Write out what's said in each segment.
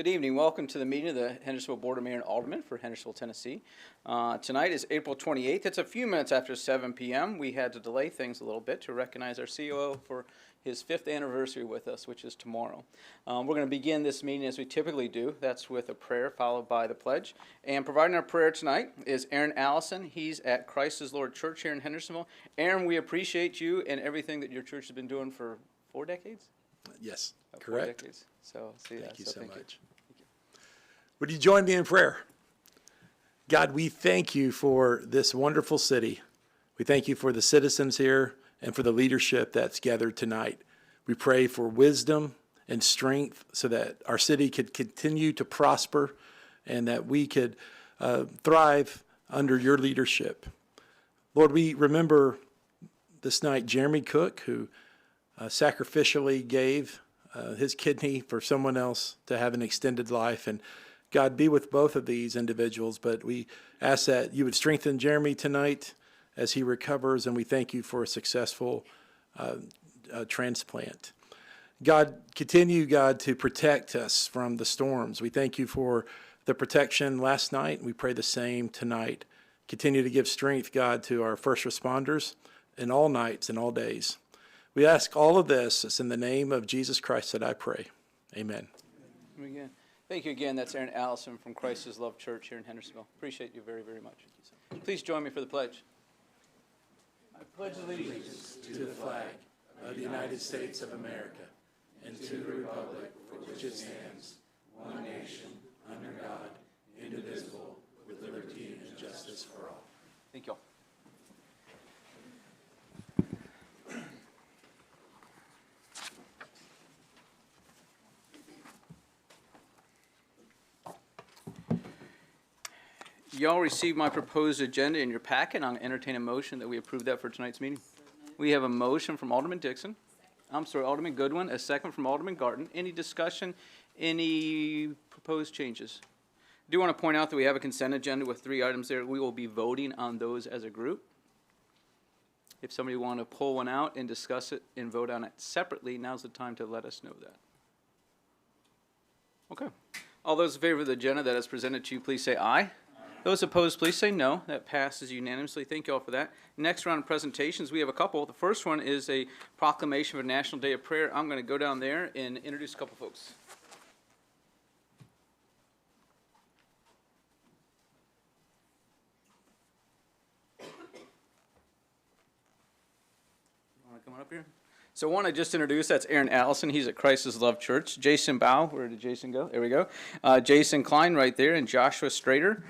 Good evening. Welcome to the meeting of the Hendersonville Board of Mayor and Aldermen for Hendersonville, Tennessee. Tonight is April 28th. It's a few minutes after 7 p.m. We had to delay things a little bit to recognize our COO for his 5th anniversary with us, which is tomorrow. We're going to begin this meeting as we typically do. That's with a prayer followed by the pledge. And providing our prayer tonight is Aaron Allison. He's at Christ is Lord Church here in Hendersonville. Aaron, we appreciate you and everything that your church has been doing for 4 decades? Yes, correct. 4 decades. Thank you so much. Would you join me in prayer? God, we thank you for this wonderful city. We thank you for the citizens here and for the leadership that's gathered tonight. We pray for wisdom and strength so that our city could continue to prosper and that we could thrive under your leadership. Lord, we remember this night Jeremy Cook, who sacrificially gave his kidney for someone else to have an extended life. And God, be with both of these individuals, but we ask that you would strengthen Jeremy tonight as he recovers, and we thank you for a successful transplant. God, continue, God, to protect us from the storms. We thank you for the protection last night. We pray the same tonight. Continue to give strength, God, to our first responders in all nights and all days. We ask all of this. It's in the name of Jesus Christ that I pray. Amen. Again. Thank you again. That's Aaron Allison from Christ is Love Church here in Hendersonville. Appreciate you very, very much. Please join me for the pledge. I pledge allegiance to the flag of the United States of America and to the republic for which it stands, one nation, under God, indivisible, with liberty and justice for all. Thank you all. Y'all received my proposed agenda in your packet. I'll entertain a motion that we approve that for tonight's meeting. We have a motion from Alderman Dixon. Alderman Goodwin, a second from Alderman Garten. Any discussion, any proposed changes? I do want to point out that we have a consent agenda with 3 items there. We will be voting on those as a group. If somebody want to pull one out and discuss it and vote on it separately, now's the time to let us know that. Okay. All those in favor of the agenda that is presented to you, please say aye. Those opposed, please say no. That passes unanimously. Thank you all for that. Next round of presentations, we have a couple. The first one is a proclamation of a National Day of Prayer. I'm going to go down there and introduce a couple folks. Want to come on up here? So one I just introduced, that's Aaron Allison. He's at Christ is Love Church. Jason Bow, where did Jason go? There we go. Jason Klein right there, and Joshua Strader.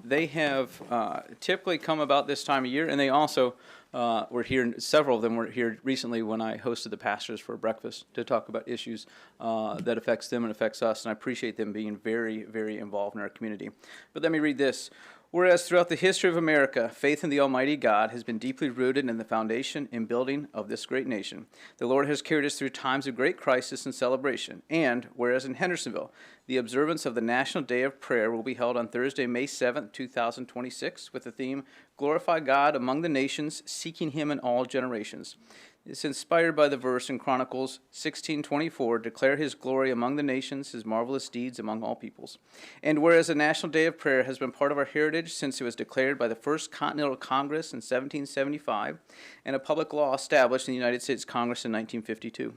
They have typically come about this time of year, and they also were here, several of them were here recently when I hosted the pastors for breakfast to talk about issues that affects them and affects us, and I appreciate them being very, very involved in our community. But let me read this. Whereas throughout the history of America, faith in the Almighty God has been deeply rooted in the foundation and building of this great nation. The Lord has carried us through times of great crisis and celebration. And whereas in Hendersonville, the observance of the National Day of Prayer will be held on Thursday, May 7th, 2026, with the theme, Glorify God Among the Nations, Seeking Him in All Generations. It's inspired by the verse in Chronicles 16:24, declare his glory among the nations, his marvelous deeds among all peoples. And whereas the National Day of Prayer has been part of our heritage since it was declared by the First Continental Congress in 1775 and a public law established in the United States Congress in 1952.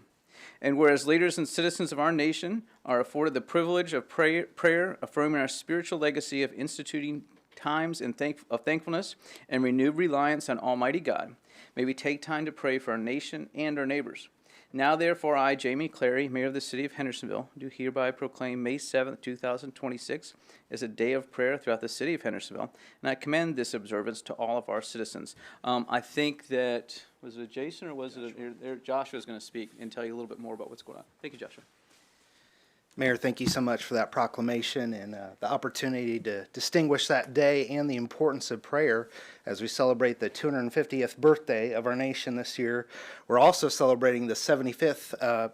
And whereas leaders and citizens of our nation are afforded the privilege of prayer affirming our spiritual legacy of instituting times of thankfulness and renewed reliance on Almighty God, may we take time to pray for our nation and our neighbors. Now, therefore, I, Jamie Clary, Mayor of the City of Hendersonville, do hereby proclaim May 7th, 2026 as a day of prayer throughout the City of Hendersonville, and I commend this observance to all of our citizens. I think that, was it Jason or was it Joshua is going to speak and tell you a little bit more about what's going on. Thank you, Joshua. Mayor, thank you so much for that proclamation and the opportunity to distinguish that day and the importance of prayer as we celebrate the 250th birthday of our nation this year. We're also celebrating the 75th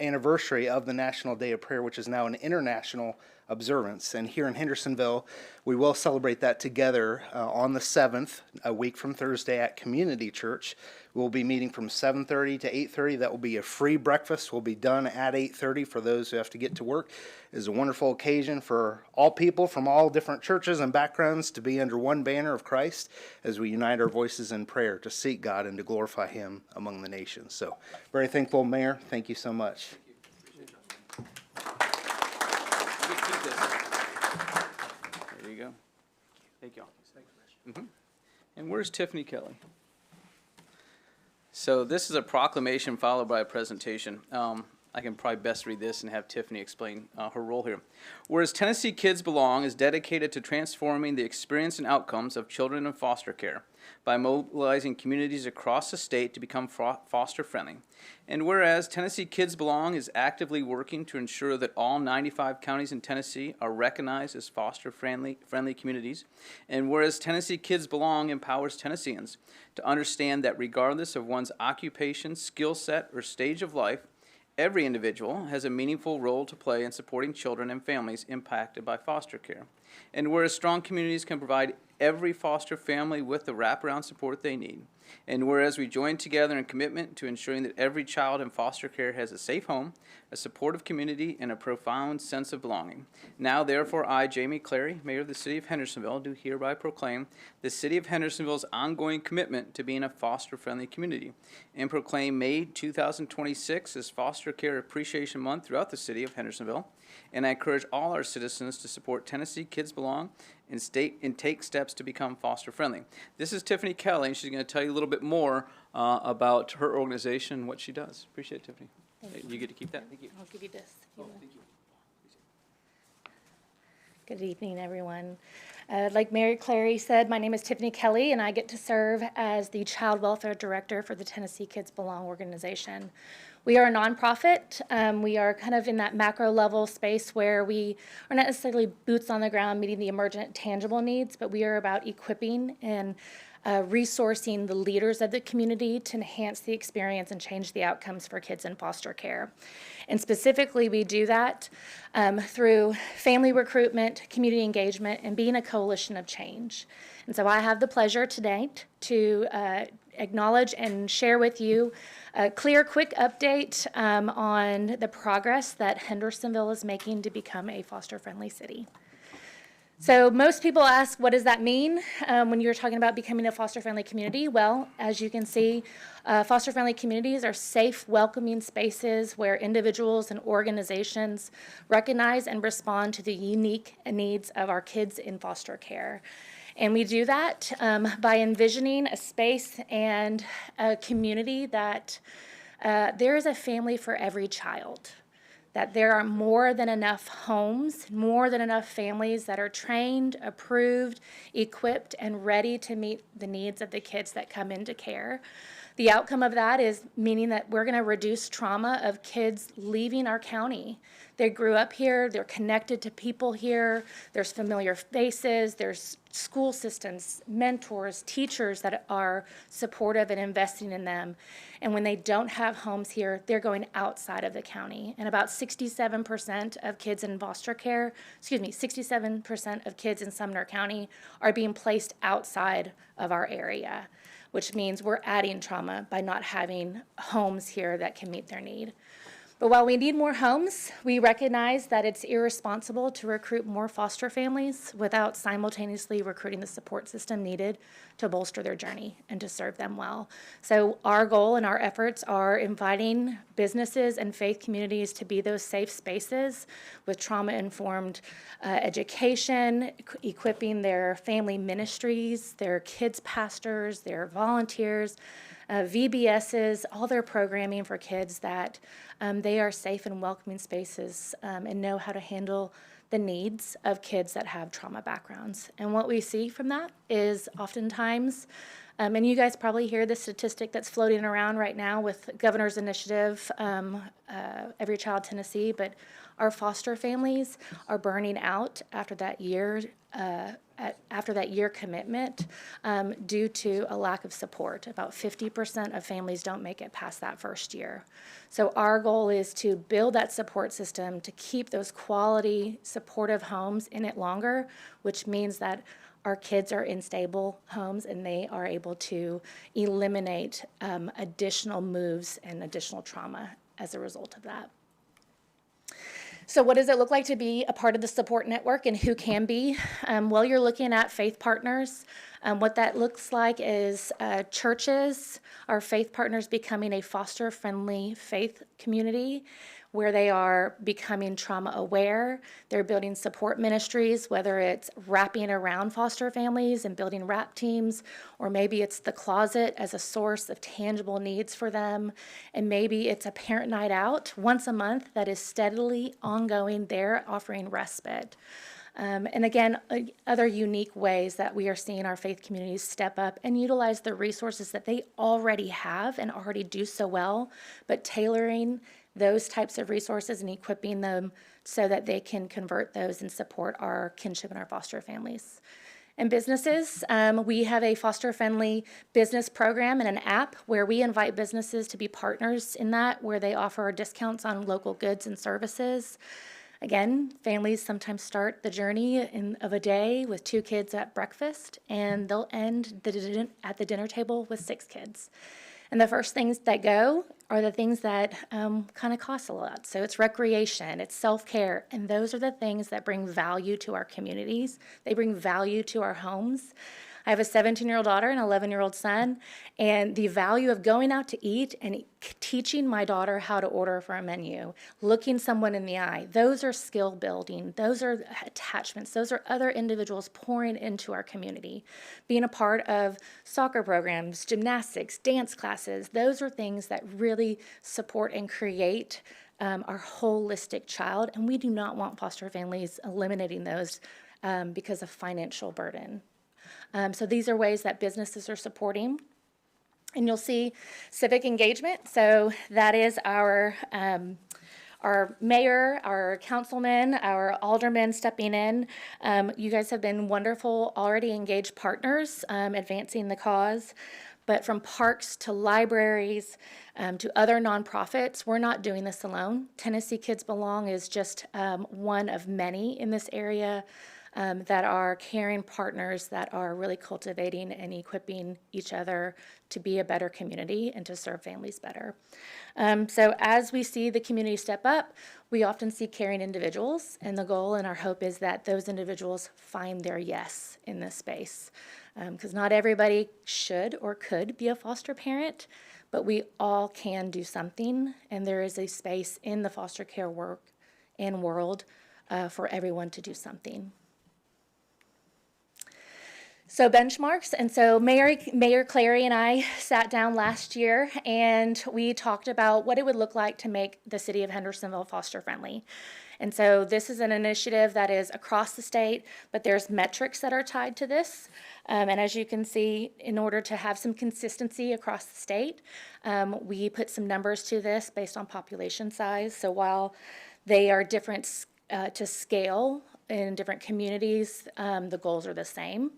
anniversary of the National Day of Prayer, which is now an international observance. And here in Hendersonville, we will celebrate that together on the 7th, a week from Thursday at Community Church. We'll be meeting from 7:30 to 8:30. That will be a free breakfast. We'll be done at 8:30 for those who have to get to work. It is a wonderful occasion for all people from all different churches and backgrounds to be under one banner of Christ as we unite our voices in prayer to seek God and to glorify Him among the nations. So, very thankful, Mayor. Thank you so much. There you go. Thank you all. And where's Tiffany Kelly? So this is a proclamation followed by a presentation. I can probably best read this and have Tiffany explain her role here. Whereas Tennessee Kids Belong is dedicated to transforming the experience and outcomes of children in foster care by mobilizing communities across the state to become foster friendly. And whereas Tennessee Kids Belong is actively working to ensure that all 95 counties in Tennessee are recognized as foster friendly communities. And whereas Tennessee Kids Belong empowers Tennesseans to understand that regardless of one's occupation, skill set, or stage of life, every individual has a meaningful role to play in supporting children and families impacted by foster care. And whereas strong communities can provide every foster family with the wraparound support they need. And whereas we join together in commitment to ensuring that every child in foster care has a safe home, a supportive community, and a profound sense of belonging. Now, therefore, I, Jamie Clary, Mayor of the City of Hendersonville, do hereby proclaim the City of Hendersonville's ongoing commitment to being a foster-friendly community, and proclaim May 2026 as Foster Care Appreciation Month throughout the City of Hendersonville. And I encourage all our citizens to support Tennessee Kids Belong and take steps to become foster friendly. This is Tiffany Kelly, and she's going to tell you a little bit more about her organization and what she does. Appreciate it, Tiffany. You get to keep that. Thank you. I'll give you this. Oh, thank you. Good evening, everyone. Like Mary Clary said, my name is Tiffany Kelly, and I get to serve as the Child Welfare Director for the Tennessee Kids Belong organization. We are a nonprofit. We are kind of in that macro level space where we are not necessarily boots on the ground meeting the emergent tangible needs, but we are about equipping and resourcing the leaders of the community to enhance the experience and change the outcomes for kids in foster care. And specifically, we do that through family recruitment, community engagement, and being a coalition of change. And so I have the pleasure tonight to acknowledge and share with you a clear, quick update on the progress that Hendersonville is making to become a foster-friendly city. So most people ask, what does that mean when you're talking about becoming a foster-friendly community? Well, as you can see, foster-friendly communities are safe, welcoming spaces where individuals and organizations recognize and respond to the unique needs of our kids in foster care. And we do that by envisioning a space and a community that there is a family for every child, that there are more than enough homes, more than enough families that are trained, approved, equipped, and ready to meet the needs of the kids that come into care. The outcome of that is meaning that we're going to reduce trauma of kids leaving our county. They grew up here, they're connected to people here, there's familiar faces, there's school systems, mentors, teachers that are supportive and investing in them. And when they don't have homes here, they're going outside of the county. And about 67% of kids in foster care, 67% of kids in Sumner County are being placed outside of our area, which means we're adding trauma by not having homes here that can meet their need. But while we need more homes, we recognize that it's irresponsible to recruit more foster families without simultaneously recruiting the support system needed to bolster their journey and to serve them well. So our goal and our efforts are inviting businesses and faith communities to be those safe spaces with trauma-informed education, equipping their family ministries, their kids pastors, their volunteers, VBSs, all their programming for kids that they are safe and welcoming spaces and know how to handle the needs of kids that have trauma backgrounds. And what we see from that is oftentimes And you guys probably hear the statistic that's floating around right now with Governor's Initiative, Every Child Tennessee, but our foster families are burning out after that year, commitment due to a lack of support. About 50% of families don't make it past that first year. So our goal is to build that support system to keep those quality supportive homes in it longer, which means that our kids are in stable homes and they are able to eliminate additional moves and additional trauma as a result of that. So what does it look like to be a part of the support network and who can be? Well, you're looking at faith partners. What that looks like is churches, our faith partners becoming a foster-friendly faith community where they are becoming trauma aware. They're building support ministries, whether it's wrapping around foster families and building wrap teams, or maybe it's the closet as a source of tangible needs for them. And maybe it's a parent night out once a month that is steadily ongoing there, offering respite. And again, other unique ways that we are seeing our faith communities step up and utilize the resources that they already have and already do so well, but tailoring those types of resources and equipping them so that they can convert those and support our kinship and our foster families. And businesses, we have a foster-friendly business program and an app where we invite businesses to be partners in that, where they offer discounts on local goods and services. Again, families sometimes start the journey of a day with 2 kids at breakfast, and they'll end at the dinner table with 6 kids. And the first things that go are the things that kind of cost a lot. So it's recreation, it's self-care, and those are the things that bring value to our communities. They bring value to our homes. I have a 17-year-old daughter and an 11-year-old son, and the value of going out to eat and teaching my daughter how to order for a menu, looking someone in the eye, those are skill building, those are attachments, those are other individuals pouring into our community. Being a part of soccer programs, gymnastics, dance classes, those are things that really support and create our holistic child, and we do not want foster families eliminating those because of financial burden. So these are ways that businesses are supporting. And you'll see civic engagement. So that is our mayor, our councilmen, our aldermen stepping in. You guys have been wonderful, already engaged partners advancing the cause. But from parks to libraries to other nonprofits, we're not doing this alone. Tennessee Kids Belong is just one of many in this area that are caring partners that are really cultivating and equipping each other to be a better community and to serve families better. So as we see the community step up, we often see caring individuals, and the goal and our hope is that those individuals find their yes in this space. Because not everybody should or could be a foster parent, but we all can do something, and there is a space in the foster care work and world for everyone to do something. So benchmarks, and so Mayor Clary and I sat down last year and we talked about what it would look like to make the city of Hendersonville foster friendly. And so this is an initiative that is across the state, but there's metrics that are tied to this. And as you can see, in order to have some consistency across the state, we put some numbers to this based on population size. So while they are different to scale in different communities, the goals are the same.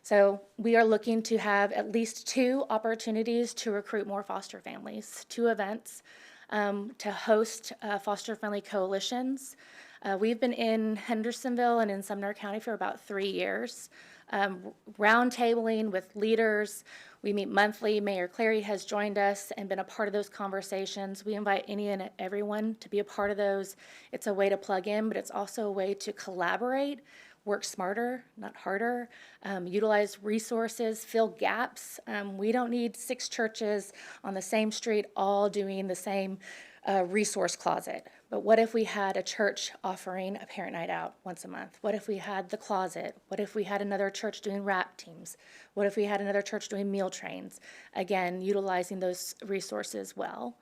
So we are looking to have at least 2 opportunities to recruit more foster families, 2 events to host foster-friendly coalitions. We've been in Hendersonville and in Sumner County for about 3 years, roundtabling with leaders. We meet monthly. Mayor Clary has joined us and been a part of those conversations. We invite any and everyone to be a part of those. It's a way to plug in, but it's also a way to collaborate, work smarter, not harder, utilize resources, fill gaps. We don't need 6 churches on the same street all doing the same resource closet. But what if we had a church offering a parent night out once a month? What if we had the closet? What if we had another church doing wrap teams? What if we had another church doing meal trains? Again, utilizing those resources well.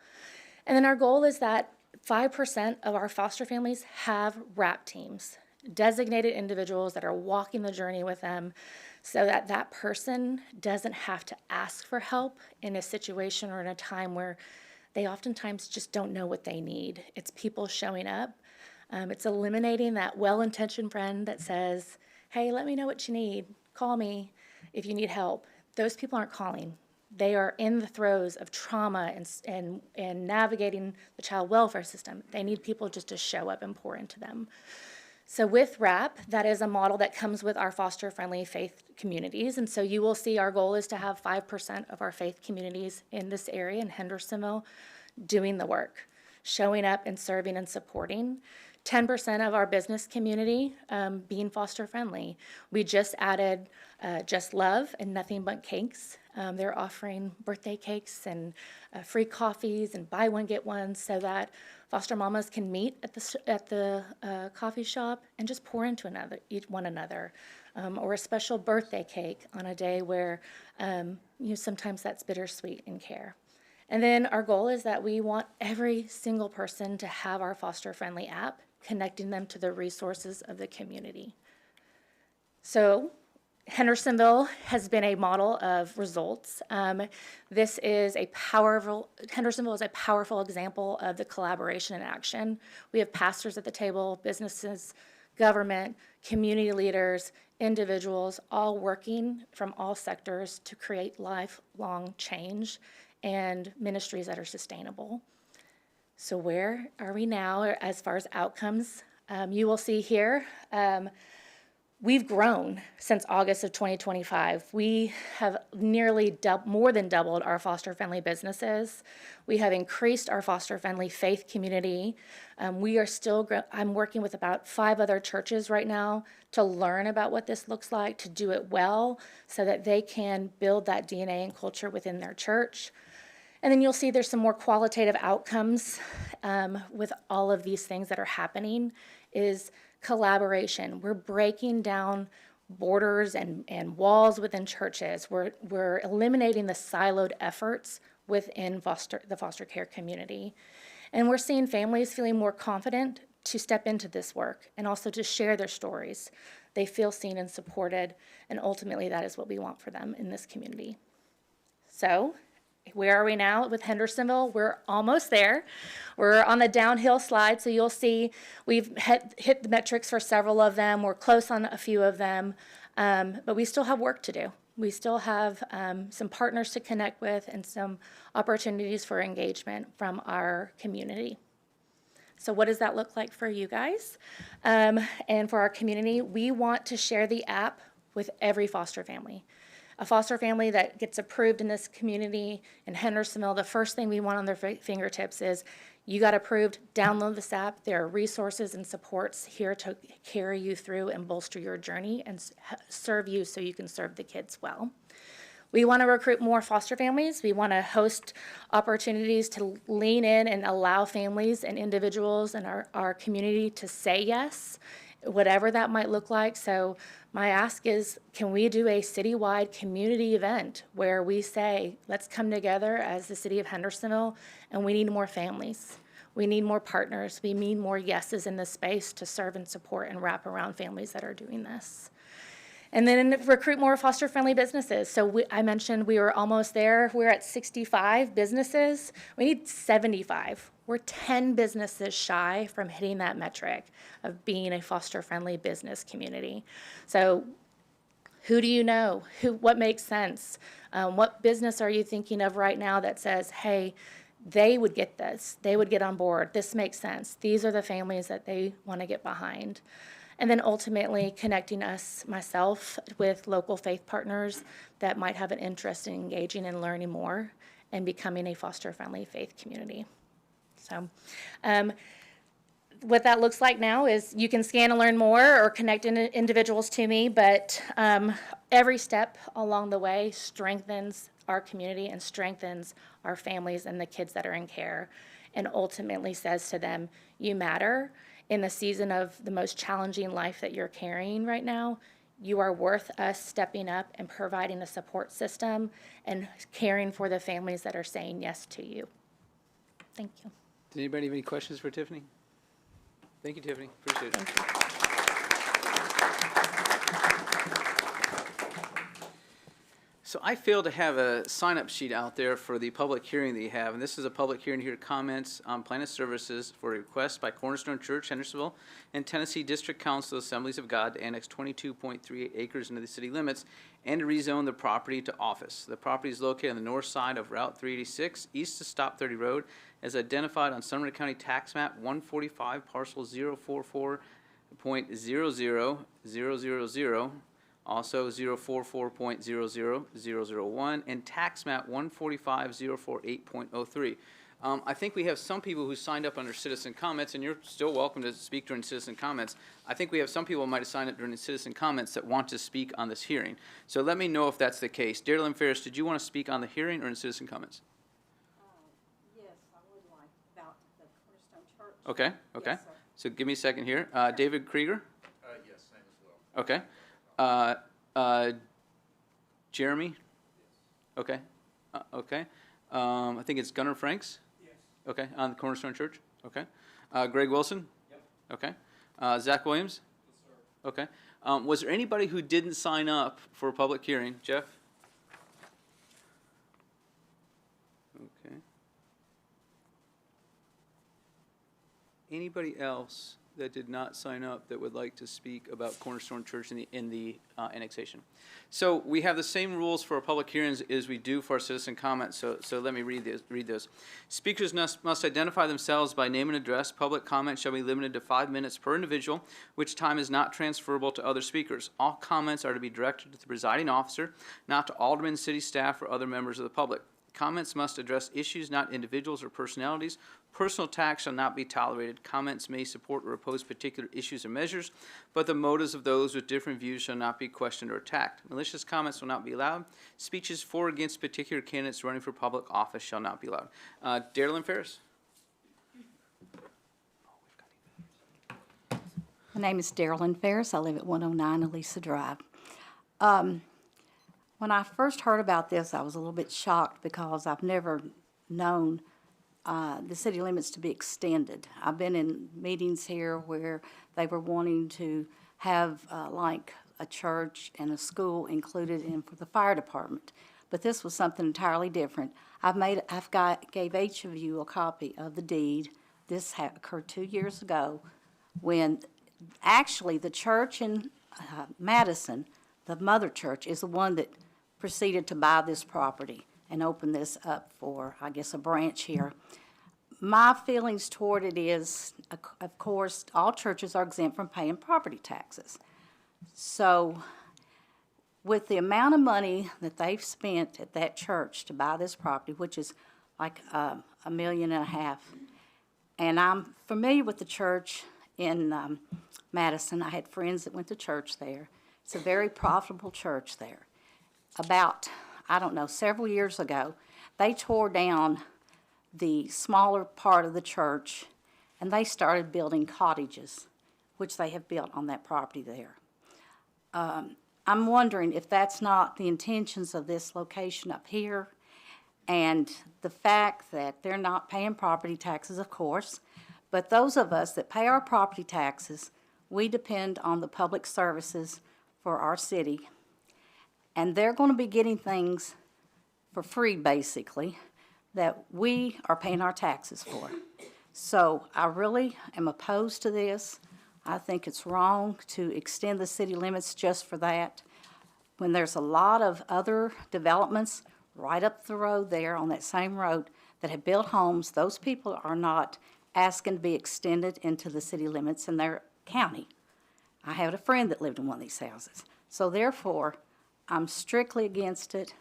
And then our goal is that 5% of our foster families have wrap teams, designated individuals that are walking the journey with them so that that person doesn't have to ask for help in a situation or in a time where they oftentimes just don't know what they need. It's people showing up. It's eliminating that well-intentioned friend that says, hey, let me know what you need. Call me if you need help. Those people aren't calling. They are in the throes of trauma and navigating the child welfare system. They need people just to show up and pour into them. So with RAP, that is a model that comes with our foster-friendly faith communities. And so you will see our goal is to have 5% of our faith communities in this area in Hendersonville doing the work, showing up and serving and supporting. 10% of our business community being foster-friendly. We just added Just Love and Nothing But Cakes. They're offering birthday cakes and free coffees and buy one, get one, so that foster mamas can meet at the coffee shop and just pour into one another. Or a special birthday cake on a day where sometimes that's bittersweet in care. And then our goal is that we want every single person to have our foster-friendly app, connecting them to the resources of the community. So Hendersonville has been a model of results. Hendersonville is a powerful example of the collaboration and action. We have pastors at the table, businesses, government, community leaders, individuals, all working from all sectors to create lifelong change and ministries that are sustainable. So where are we now as far as outcomes? You will see here, we've grown since August of 2025. We have nearly more than doubled our foster-friendly businesses. We have increased our foster-friendly faith community. We are still, I'm working with about 5 other churches right now to learn about what this looks like, to do it well, so that they can build that DNA and culture within their church. And then you'll see there's some more qualitative outcomes with all of these things that are happening is collaboration. We're breaking down borders and walls within churches. We're eliminating the siloed efforts within the foster care community. And we're seeing families feeling more confident to step into this work and also to share their stories. They feel seen and supported, and ultimately that is what we want for them in this community. So, where are we now with Hendersonville? We're almost there. We're on the downhill slide, so you'll see we've hit the metrics for several of them. We're close on a few of them, but we still have work to do. We still have some partners to connect with and some opportunities for engagement from our community. So what does that look like for you guys? And for our community, we want to share the app with every foster family. A foster family that gets approved in this community in Hendersonville, the first thing we want on their fingertips is, you got approved, download this app. There are resources and supports here to carry you through and bolster your journey and serve you so you can serve the kids well. We want to recruit more foster families. We want to host opportunities to lean in and allow families and individuals in our community to say yes, whatever that might look like. So my ask is, can we do a citywide community event where we say, let's come together as the city of Hendersonville, and we need more families. We need more partners. We need more yeses in this space to serve and support and wrap around families that are doing this. And then recruit more foster-friendly businesses. So I mentioned we were almost there. We're at 65 businesses. We need 75. We're 10 businesses shy from hitting that metric of being a foster-friendly business community. So who do you know? What makes sense? What business are you thinking of right now that says, hey, they would get this. They would get on board. This makes sense. These are the families that they want to get behind. And then ultimately connecting myself, with local faith partners that might have an interest in engaging and learning more and becoming a foster-friendly faith community. So what that looks like now is you can scan and learn more or connect individuals to me, but every step along the way strengthens our community and strengthens our families and the kids that are in care, and ultimately says to them, you matter. In the season of the most challenging life that you're carrying right now, you are worth us stepping up and providing a support system and caring for the families that are saying yes to you. Thank you. Does anybody have any questions for Tiffany? Thank you, Tiffany. Appreciate it. Thank you. So I failed to have a sign-up sheet out there for the public hearing that you have, and this is a public hearing to hear comments on plan of services for a request by Cornerstone Church, Hendersonville, and Tennessee District Council Assemblies of God to annex 22.38 acres into the city limits and to rezone the property to office. The property is located on the north side of Route 386, east of Stop 30 Road, as identified on Sumner County Tax Map 145, parcel 044.00000, also 044.00001, and tax map 145.048.03. I think we have some people who signed up under citizen comments, and you're still welcome to speak during citizen comments. I think we have some people who might have signed up during the citizen comments that want to speak on this hearing. So let me know if that's the case. Darylyn Ferris, did you want to speak on the hearing or in citizen comments? Yes, I would like about the Cornerstone Church. Okay, okay. Yes, sir. So give me a second here. David Krieger? Yes, same as well. Okay. Jeremy? Okay. Okay. I think it's Gunnar Franks? Yes. Okay, on the Cornerstone Church? Okay. Greg Wilson? Yep. Okay. Zach Williams? Yes, sir. Okay. Was there anybody who didn't sign up for a public hearing? Jeff? Okay. Anybody else that did not sign up that would like to speak about Cornerstone Church in the annexation? So we have the same rules for our public hearings as we do for our citizen comments, so let me read those. Speakers must identify themselves by name and address. Public comment shall be limited to 5 minutes per individual, which time is not transferable to other speakers. All comments are to be directed to the presiding officer, not to aldermen, city staff, or other members of the public. Comments must address issues, not individuals or personalities. Personal attacks shall not be tolerated. Comments may support or oppose particular issues or measures, but the motives of those with different views shall not be questioned or attacked. Malicious comments will not be allowed. Speeches for or against particular candidates running for public office shall not be allowed. Darylyn Ferris. My name is Darylyn Ferris. I live at 109 Elisa Drive. When I first heard about this, I was a little bit shocked because I've never known the city limits to be extended. I've been in meetings here where they were wanting to have like a church and a school included in for the fire department, but this was something entirely different. Gave each of you a copy of the deed. This occurred 2 years ago when actually the church in Madison, the mother church, is the one that proceeded to buy this property and open this up for, I guess, a branch here. My feelings toward it is, of course, all churches are exempt from paying property taxes. So with the amount of money that they've spent at that church to buy this property, which is like $1.5 million, and I'm familiar with the church in Madison. I had friends that went to church there. It's a very profitable church there. About, I don't know, several years ago, they tore down the smaller part of the church and they started building cottages, which they have built on that property there. I'm wondering if that's not the intentions of this location up here, and the fact that they're not paying property taxes, of course, but those of us that pay our property taxes, we depend on the public services for our city. And they're going to be getting things for free, basically, that we are paying our taxes for. So I really am opposed to this. I think it's wrong to extend the city limits just for that. When there's a lot of other developments right up the road there on that same road that have built homes, those people are not asking to be extended into the city limits in their county. I had a friend that lived in one of these houses. So therefore, I'm strictly against it,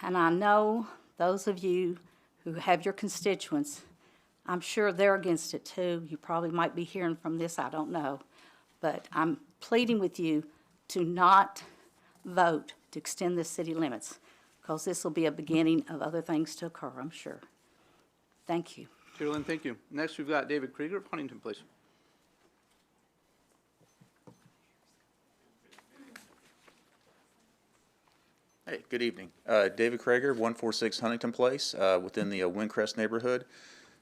and I know those of you who have your constituents, I'm sure they're against it too. You probably might be hearing from this, I don't know. But I'm pleading with you to not vote to extend the city limits, because this will be a beginning of other things to occur, I'm sure. Thank you. Darylyn, thank you. Next, we've got David Krieger of Huntington, please. Hey, good evening. David Krager, 146 Huntington Place, within the Windcrest neighborhood.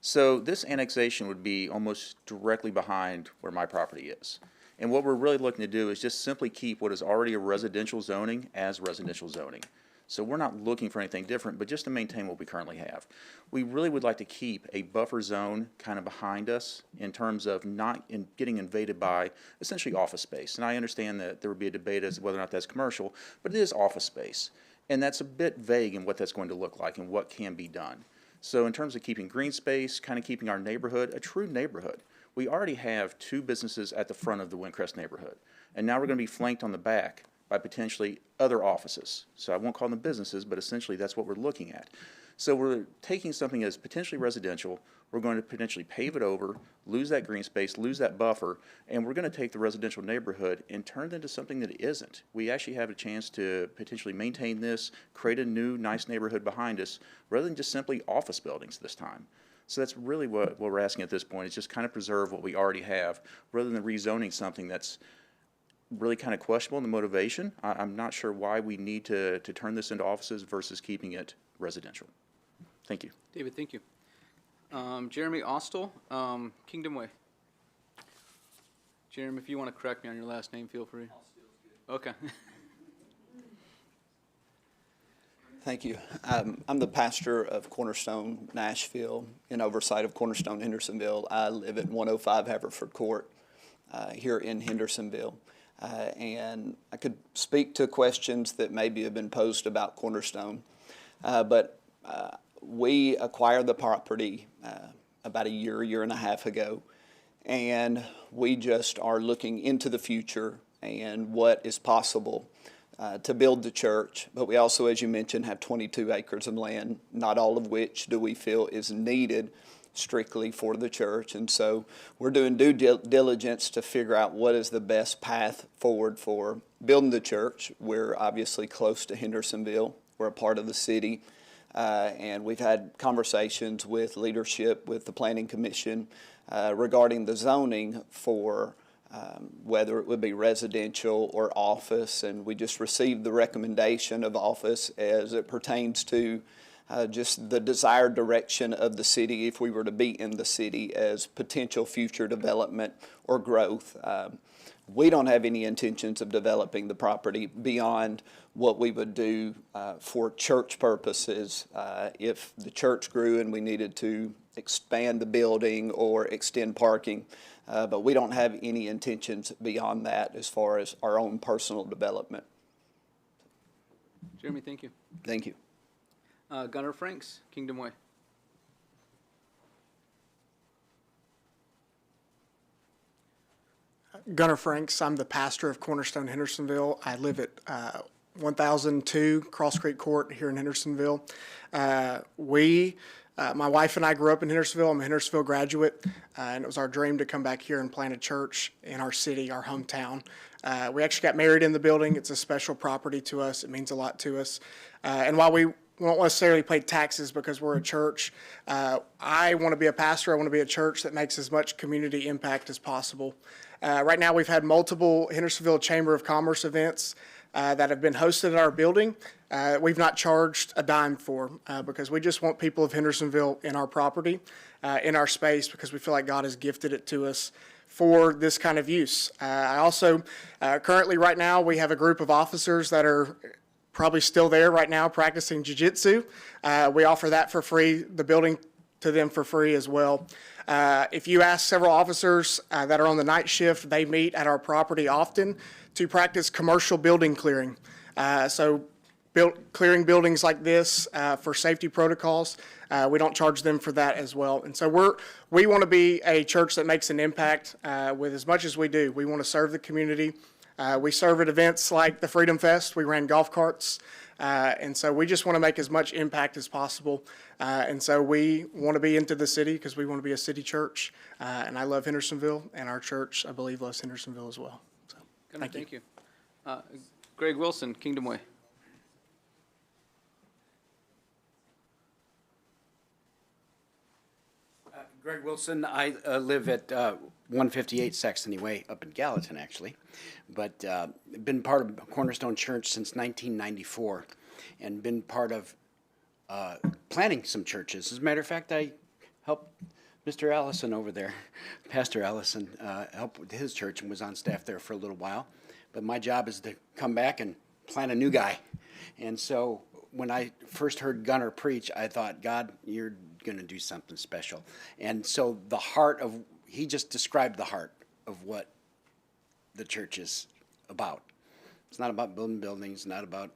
So this annexation would be almost directly behind where my property is. And what we're really looking to do is just simply keep what is already a residential zoning as residential zoning. So we're not looking for anything different, but just to maintain what we currently have. We really would like to keep a buffer zone kind of behind us in terms of not getting invaded by essentially office space. And I understand that there would be a debate as to whether or not that's commercial, but it is office space. And that's a bit vague in what that's going to look like and what can be done. So in terms of keeping green space, kind of keeping our neighborhood a true neighborhood, we already have 2 businesses at the front of the Windcrest neighborhood. And now we're going to be flanked on the back by potentially other offices. So I won't call them businesses, but essentially that's what we're looking at. So we're taking something that's potentially residential, we're going to potentially pave it over, lose that green space, lose that buffer, and we're going to take the residential neighborhood and turn it into something that it isn't. We actually have a chance to potentially maintain this, create a new nice neighborhood behind us, rather than just simply office buildings this time. So that's really what we're asking at this point, is just kind of preserve what we already have, rather than rezoning something that's really kind of questionable in the motivation. I'm not sure why we need to turn this into offices versus keeping it residential. Thank you. David, thank you. Jeremy Austell, Kingdom Way. Jeremy, if you want to correct me on your last name, feel free. Okay. Thank you. I'm the pastor of Cornerstone Nashville in oversight of Cornerstone Hendersonville. I live at 105 Haverford Court here in Hendersonville. And I could speak to questions that maybe have been posed about Cornerstone, but we acquired the property about a year and a half ago, and we just are looking into the future and what is possible to build the church. But we also, as you mentioned, have 22 acres of land, not all of which do we feel is needed strictly for the church. And so we're doing due diligence to figure out what is the best path forward for building the church. We're obviously close to Hendersonville. We're a part of the city. And we've had conversations with leadership, with the Planning Commission regarding the zoning for whether it would be residential or office. And we just received the recommendation of office as it pertains to just the desired direction of the city if we were to be in the city as potential future development or growth. We don't have any intentions of developing the property beyond what we would do for church purposes if the church grew and we needed to expand the building or extend parking. But we don't have any intentions beyond that as far as our own personal development. Jeremy, thank you. Thank you. Gunnar Franks, Kingdom Way. Gunnar Franks. I'm the pastor of Cornerstone Hendersonville. I live at 1002 Cross Creek Court here in Hendersonville. My wife and I grew up in Hendersonville. I'm a Hendersonville graduate, and it was our dream to come back here and plant a church in our city, our hometown. We actually got married in the building. It's a special property to us. It means a lot to us. And while we won't necessarily pay taxes because we're a church, I want to be a pastor. I want to be a church that makes as much community impact as possible. Right now, we've had multiple Hendersonville Chamber of Commerce events that have been hosted at our building. We've not charged a dime for because we just want people of Hendersonville in our property, in our space, because we feel like God has gifted it to us for this kind of use. I also, currently right now, we have a group of officers that are probably still there right now practicing jiu-jitsu. We offer that for free, the building to them for free as well. If you ask several officers that are on the night shift, they meet at our property often to practice commercial building clearing. Clearing buildings like this for safety protocols, we don't charge them for that as well. And so we want to be a church that makes an impact with as much as we do. We want to serve the community. We serve at events like the Freedom Fest. We ran golf carts. And so we just want to make as much impact as possible. And so we want to be into the city because we want to be a city church. And I love Hendersonville, and our church, I believe, loves Hendersonville as well. So, thank you. Greg Wilson, Kingdom Way. Greg Wilson. I live at 158 Saxony Way up in Gallatin, actually, but been part of Cornerstone Church since 1994 and been part of planning some churches. As a matter of fact, I helped Mr. Allison over there, Pastor Allison, help with his church and was on staff there for a little while. But my job is to come back and plant a new guy. And so when I first heard Gunnar preach, I thought, God, you're going to do something special. And so he just described the heart of what the church is about. It's not about building buildings, not about,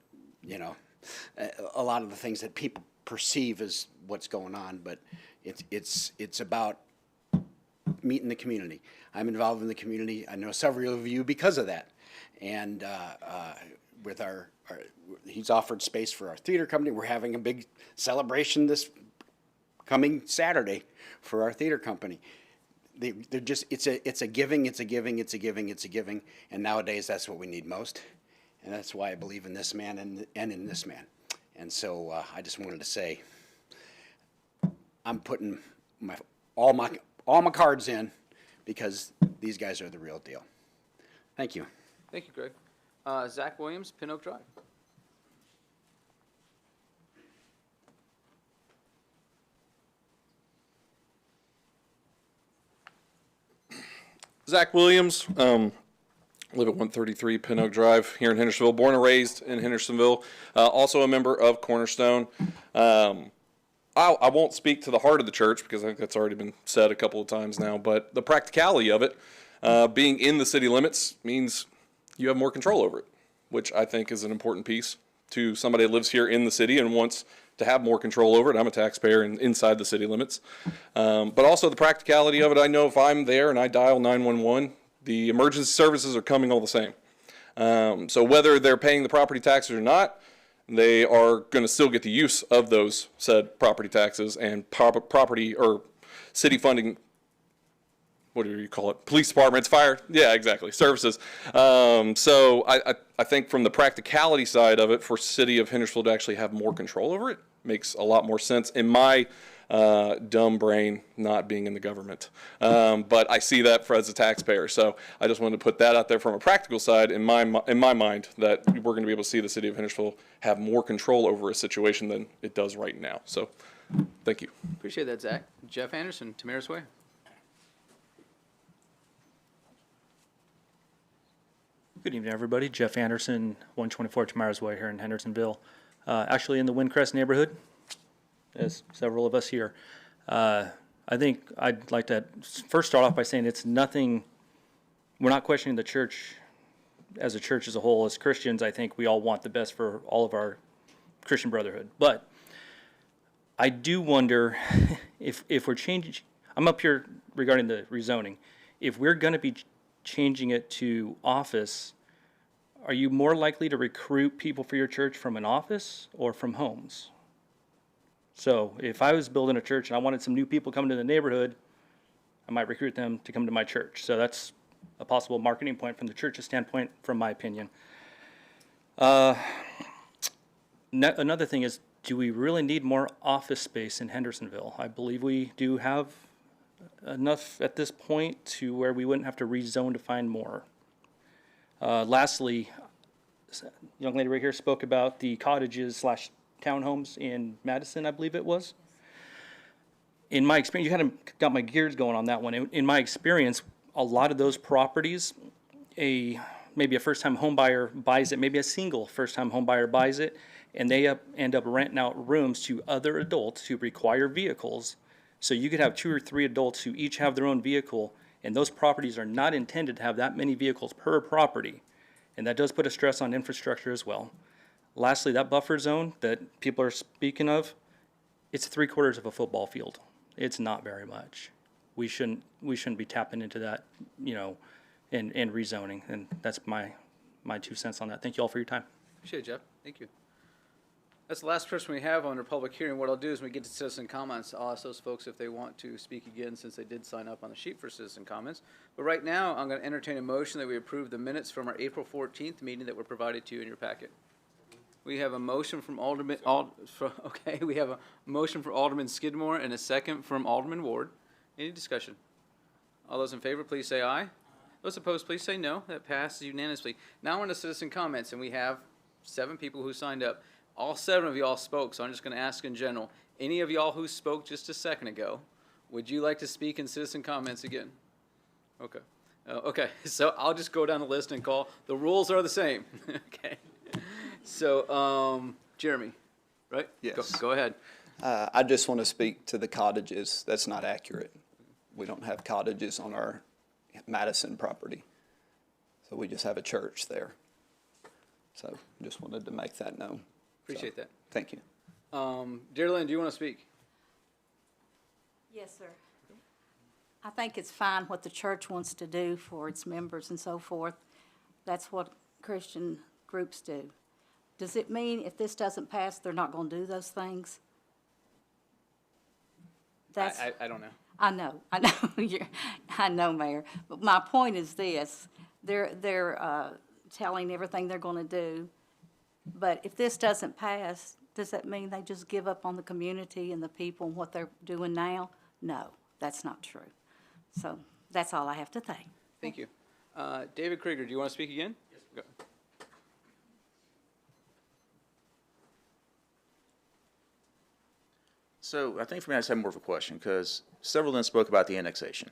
a lot of the things that people perceive as what's going on, but it's about meeting the community. I'm involved in the community. I know several of you because of that. And with he's offered space for our theater company. We're having a big celebration this coming Saturday for our theater company. They're just, it's a giving, and nowadays that's what we need most. And that's why I believe in this man and in this man. And so I just wanted to say, I'm putting all my cards in because these guys are the real deal. Thank you. Thank you, Greg. Zach Williams, Pin Oak Drive. Zach Williams, live at 133 Pin Oak Drive here in Hendersonville, born and raised in Hendersonville, also a member of Cornerstone. I won't speak to the heart of the church because I think that's already been said a couple of times now, but the practicality of it, being in the city limits means you have more control over it, which I think is an important piece to somebody that lives here in the city and wants to have more control over it. I'm a taxpayer inside the city limits. But also the practicality of it, I know if I'm there and I dial 911, the emergency services are coming all the same. So whether they're paying the property taxes or not, they are going to still get the use of those said property taxes and property or city funding, what do you call it? Police departments, fire, yeah, exactly, services. So I think from the practicality side of it, for city of Hendersonville to actually have more control over it makes a lot more sense in my dumb brain, not being in the government. But I see that as a taxpayer. So I just wanted to put that out there from a practical side in my mind, that we're going to be able to see the city of Hendersonville have more control over a situation than it does right now. So thank you. Appreciate that, Zach. Jeff Anderson, Tamara's Way. Good evening, everybody. Jeff Anderson, 124 Tamara's Way here in Hendersonville. Actually in the Windcrest neighborhood, as several of us here. I think I'd like to first start off by saying it's nothing, we're not questioning the church as a whole. As Christians, I think we all want the best for all of our Christian brotherhood. But I do wonder if we're changing, I'm up here regarding the rezoning. If we're going to be changing it to office, are you more likely to recruit people for your church from an office or from homes? So if I was building a church and I wanted some new people coming to the neighborhood, I might recruit them to come to my church. So that's a possible marketing point from the church's standpoint, from my opinion. Another thing is, do we really need more office space in Hendersonville? I believe we do have enough at this point to where we wouldn't have to rezone to find more. Lastly, a young lady right here spoke about the cottages / townhomes in Madison, I believe it was. In my experience, you kind of got my gears going on that one. In my experience, a lot of those properties, maybe a first-time home buyer buys it, maybe a single first-time home buyer buys it, and they end up renting out rooms to other adults who require vehicles. So you could have 2 or 3 adults who each have their own vehicle, and those properties are not intended to have that many vehicles per property. And that does put a stress on infrastructure as well. Lastly, that buffer zone that people are speaking of, it's 3/4 of a football field. It's not very much. We shouldn't be tapping into that, and rezoning. And that's my 2 cents on that. Thank you all for your time. Appreciate it, Jeff. Thank you. That's the last person we have under public hearing. What I'll do is when we get to citizen comments, I'll ask those folks if they want to speak again, since they did sign up on the sheet for citizen comments. But right now, I'm going to entertain a motion that we approve the minutes from our April 14th meeting that were provided to you in your packet. We have a motion from we have a motion for Alderman Skidmore and a second from Alderman Ward. Any discussion? All those in favor, please say aye. Those opposed, please say no. That passes unanimously. Now on to citizen comments, and we have 7 people who signed up. All 7 of y'all spoke, so I'm just going to ask in general. Any of y'all who spoke just a second ago, would you like to speak in citizen comments again? Okay. Okay, so I'll just go down the list and call. The rules are the same. Okay. So, Jeremy. right? Yes. Go ahead. I just want to speak to the cottages. That's not accurate. We don't have cottages on our Madison property. So we just have a church there. So just wanted to make that known. Appreciate that. Thank you. Dear Lynn, do you want to speak? Yes, sir. I think it's fine what the church wants to do for its members and so forth. That's what Christian groups do. Does it mean if this doesn't pass, they're not going to do those things? That's, I don't know. I know, I know, Mayor. But my point is this, they're telling everything they're going to do. But if this doesn't pass, does that mean they just give up on the community and the people and what they're doing now? No, that's not true. So that's all I have to say. Thank you. David Krieger, do you want to speak again? Yes. Go. So I think for me, I just have more of a question, because several of them spoke about the annexation,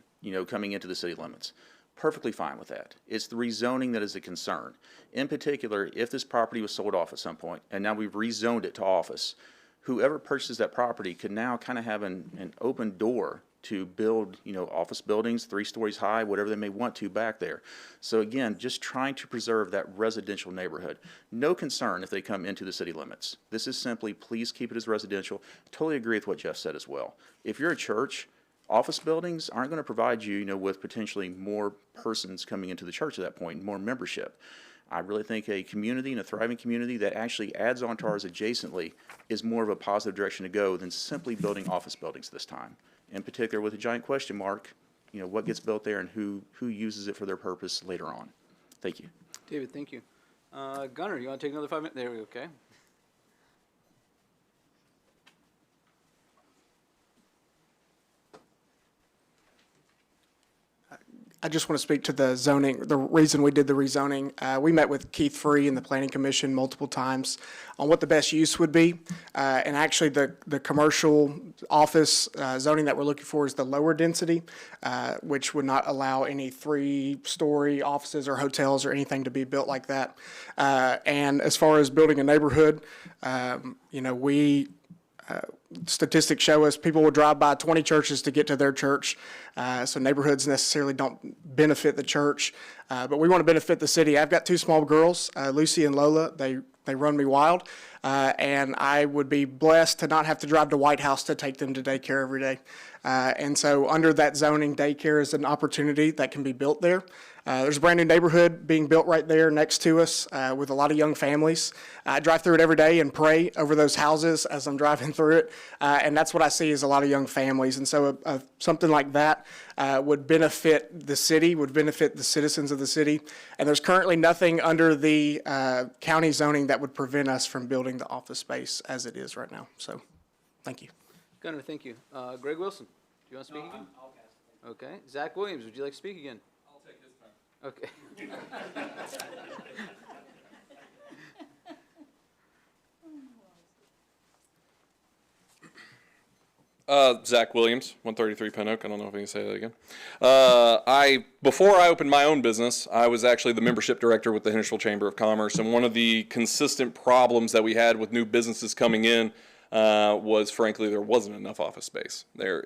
coming into the city limits. Perfectly fine with that. It's the rezoning that is a concern. In particular, if this property was sold off at some point, and now we've rezoned it to office, whoever purchases that property could now kind of have an open door to build, office buildings 3 stories high, whatever they may want to back there. So again, just trying to preserve that residential neighborhood. No concern if they come into the city limits. This is simply, please keep it as residential. Totally agree with what Jeff said as well. If you're a church, office buildings aren't going to provide you, with potentially more persons coming into the church at that point, more membership. I really think a community and a thriving community that actually adds on to ours adjacently is more of a positive direction to go than simply building office buildings this time. In particular, with a giant question mark, what gets built there and who uses it for their purpose later on. Thank you. David, thank you. Gunnar, you want to take another 5 minutes? There we go, okay. I just want to speak to the zoning, the reason we did the rezoning. We met with Keith Free and the Planning Commission multiple times on what the best use would be. And actually, the commercial office zoning that we're looking for is the lower density, which would not allow any 3-story offices or hotels or anything to be built like that. And as far as building a neighborhood, statistics show us people will drive by 20 churches to get to their church. So neighborhoods necessarily don't benefit the church, but we want to benefit the city. I've got 2 small girls, Lucy and Lola. They run me wild, and I would be blessed to not have to drive to White House to take them to daycare every day. And so under that zoning, daycare is an opportunity that can be built there. There's a brand new neighborhood being built right there next to us with a lot of young families. I drive through it every day and pray over those houses as I'm driving through it, and that's what I see is a lot of young families. And so something like that would benefit the city, would benefit the citizens of the city. And there's currently nothing under the county zoning that would prevent us from building the office space as it is right now. So, thank you. Gunnar, thank you. Greg Wilson, do you want to speak again? I'll pass. Okay. Zach Williams, would you like to speak again? I'll take his time. Okay. Zach Williams, 133 Pin Oak. I don't know if I can say that again. Before I opened my own business, I was actually the membership director with the Hendersonville Chamber of Commerce, and one of the consistent problems that we had with new businesses coming in was, frankly, there wasn't enough office space. I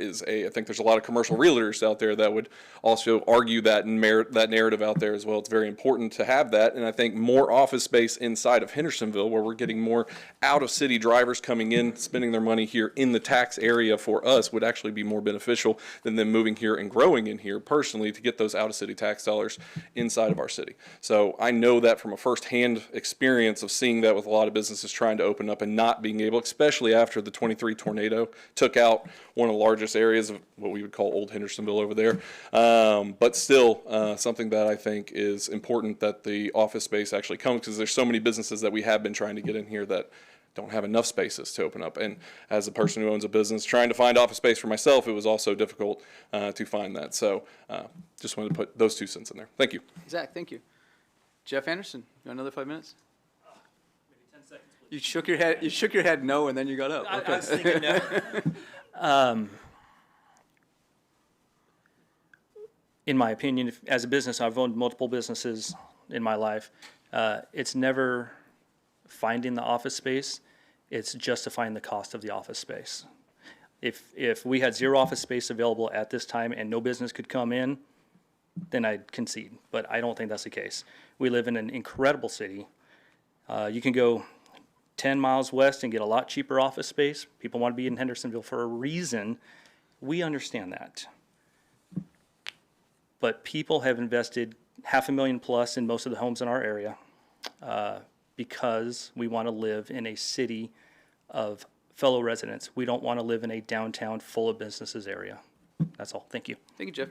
think there's a lot of commercial realtors out there that would also argue that and merit that narrative out there as well. It's very important to have that, and I think more office space inside of Hendersonville, where we're getting more out-of-city drivers coming in, spending their money here in the tax area for us, would actually be more beneficial than them moving here and growing in here personally to get those out-of-city tax dollars inside of our city. So I know that from a first-hand experience of seeing that with a lot of businesses trying to open up and not being able, especially after the 23 tornado took out one of the largest areas of what we would call Old Hendersonville over there. But still, something that I think is important that the office space actually comes, because there's so many businesses that we have been trying to get in here that don't have enough spaces to open up. And as a person who owns a business, trying to find office space for myself, it was also difficult to find that. So just wanted to put those 2 cents in there. Thank you. Zach, thank you. Jeff Anderson, you want another 5 minutes? Maybe 10 seconds, please. You shook your head no, and then you got up. Okay. I was thinking no. In my opinion, as a business, I've owned multiple businesses in my life. It's never finding the office space. It's justifying the cost of the office space. If we had zero office space available at this time and no business could come in, then I'd concede. But I don't think that's the case. We live in an incredible city. You can go 10 miles west and get a lot cheaper office space. People want to be in Hendersonville for a reason. We understand that. But people have invested $500,000 plus in most of the homes in our area because we want to live in a city of fellow residents. We don't want to live in a downtown full of businesses area. That's all. Thank you. Thank you, Jeff.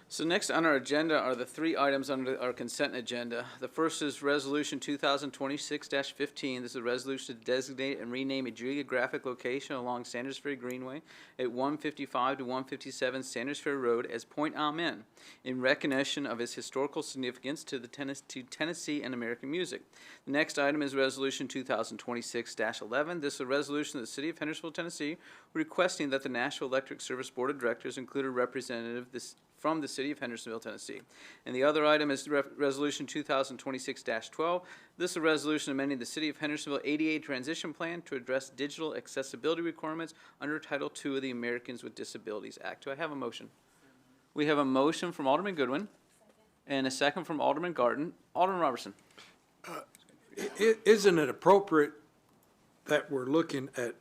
So next on our agenda are the three items under our consent agenda. The first is Resolution 2026-15. This is a resolution to designate and rename a geographic location along Sanders Ferry Greenway at 155 to 157 Sanders Ferry Road as Point Amen in recognition of its historical significance to Tennessee and American music. The next item is Resolution 2026-11. This is a resolution of the City of Hendersonville, Tennessee, requesting that the National Electric Service Board of Directors include a representative from the City of Hendersonville, Tennessee. And the other item is Resolution 2026-12. This is a resolution amending the City of Hendersonville ADA Transition Plan to address digital accessibility requirements under Title II of the Americans with Disabilities Act. Do I have a motion? We have a motion from Alderman Goodwin and a second from Alderman Garten. Alderman Robertson. Isn't it appropriate that we're looking at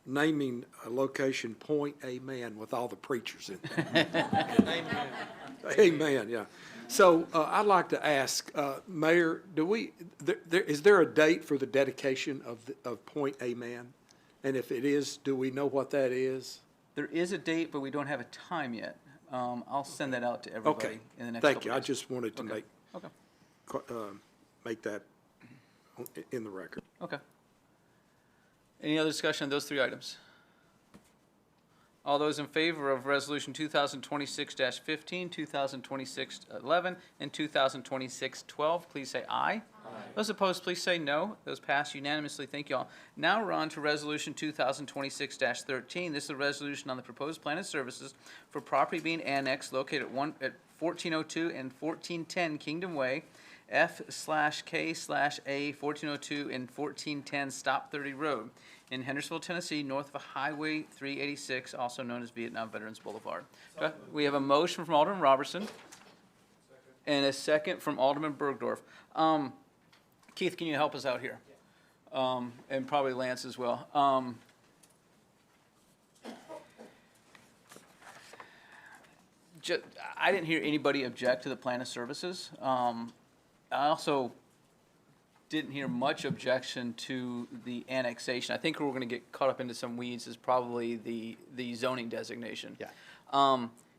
naming a location Point Amen with all the preachers in there? Amen. Amen, yeah. So I'd like to ask, Mayor, is there a date for the dedication of Point Amen? And if it is, do we know what that is? There is a date, but we don't have a time yet. I'll send that out to everybody Okay. in the next Thank couple you. I days. just wanted to Okay. make that in the record. Okay. Any other discussion on those three items? All those in favor of Resolution 2026-15, 2026-11, and 2026-12, please say aye. Aye. Those opposed, please say no. Those pass unanimously. Thank you all. Now we're on to Resolution 2026-13. This is a resolution on the proposed plan of services for property being annexed located at 1402 and 1410 Kingdom Way, F/K/A 1402 and 1410 Stop 30 Road in Hendersonville, Tennessee, north of Highway 386, also known as Vietnam Veterans Boulevard. We have a motion from Alderman Robertson and a second from Alderman Bergdorf. Keith, can you help us out here? And probably Lance as well. I didn't hear anybody object to the plan of services. I also didn't hear much objection to the annexation. I think where we're going to get caught up into some weeds is probably the zoning designation. Yeah.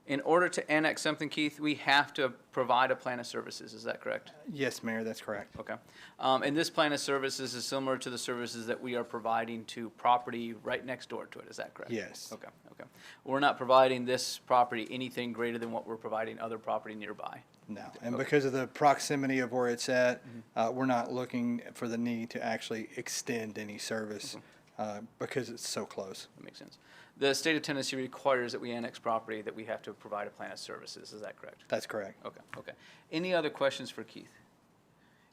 In order to annex something, Keith, we have to provide a plan of services. Is that correct? Yes, Mayor, that's correct. Okay. And this plan of services is similar to the services that we are providing to property right next door to it. Is that correct? Yes. Okay. Okay. We're not providing this property anything greater than what we're providing other property nearby. No, and because of the proximity of where it's at, we're not looking for the need to actually extend any service because it's so close. That makes sense. The state of Tennessee requires that we annex property that we have to provide a plan of services. Is that correct? That's correct. Okay. Okay. Any other questions for Keith?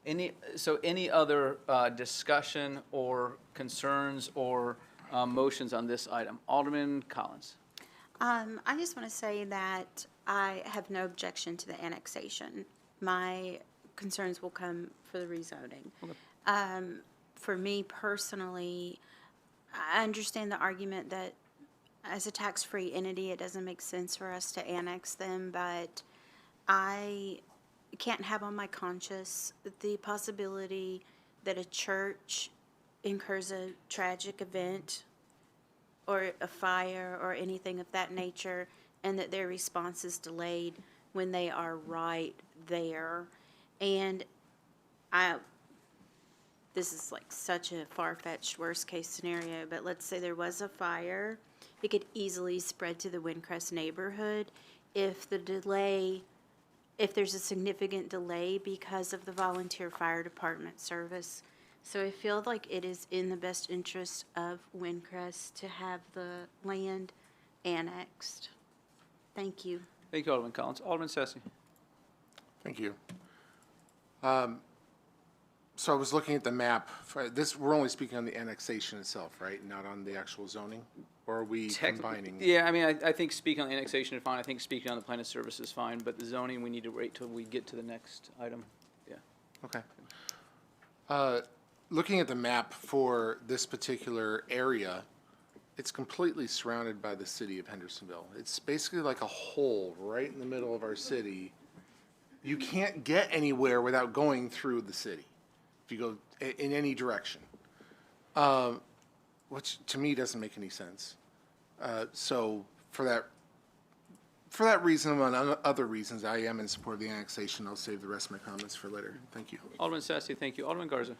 Any other discussion or concerns or motions on this item? Alderman Collins. I just want to say that I have no objection to the annexation. My concerns will come for the rezoning. Okay. For me personally, I understand the argument that as a tax-free entity, it doesn't make sense for us to annex them, but I can't have on my conscience the possibility that a church incurs a tragic event or a fire or anything of that nature, and that their response is delayed when they are right there. And this is like such a far-fetched worst-case scenario, but let's say there was a fire. It could easily spread to the Windcrest neighborhood if there's a significant delay because of the volunteer fire department service. So I feel like it is in the best interest of Windcrest to have the land annexed. Thank you. Thank you, Alderman Collins. Alderman Sessie. Thank you. So I was looking at the map. For this, we're only speaking on the annexation itself, right? Not on the actual zoning? Or are we combining? Yeah, I mean, I think speaking on the annexation is fine. I think speaking on the plan of service is fine, but the zoning, we need to wait till we get to the next item. Yeah. Okay. Looking at the map for this particular area, it's completely surrounded by the city of Hendersonville. It's basically like a hole right in the middle of our city. You can't get anywhere without going through the city, if you go in any direction, which to me doesn't make any sense. So for that reason, among other reasons, I am in support of the annexation. I'll save the rest of my comments for later. Thank you. Alderman Sassy, thank you. Alderman Garza.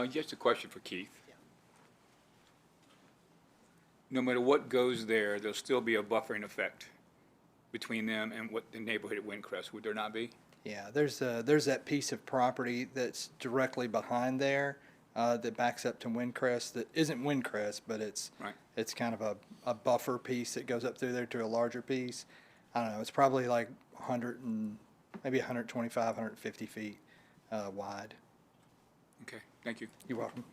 Just a question for Keith. No matter what goes there, there'll still be a buffering effect between them and what the neighborhood at Windcrest, would there not be? Yeah, there's that piece of property that's directly behind there that backs up to Windcrest that isn't Windcrest, but it's kind of a buffer piece that goes up through there to a larger piece. I don't know, it's probably like 100 and maybe 125, 150 feet wide. Okay, thank you. You're welcome.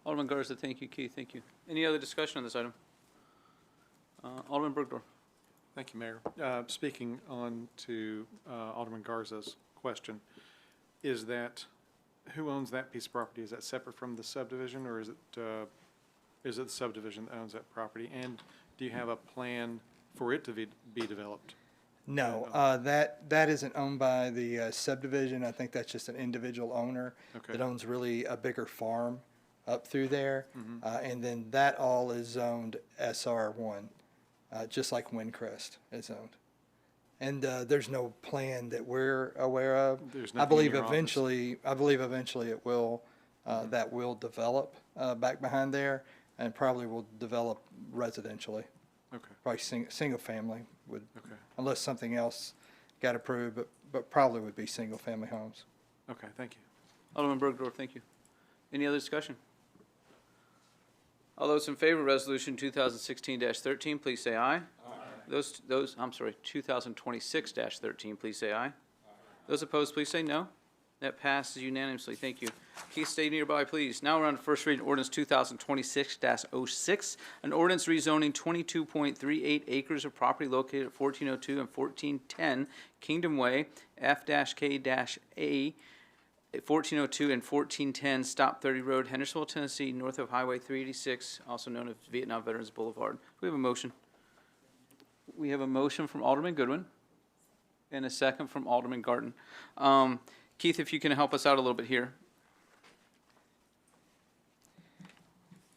Alderman Garza, thank you. Keith, thank you. Any other discussion on this item? Alderman Bergdorf. Thank you, Mayor. Speaking on to Alderman Garza's question, is that, who owns that piece of property? Is that separate from the subdivision, or is it the subdivision that owns that property? And do you have a plan for it to be developed? No, that isn't owned by the subdivision. I think that's just an individual owner that owns really a bigger farm up through there. And then that all is zoned SR1. Just like Windcrest is owned. And there's no plan that we're aware of. I believe eventually it will, that will develop back behind there, and probably will develop residentially. Okay. Probably single family would, unless something else got approved, but probably would be single family homes. Okay, thank you. Alderman Bergdorf, thank you. Any other discussion? All those in favor of Resolution 2016-13, please say aye. Those, I'm sorry, 2026-13, please say aye. Those opposed, please say no. That passes unanimously. Thank you. Keith, stay nearby, please. Now we're on first reading ordinance 2026-06, an ordinance rezoning 22.38 acres of property located at 1402 and 1410 Kingdom Way, F-K-A, 1402 and 1410 Stop 30 Road, Hendersonville, Tennessee, north of Highway 386, also known as Vietnam Veterans Boulevard. We have a motion. We have a motion from Alderman Goodwin and a second from Alderman Garten. Keith, if you can help us out a little bit here.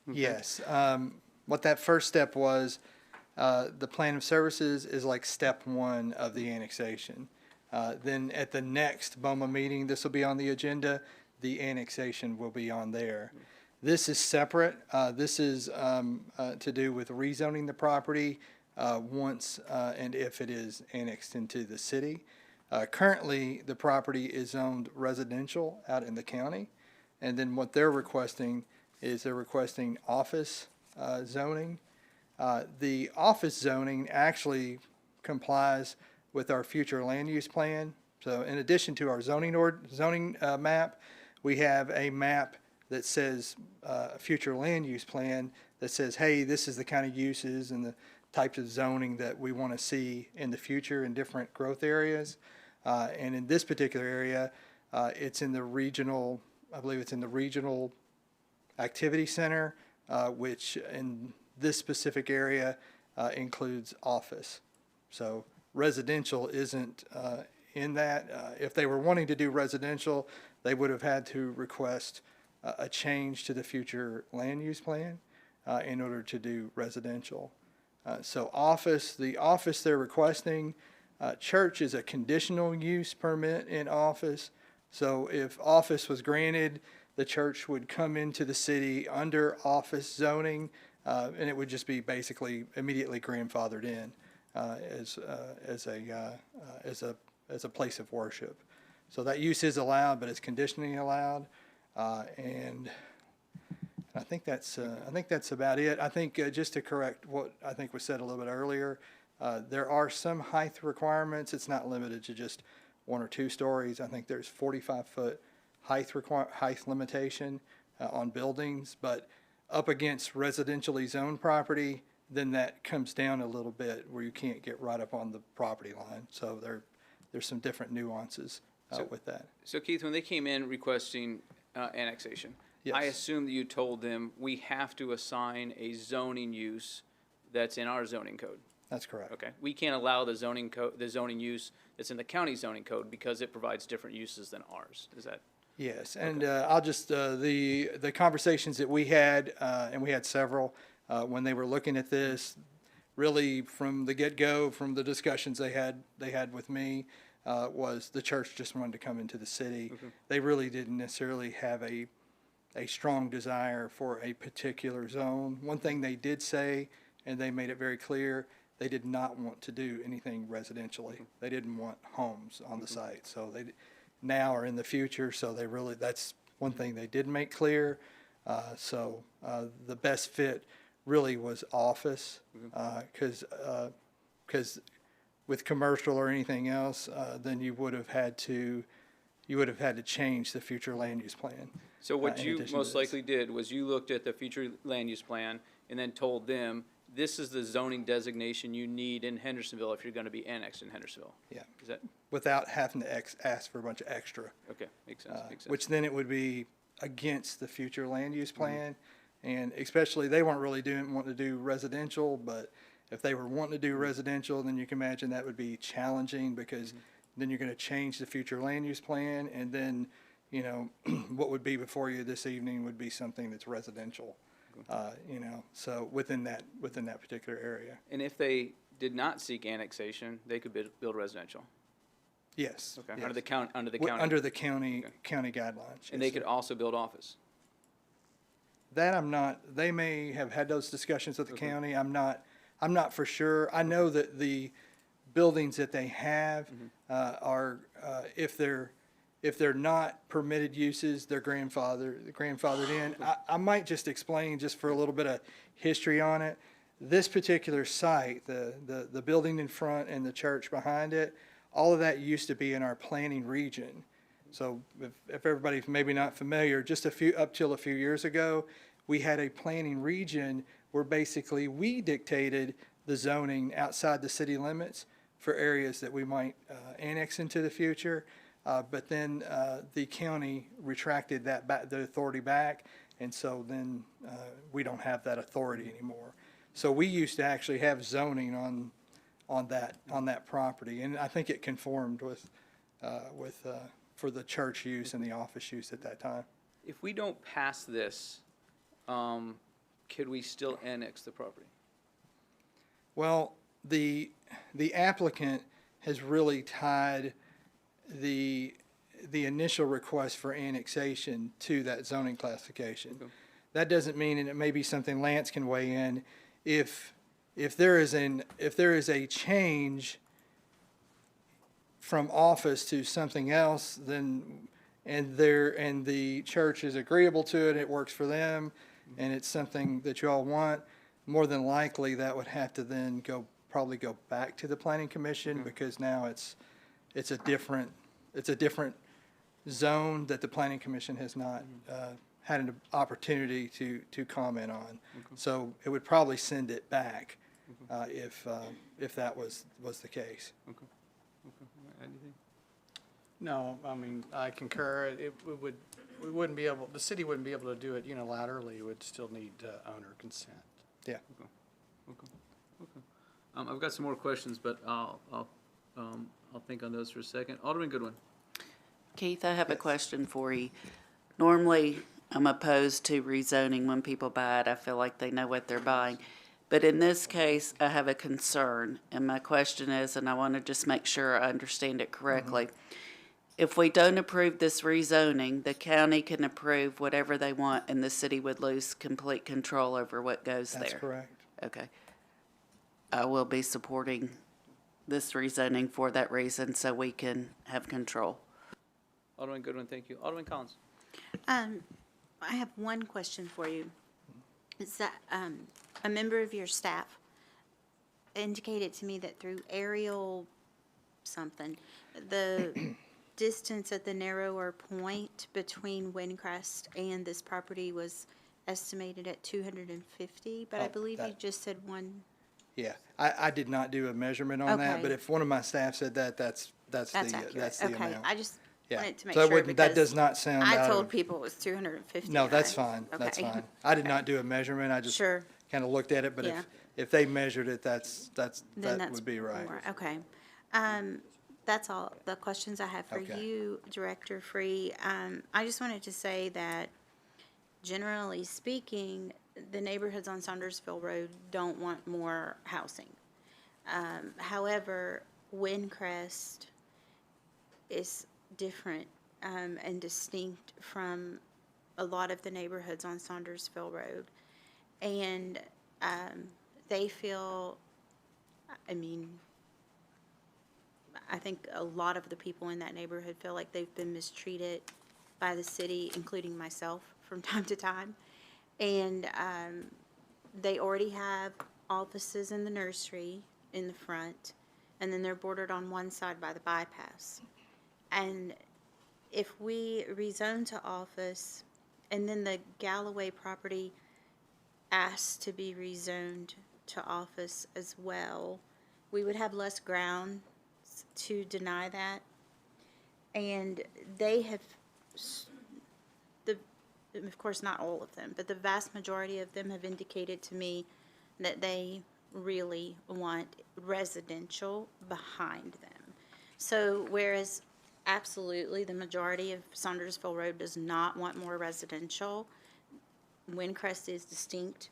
Okay. Yes. What that first step was, the plan of services is like step one of the annexation. Then at the next BOMA meeting, this will be on the agenda. The annexation will be on there. This is separate. This is to do with rezoning the property once and if it is annexed into the city. Currently, the property is zoned residential out in the county. And then what they're requesting is they're requesting office zoning. The office zoning actually complies with our future land use plan. So in addition to our zoning map, we have a map that says a future land use plan that says, hey, this is the kind of uses and the types of zoning that we want to see in the future in different growth areas. And in this particular area, it's in the regional, I believe it's in the regional activity center, which in this specific area includes office. So residential isn't in that. If they were wanting to do residential, they would have had to request a change to the future land use plan in order to do residential. So office, the office they're requesting, church is a conditional use permit in office. So if office was granted, the church would come into the city under office zoning, and it would just be basically immediately grandfathered in as a place of worship. So that use is allowed, but it's conditionally allowed, and I think that's about it. I think just to correct what I think was said a little bit earlier, there are some height requirements. It's not limited to just 1 or 2 stories. I think there's 45-foot height limitation on buildings, but up against residentially zoned property, then that comes down a little bit where you can't get right up on the property line. So there's some different nuances with that. So Keith, when they came in requesting annexation, I Yes. assume that you told them we have to assign a zoning use that's in our zoning code. That's correct. Okay, we can't allow the zoning use that's in the county zoning code because it provides different uses than ours. Is that? Yes, and I'll just, the conversations that we had, and we had several, when they were looking at this, really from the get-go, from the discussions they had with me, was the church just wanted to come into the city. They really didn't necessarily have a strong desire for a particular zone. One thing they did say, and they made it very clear, they did not want to do anything residentially. They didn't want homes on the site, so they now or in the future, so they really, that's one thing they did make clear. So the best fit really was office, because with commercial or anything else, then you would have had to change the future land use plan. So what in you addition to most this. likely did was you looked at the future land use plan and then told them, this is the zoning designation you need in Hendersonville if you're gonna be annexed in Hendersonville. Yeah. Is that, Without having to ask for a bunch of extra. okay, makes sense, makes sense. Which then it would be against the future land use plan. And especially, they weren't really wanting to do residential, but if they were wanting to do residential, then you can imagine that would be challenging, because then you're gonna change the future land use plan, and then, you know, what would be before you this evening would be something that's residential. You know, so within that particular area. And if they did not seek annexation, they could build residential. Yes. Okay, yes. under the county. Under the county guidelines. And yes, they sir. could also build office. That I'm not, they may have had those discussions with the county. I'm not for sure. I know that the buildings that they have are, if they're not permitted uses, they're grandfathered in. I might just explain, just for a little bit of history on it. This particular site, the building in front and the church behind it, all of that used to be in our planning region. So if everybody's maybe not familiar, just up till a few years ago, we had a planning region where basically we dictated the zoning outside the city limits for areas that we might annex into the future. But then the county retracted the authority back, and so then we don't have that authority anymore. So we used to actually have zoning on that property, and I think it conformed with for the church use and the office use at that time. If we don't pass this, could we still annex the property? Well, the applicant has really tied the initial request for annexation to that zoning classification. Okay. That doesn't mean, and it may be something Lance can weigh in, if there is a change from office to something else, then and the church is agreeable to it, it works for them, and it's something that you all want, more than likely that would have to then probably go back to the planning commission, because now it's a different zone that the planning commission has not had an opportunity to comment on. So it would probably send it back if that was the case. Anything? No, I mean, I concur. We wouldn't be able, the city wouldn't be able to do it unilaterally. It would still need owner consent. Yeah. Okay. I've got some more questions, but I'll think on those for a second. Alderman Goodwin. Keith, I have a question for you. Normally, I'm opposed to rezoning when people buy it. I feel like they know what they're buying. But in this case, I have a concern, and my question is, and I want to just make sure I understand it correctly. If we don't approve this rezoning, the county can approve whatever they want, and the city would lose complete control over what goes there. That's correct. Okay. I will be supporting this rezoning for that reason, so we can have control. Alderman Goodwin, thank you. Alderman Collins. I have one question for you. Is that a member of your staff indicated to me that through aerial something, distance at the narrower point between Windcrest and this property was estimated at 250, but I Oh, believe you that- just said one. Yeah, I did not do a measurement on that, Okay. but if one of my staff said that, that's That's the, accurate. that's the Okay, amount. I just Yeah. wanted to make So that sure wouldn't- that because does not sound I out told of- people it was 250. No, that's and fine, that's okay. fine. I did not do a measurement, I just Sure. kind of looked at it, but Yeah. if they measured it, Then that that's would be right. more. Okay. That's all the questions I have for Okay. you, Director Free. I just wanted to say that generally speaking, the neighborhoods on Saundersville Road don't want more housing. However, Windcrest is different and distinct from a lot of the neighborhoods on Saundersville Road. And they feel, I mean, I think a lot of the people in that neighborhood feel like they've been mistreated by the city, including myself, from time to time. And they already have offices in the nursery in the front, and then they're bordered on one side by the bypass. And if we rezone to office, and then the Galloway property asks to be rezoned to office as well, we would have less ground to deny that. And they have, of course, not all of them, but the vast majority of them have indicated to me that they really want residential behind them. So whereas absolutely the majority of Saundersville Road does not want more residential, Windcrest is distinct,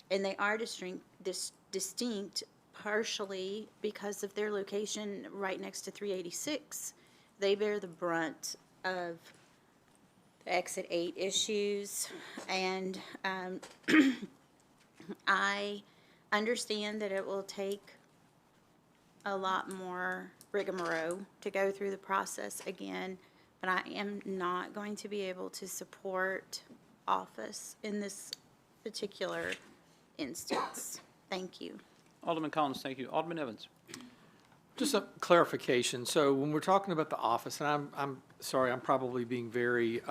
and they are distinct partially because of their location right next to 386. They bear the brunt of the Exit 8 issues, and I understand that it will take a lot more rigmarole to go through the process again, but I am not going to be able to support office in this particular instance. Thank you. Alderman Collins, thank you. Alderman Evans. Just a clarification. So when we're talking about the office, and I'm sorry, I'm probably being very,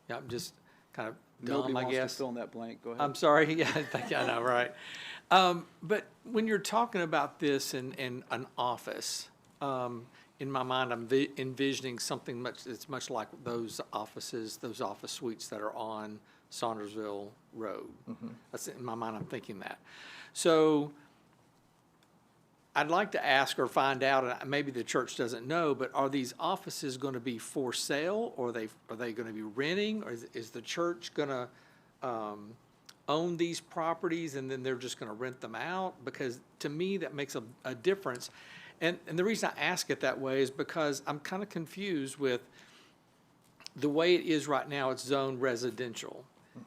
yeah, I'm just kind of Nobody dumb, I wants to guess. fill in that blank. Go ahead. I'm sorry. Yeah, I know, right. But when you're talking about this in an office, in my mind, I'm envisioning something that's much like those offices, those office suites that are on Saundersville Road. That's in my mind, I'm thinking that. So I'd like to ask or find out, and maybe the church doesn't know, but are these offices going to be for sale, or are they going to be renting, or is the church going to own these properties and then they're just going to rent them out? Because to me, that makes a difference. And the reason I ask it that way is because I'm kind of confused with the way it is right now. It's zoned residential.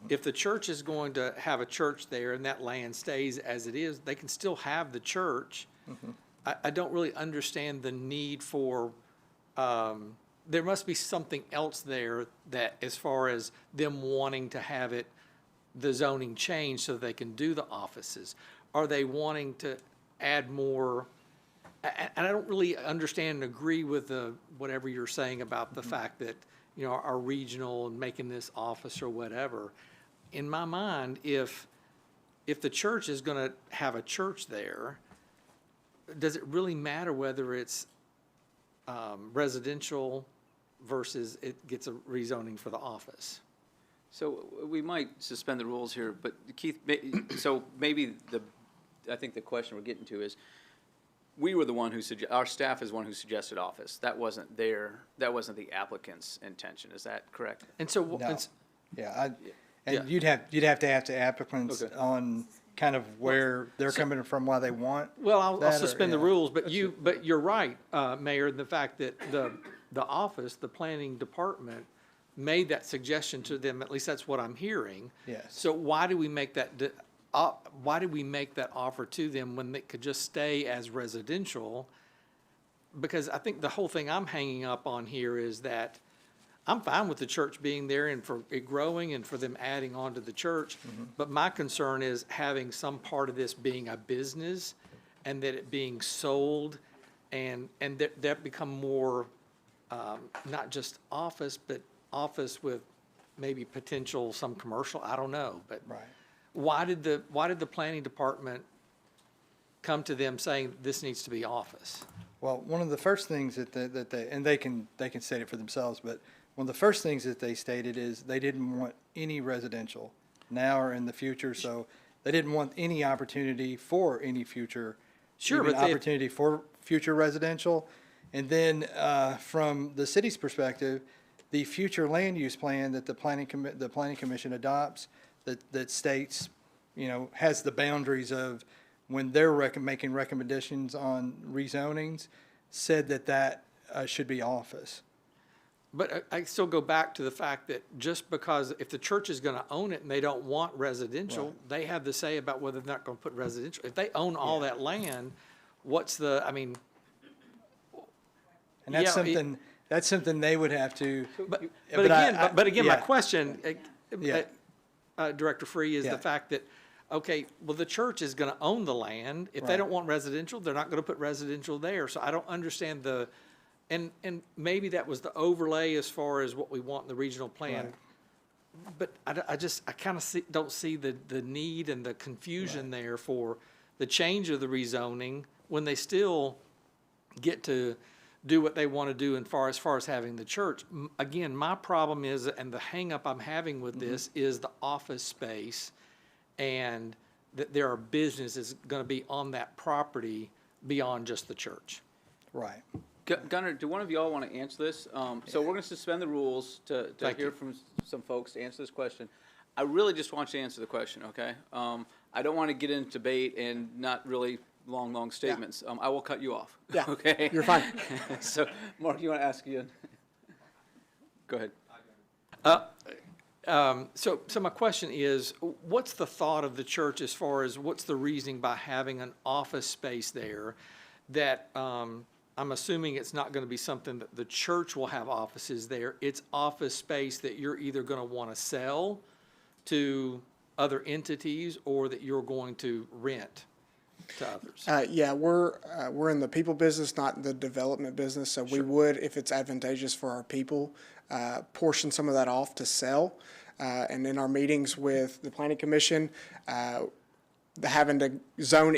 If the church is going to have a church there and that land stays as it is, they can still have the church. I don't really understand the need for, there must be something else there that, as far as them wanting to have it, the zoning changed so they can do the offices. Are they wanting to add more? And I don't really understand and agree with whatever you're saying about the fact that, you know, our regional and making this office or whatever. In my mind, if the church is going to have a church there, does it really matter whether it's residential versus it gets a rezoning for the office? So we might suspend the rules here, but Keith, so maybe I think the question we're getting to is, we were the one who our staff is one who suggested office. That wasn't the applicant's intention. Is that correct? And so, No. Yeah, Yeah. you'd have to ask the applicants Okay. on kind of where they're coming from, why they want. well, I'll that, or- suspend the yeah. rules, but you're right, Mayor, in the fact that the office, the planning department, made that suggestion to them. At least that's what I'm hearing. Yes. So why do we make that offer to them when they could just stay as residential? Because I think the whole thing I'm hanging up on here is that I'm fine with the church being there and for it growing and for them adding on to the church. But my concern is having some part of this being a business and that it being sold and that become more, not just office, but office with maybe potential some commercial, I don't know, but. Right. Why did the planning department come to them saying this needs to be office? Well, one of the first things that they, and they can state it for themselves, but one of the first things that they stated is they didn't want any residential now or in the future, so they didn't want any opportunity for any future, Sure, even but they- opportunity for future residential. And then, from the city's perspective, the future land use plan that the planning commission adopts, that states, has the boundaries of when they're making recommendations on rezonings, said that should be office. But I still go back to the fact that just because if the church is going to own it and they don't want residential, Right. they have the say about whether they're not going to put residential. If they own all that land, what's the, I mean. And that's yeah, something they would have to. But I- again, my yeah. question, Yeah. Director Free, is Yeah. the fact that, okay, well, the church is going to own the land. If they Right. don't want residential, they're not going to put residential there. So I don't understand and maybe that was the overlay as far as what we want in the regional plan. Right. But I kind of don't see the need and the confusion there for the change of the rezoning when they still get to do what they want to do as far as having the church. Again, my problem is, and the hangup I'm having with this is the office space, and that there are businesses going to be on that property beyond just the church. Right. Gunnar, do one of y'all want to answer this? So we're going to suspend the rules to Thank hear you. from some folks to answer this question. I really just want you to answer the question, okay? I don't want to get into debate and not really long statements. I will cut you off. Yeah, Okay? you're fine. So, Mark, you want to ask again? Go ahead. So my question is, what's the thought of the church as far as what's the reasoning by having an office space there that, I'm assuming it's not going to be something that the church will have offices there. It's office space that you're either going to want to sell to other entities or that you're going to rent to others. Yeah, we're in the people business, not the development business. So we would, if it's advantageous for our people, portion some of that off to sell. And in our meetings with the planning commission, having to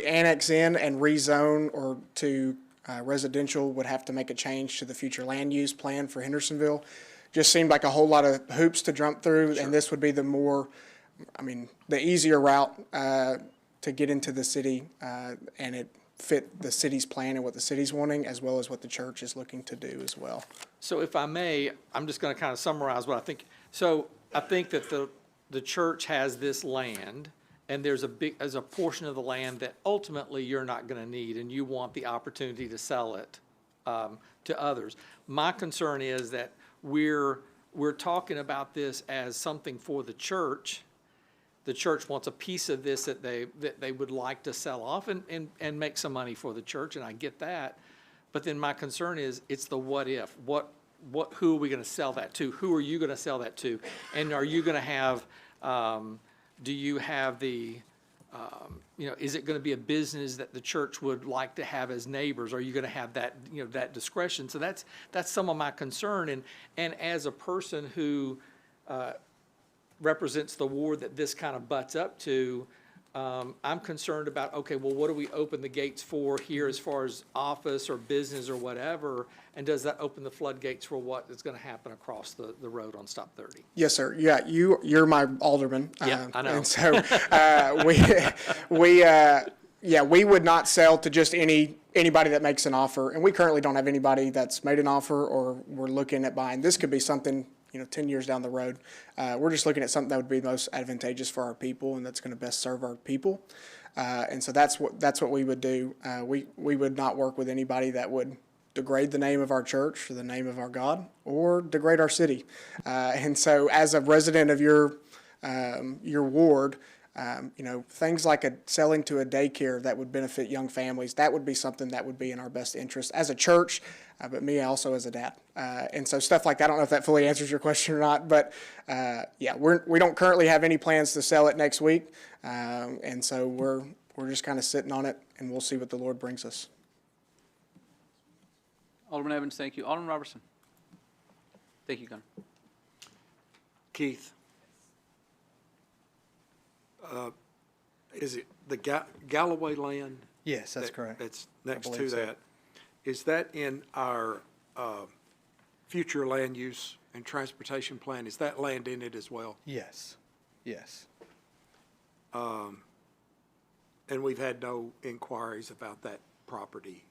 annex in and rezone or to residential would have to make a change to the future land use plan for Hendersonville. Just seemed like a whole lot of hoops to jump through, and this would be the easier route to get into the city, and it fit the city's plan and what the city's wanting, as well as what the church is looking to do as well. So if I may, I'm just going to kind of summarize what I think. So I think that the church has this land, and there's a portion of the land that ultimately you're not going to need, and you want the opportunity to sell it to others. My concern is that we're talking about this as something for the church. The church wants a piece of this that they would like to sell off and make some money for the church, and I get that. But then my concern is it's the what if. Who are we going to sell that to? Who are you going to sell that to? And are you going to have? Do you have the? Is it going to be a business that the church would like to have as neighbors? Are you going to have that? That discretion. So that's some of my concern. And as a person who represents the ward that this kind of butts up to, I'm concerned about, okay, well, what do we open the gates for here as far as office or business or whatever? And does that open the floodgates for what is going to happen across the road on Stop 30? Yes, sir. Yeah, you're my alderman. Yeah, I know. And so we would not sell to just anybody that makes an offer, and we currently don't have anybody that's made an offer or we're looking at buying. This could be something 10 years down the road. We're just looking at something that would be most advantageous for our people and that's going to best serve our people. And so that's what we would do. We would not work with anybody that would degrade the name of our church or the name of our God or degrade our city. And so as a resident of your ward, things like selling to a daycare that would benefit young families, that would be something that would be in our best interest as a church, but me also as a dad. And so stuff like that, I don't know if that fully answers your question or not, but we don't currently have any plans to sell it next week. And so we're just kind of sitting on it, and we'll see what the Lord brings us. Alderman Evans, thank you. Alderman Robertson. Thank you, Gunner. Keith, is it the Galloway land? Yes, that's correct. That's next to believe so. that. Is that in our future land use and transportation plan? Is that land in it as well? Yes, yes. And we've had no inquiries about that property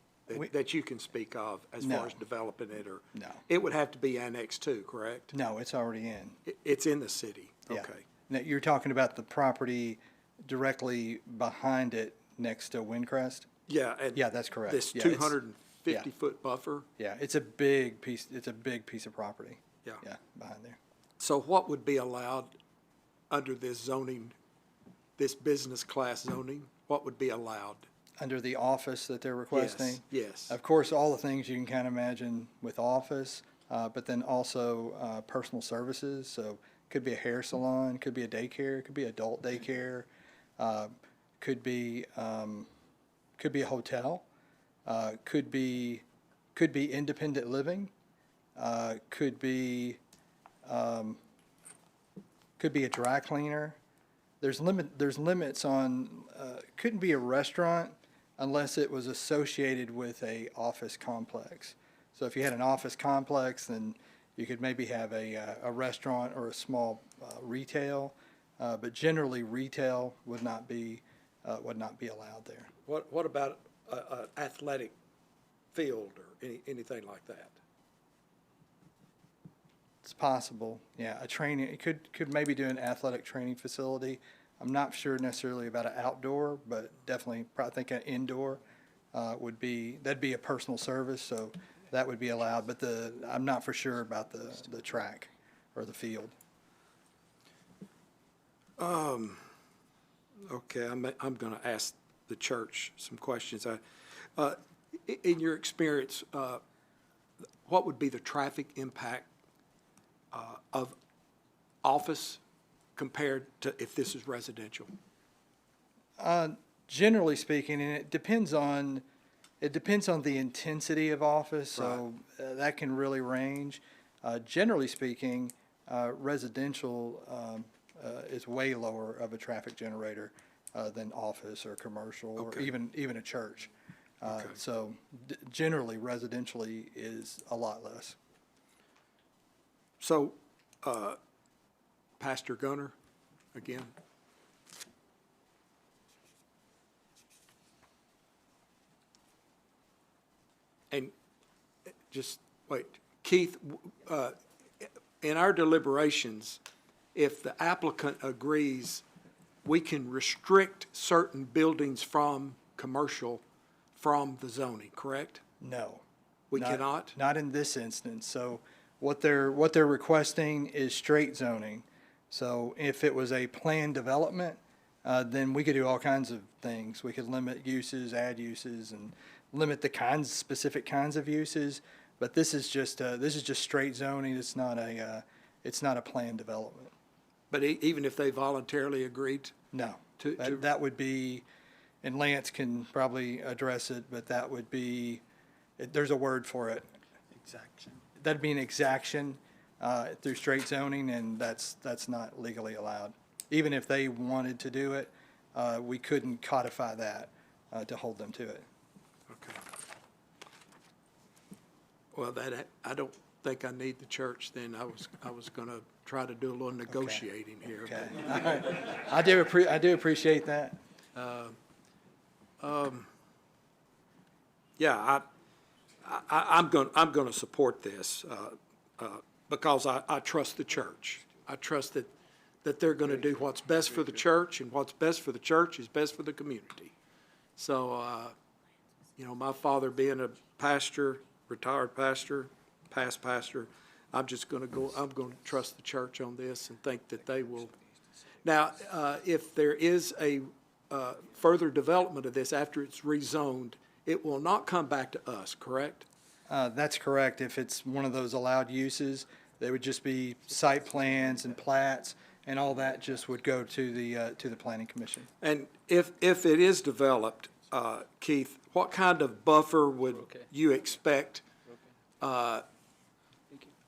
that you can speak of as No. far as developing it, or? No. It would have to be annexed too, correct? No, it's already in. It's in the city, Yeah. okay. Now, you're talking about the property directly behind it next to Windcrest? Yeah, and. Yeah, that's correct. This Yeah, it's- 250-foot buffer? Yeah, it's a big piece of property. Yeah. Yeah, behind there. So what would be allowed under this zoning, this business class zoning? What would be allowed? Under the office that they're requesting? Yes. Of course, all the things you can kind of imagine with office, but then also personal services. So could be a hair salon, could be a daycare, could be adult daycare, could be a hotel, could be independent living, could be a dry cleaner. There's limits on, couldn't be a restaurant unless it was associated with a office complex. So if you had an office complex, then you could maybe have a restaurant or a small retail, but generally retail would not be allowed there. What about an athletic field or anything like that? It's possible, yeah. A training, it could maybe do an athletic training facility. I'm not sure necessarily about an outdoor, but definitely, probably think an indoor that'd be a personal service, so that would be allowed. But I'm not for sure about the track or the field. Okay, I'm going to ask the church some questions. In your experience, what would be the traffic impact of office compared to if this is residential? Generally speaking, and it depends on the intensity of office, so that can really range. Generally speaking, residential is way lower of a traffic generator than office or commercial or even a church. So generally, residentially is a lot less. So, Pastor Gunner, again. And just wait, Keith, in our deliberations, if the applicant agrees, we can restrict certain buildings from commercial from the zoning, correct? No. We cannot? Not in this instance. So what they're requesting is straight zoning. So if it was a planned development, then we could do all kinds of things. We could limit uses, add uses, and limit the specific kinds of uses. But this is just straight zoning. It's not a planned development. But even if they voluntarily agreed? No. That would be, and Lance can probably address it, but that would be, there's a word for it. Exaction. That'd be an exaction through straight zoning, and that's not legally allowed. Even if they wanted to do it, we couldn't codify that to hold them to it. Okay. Well, I don't think I need the church then. I was going to try to do a little negotiating here. Okay. All right. I do appreciate that. Yeah, I'm going to support this because I trust the church. I trust that they're going to do what's best for the church, and what's best for the church is best for the community. So, my father being a pastor, retired pastor, past pastor, I'm going to trust the church on this and think that they will. Now, if there is a further development of this after it's rezoned, it will not come back to us, correct? That's correct. If it's one of those allowed uses, there would just be site plans and plats, and all that just would go to the planning commission. And if it is developed, Keith, what kind of buffer would you expect a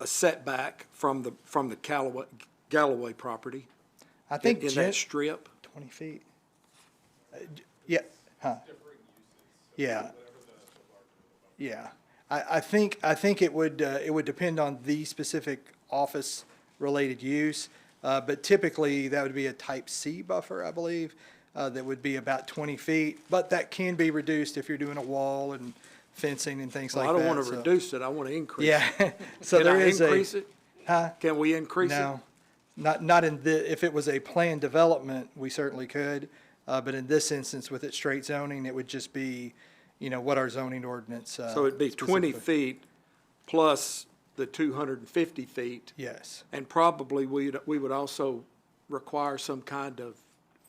setback from the Galloway property? I think In that strip? 20 feet. Yeah, huh? Yeah. Yeah. I think it would depend on the specific office-related use, but typically that would be a type C buffer, I believe, that would be about 20 feet, but that can be reduced if you're doing a wall and fencing and things like Well, that. I don't want to so- reduce it, I want to increase it. Yeah, so Can there I is increase it? Huh? Can we increase it? No, not in the, if it was a planned development, we certainly could. But in this instance, with it straight zoning, it would just be, what our zoning ordinance. So it'd be 20 specifically- feet plus the 250 feet. Yes. And probably we would also require some kind of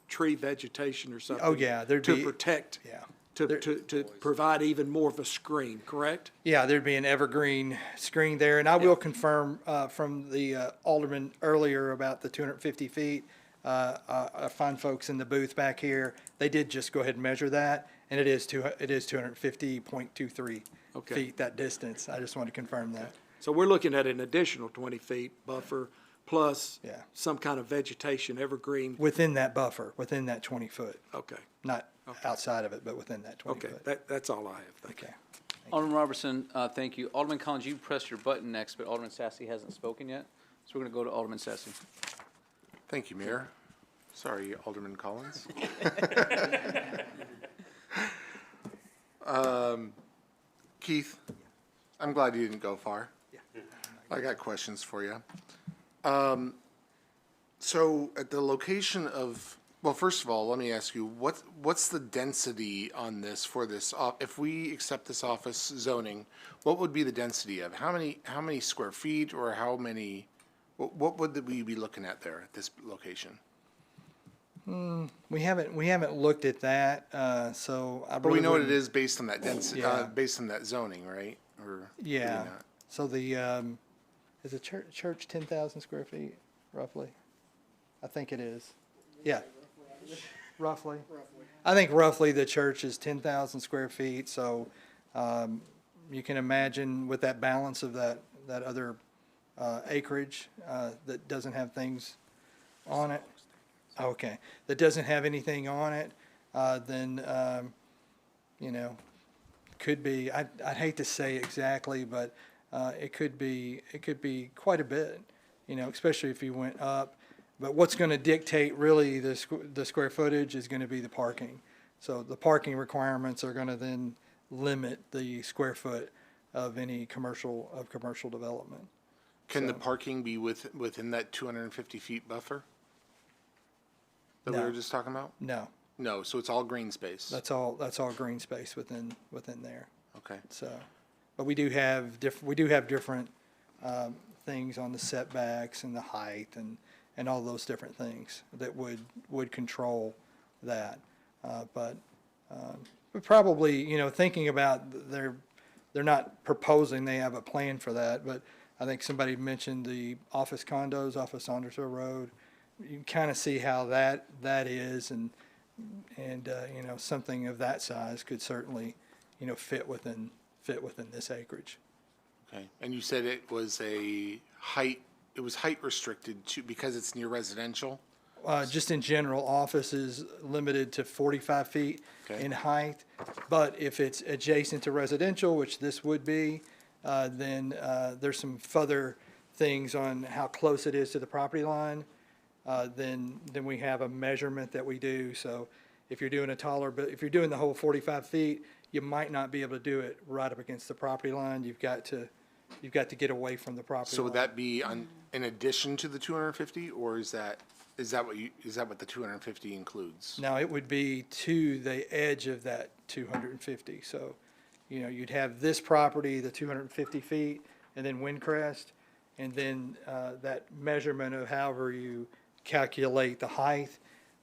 tree vegetation or something. Oh, yeah, there'd to be- protect. yeah. To provide even more of a screen, correct? Yeah, there'd be an evergreen screen there, and I will confirm from the Alderman earlier about the 250 feet. I find folks in the booth back here, they did just go ahead and measure that, and it is 250.23 Okay. feet, that distance. I just want to confirm that. So we're looking at an additional 20 feet buffer plus Yeah. some kind of vegetation, evergreen. Within that buffer, within that 20 foot, Okay, not outside of it, but within that 20 okay, foot. that's all I have, thank you. Okay. Alderman Robertson, thank you. Alderman Collins, you pressed your button next, but Alderman Sassy hasn't spoken yet. So we're going to go to Alderman Sassy. Thank you, Mayor. Sorry, Alderman Collins. Keith, I'm glad you didn't go far. I got questions for you. So at the location of, well, first of all, let me ask you, what's the density on this for this, if we accept this office zoning, what would be the density of? How many square feet or how many, what would we be looking at there at this location? We haven't looked at that, so I But we really know what it wouldn't- is based on that density, Yeah. based on that zoning, right? Or do we Yeah. not? So is the church 10,000 square feet, roughly? I think it is. Yeah. Roughly. I think roughly the church is 10,000 square feet, so, you can imagine with that balance of that other, acreage, that doesn't have things on it. Okay, that doesn't have anything on it, then, could be, I'd hate to say exactly, but, it could be quite a bit, especially if you went up. But what's going to dictate really the square footage is going to be the parking. So the parking requirements are going to then limit the square foot of any commercial development. Can the parking be within that 250 feet buffer that we No. were just talking about? No, No, so it's all green space. that's all green space within there. Okay. So, but we do have different things on the setbacks and the height and all those different things that would control that. But probably, thinking about they're not proposing, they have a plan for that. But I think somebody mentioned the office condos off of Saundersville Road. You can kind of see how that is, and something of that size could certainly, fit within this acreage. Okay. And you said it was height restricted to, because it's near residential? Just in general, office is limited to 45 feet Okay. in height. But if it's adjacent to residential, which this would be, then there's some further things on how close it is to the property line. Then we have a measurement that we do. So if you're doing if you're doing the whole 45 feet, you might not be able to do it right up against the property line. You've got to get away from the property So line. would that be in addition to the 250, or is that what the 250 includes? Now, it would be to the edge of that 250. So, you'd have this property, the 250 feet, and then Windcrest, and then that measurement of however you calculate the height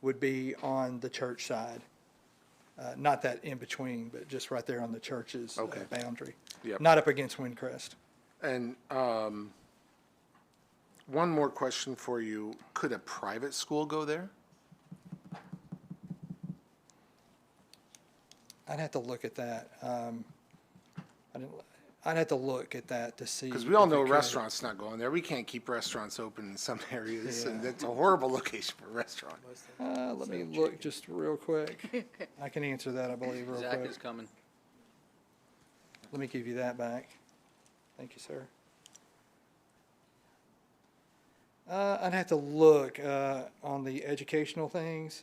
would be on the church side. Not that in between, but just right there on the church's boundary. Yep. Not up against Windcrest. And one more question for you. Could a private school go there? I'd have to look at that. I'd have to look at that to see. Because we all if we know could. restaurants not going there. We can't keep restaurants open in some areas, and that's a horrible location for a restaurant. Let me look just real quick. I can answer that, I believe, real Zach quick. is coming. Let me give you that back. Thank you, sir. I'd have to look on the educational things.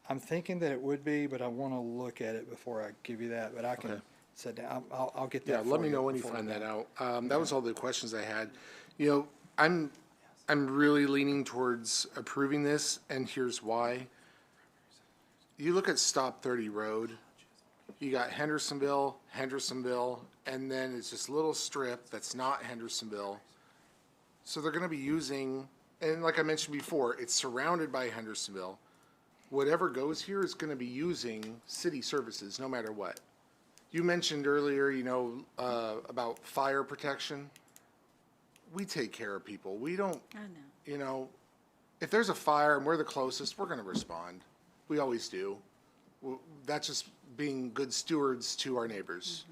I'm thinking that it would be, but I want to look at it before I give you that. But I can sit down. I'll get that. Yeah, for let me you know when you before find we're that done. out. That was all the questions I had. You know, I'm really leaning towards approving this, and here's why. You look at Stop 30 Road, you got Hendersonville, and then it's this little strip that's not Hendersonville. So they're gonna be using, and like I mentioned before, it's surrounded by Hendersonville. Whatever goes here is gonna be using city services, no matter what. You mentioned earlier, you know, about fire protection. We take care of people. We don't, I know. you know, if there's a fire and we're the closest, we're gonna respond. We always do. That's just being good stewards to our neighbors.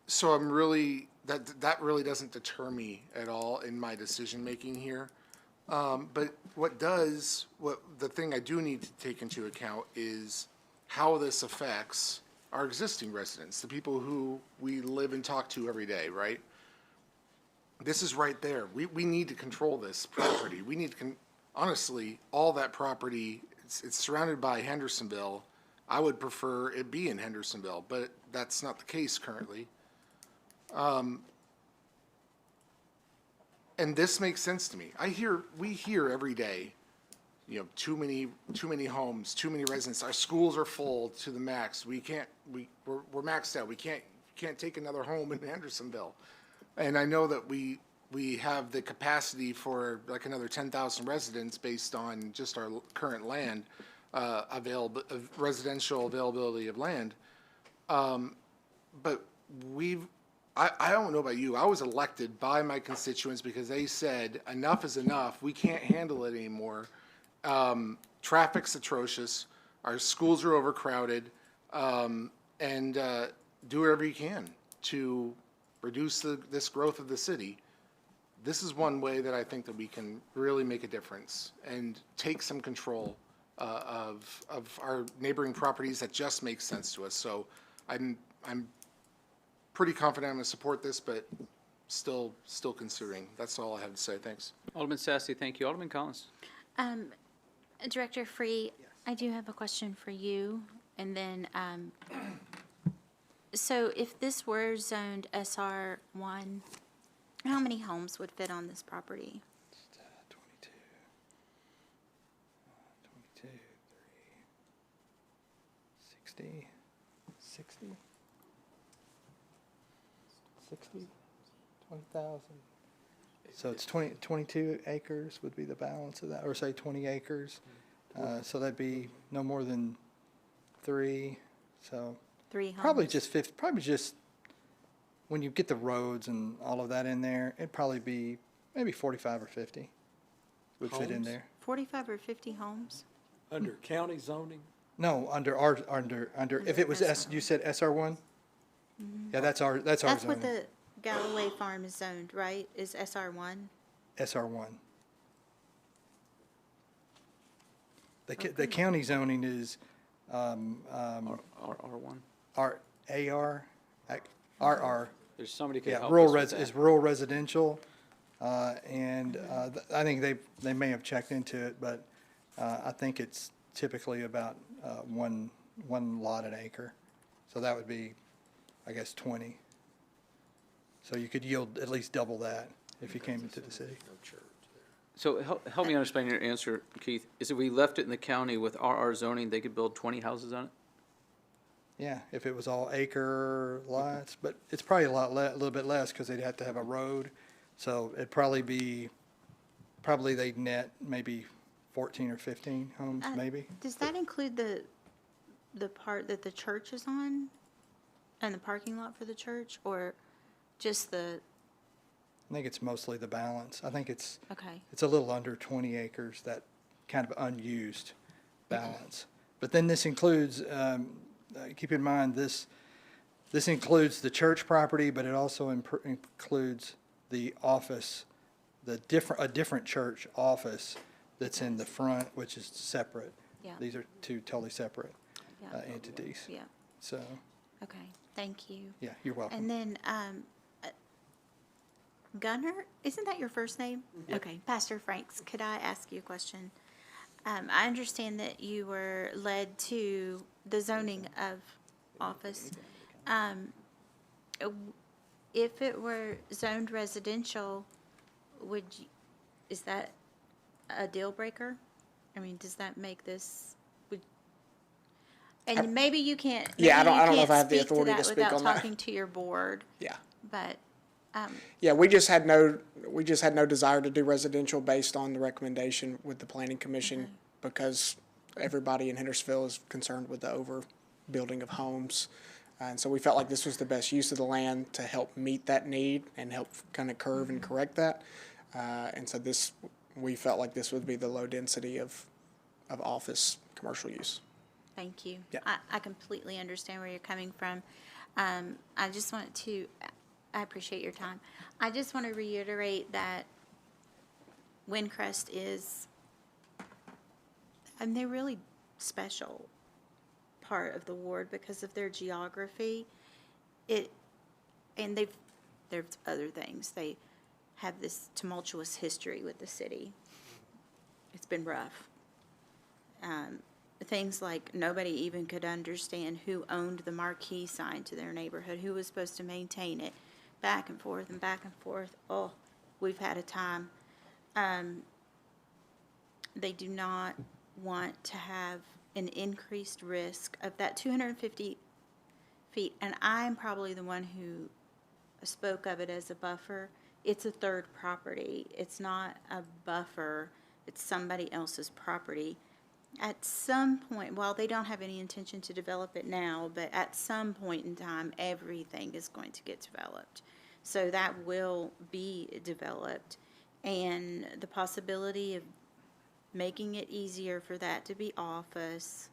So I'm really, that really doesn't deter me at all in my decision-making here. But the thing I do need to take into account is how this affects our existing residents, the people who we live and talk to every day, right? This is right there. We need to control this property. We need to, honestly, all that property, it's surrounded by Hendersonville. I would prefer it be in Hendersonville, but that's not the case currently. And this makes sense to me. We hear every day, you know, too many homes, too many residents. Our schools are full to the max. We're maxed out. We can't take another home in Hendersonville. And I know that we have the capacity for like another 10,000 residents based on just our current land, residential availability of land. But I don't know about you. I was elected by my constituents because they said enough is enough. We can't handle it anymore. Traffic's atrocious. Our schools are overcrowded. And do whatever you can to reduce this growth of the city. This is one way that I think that we can really make a difference and take some control of our neighboring properties that just make sense to us. So I'm pretty confident I'm going to support this, but still considering. That's all I have to say. Thanks. Alderman Sassy, thank you. Alderman Collins. Director Free, I do have a question for you. And then, so if this were zoned SR1, how many homes would fit on this property? 22, 60, 20,000. So it's 22 acres would be the balance of that, or say 20 acres. So that'd be no more than 3. So 3 homes? probably just when you get the roads and all of that in there, it'd probably be maybe 45 or 50 would fit in Homes? there. 45 or 50 homes? Under county zoning? No, under if it was you said SR1? Yeah, that's our That's what zoning. the Galloway Farm is zoned, right? Is SR1? SR1. The county zoning is R1. RR. There's somebody could Yeah, help rural us with that. is rural residential, and I think they may have checked into it, but I think it's typically about one lot an acre. So that would be, I guess, 20. So you could yield at least double that if you came into the city. So help me understand your answer, Keith. Is if we left it in the county with RR zoning, they could build 20 houses on it? Yeah, if it was all acre lots, but it's probably a little bit less because they'd have to have a road. So it'd probably they'd net maybe 14 or 15 homes, maybe. Does that include the part that the church is on and the parking lot for the church, or just the? I think it's mostly the balance. I think it's Okay. a little under 20 acres, that kind of unused balance. But then this includes, keep in mind, This includes the church property, but it also includes the office, a different church office that's in the front, which is separate. Yeah. These are two totally separate Yeah. entities. Yeah. So, Okay, thank you. yeah, you're welcome. And then, Gunner, isn't that your first name? Okay, Pastor Franks, could I ask you a question? I understand that you were led to the zoning of office. If it were zoned residential, is that a deal breaker? I mean, does that make this, and maybe you can't, Yeah, I don't know if I have the speak to authority to that speak without on that. talking to your board, Yeah. but, Yeah, we just had no desire to do residential based on the recommendation with the planning commission because everybody in Hendersonville is concerned with the overbuilding of homes. And so we felt like this was the best use of the land to help meet that need and help kind of curve and correct that. And so we felt like this would be the low density of office commercial use. thank you. Yeah. I completely understand where you're coming from. I just want to, I appreciate your time. I just want to reiterate that Windcrest is, and they're really special part of the ward because of their geography. And there's other things. They have this tumultuous history with the city. It's been rough. Things like nobody even could understand who owned the marquee sign to their neighborhood, who was supposed to maintain it, back and forth and back and forth. Oh, we've had a time. They do not want to have an increased risk of that 250 feet. And I'm probably the one who spoke of it as a buffer. It's a third property. It's not a buffer. It's somebody else's property. At some point, while they don't have any intention to develop it now, but at some point in time, everything is going to get developed. So that will be developed. And the possibility of making it easier for that to be office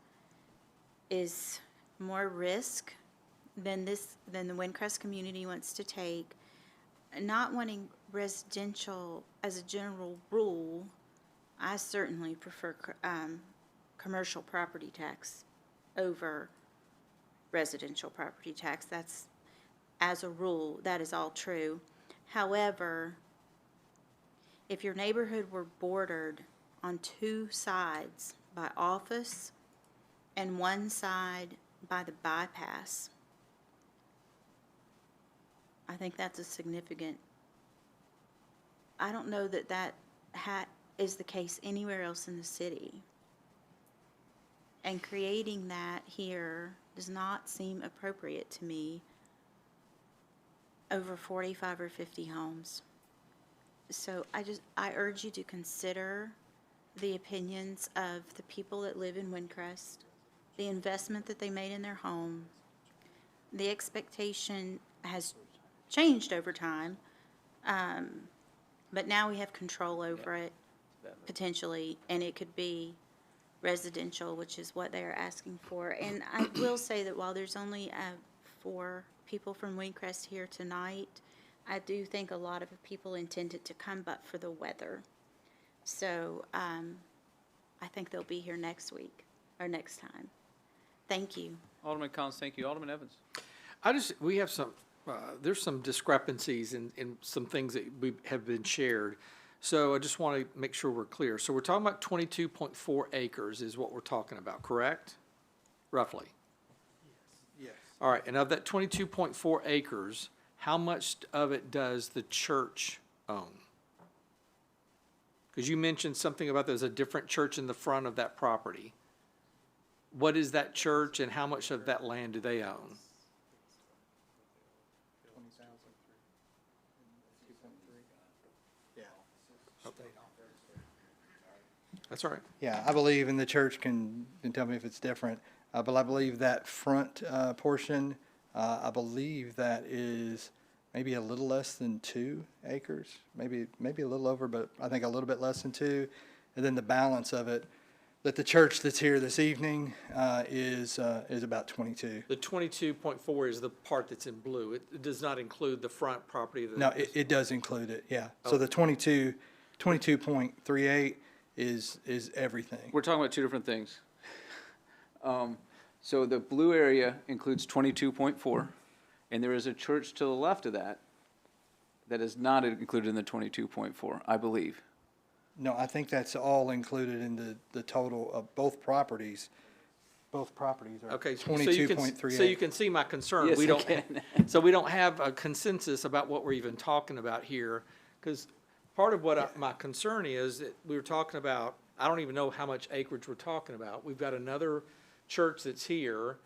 is more risk than the Windcrest community wants to take. Not wanting residential as a general rule, I certainly prefer commercial property tax over residential property tax. That's, as a rule, that is all true. However, if your neighborhood were bordered on two sides by office and one side by the bypass, I think that's a significant, I don't know that that is the case anywhere else in the city. And creating that here does not seem appropriate to me over 45 or 50 homes. So I urge you to consider the opinions of the people that live in Windcrest, the investment that they made in their home. The expectation has changed over time, but now we have control over it, potentially, and it could be residential, which is what they are asking for. And I will say that while there's only 4 people from Windcrest here tonight, I do think a lot of people intended to come but for the weather. So I think they'll be here next week or next time. Thank you. Alderman Collins, thank you. Alderman Evans. We have some, there's some discrepancies in some things that have been shared. So I just want to make sure we're clear. So we're talking about 22.4 acres is what we're talking about, correct? Roughly. Yes. All right, and of that 22.4 acres, how much of it does the church own? Because you mentioned something about there's a different church in the front of that property. What is that church and how much of that land do they own? That's all right. Yeah, I believe, and the church can tell me if it's different, but I believe that front portion, I believe that is maybe a little less than 2 acres, maybe a little over, but I think a little bit less than 2. And then the balance of it, that the church that's here this evening is about 22. The 22.4 is the part that's in blue. It does not include the front property. No, it does include it, yeah. So the 22.38 is everything. We're talking about two different things. So the blue area includes 22.4, and there is a church to the left of that that is not included in the 22.4, I believe. No, I think that's all included in the total of both properties. Both properties are Okay, so 22.38. you can see my concern. Yes, We I don't, can. so we don't have a consensus about what we're even talking about here. Because part of what my concern is that we were talking about, I don't even know how much acreage we're talking about. We've got another church that's here.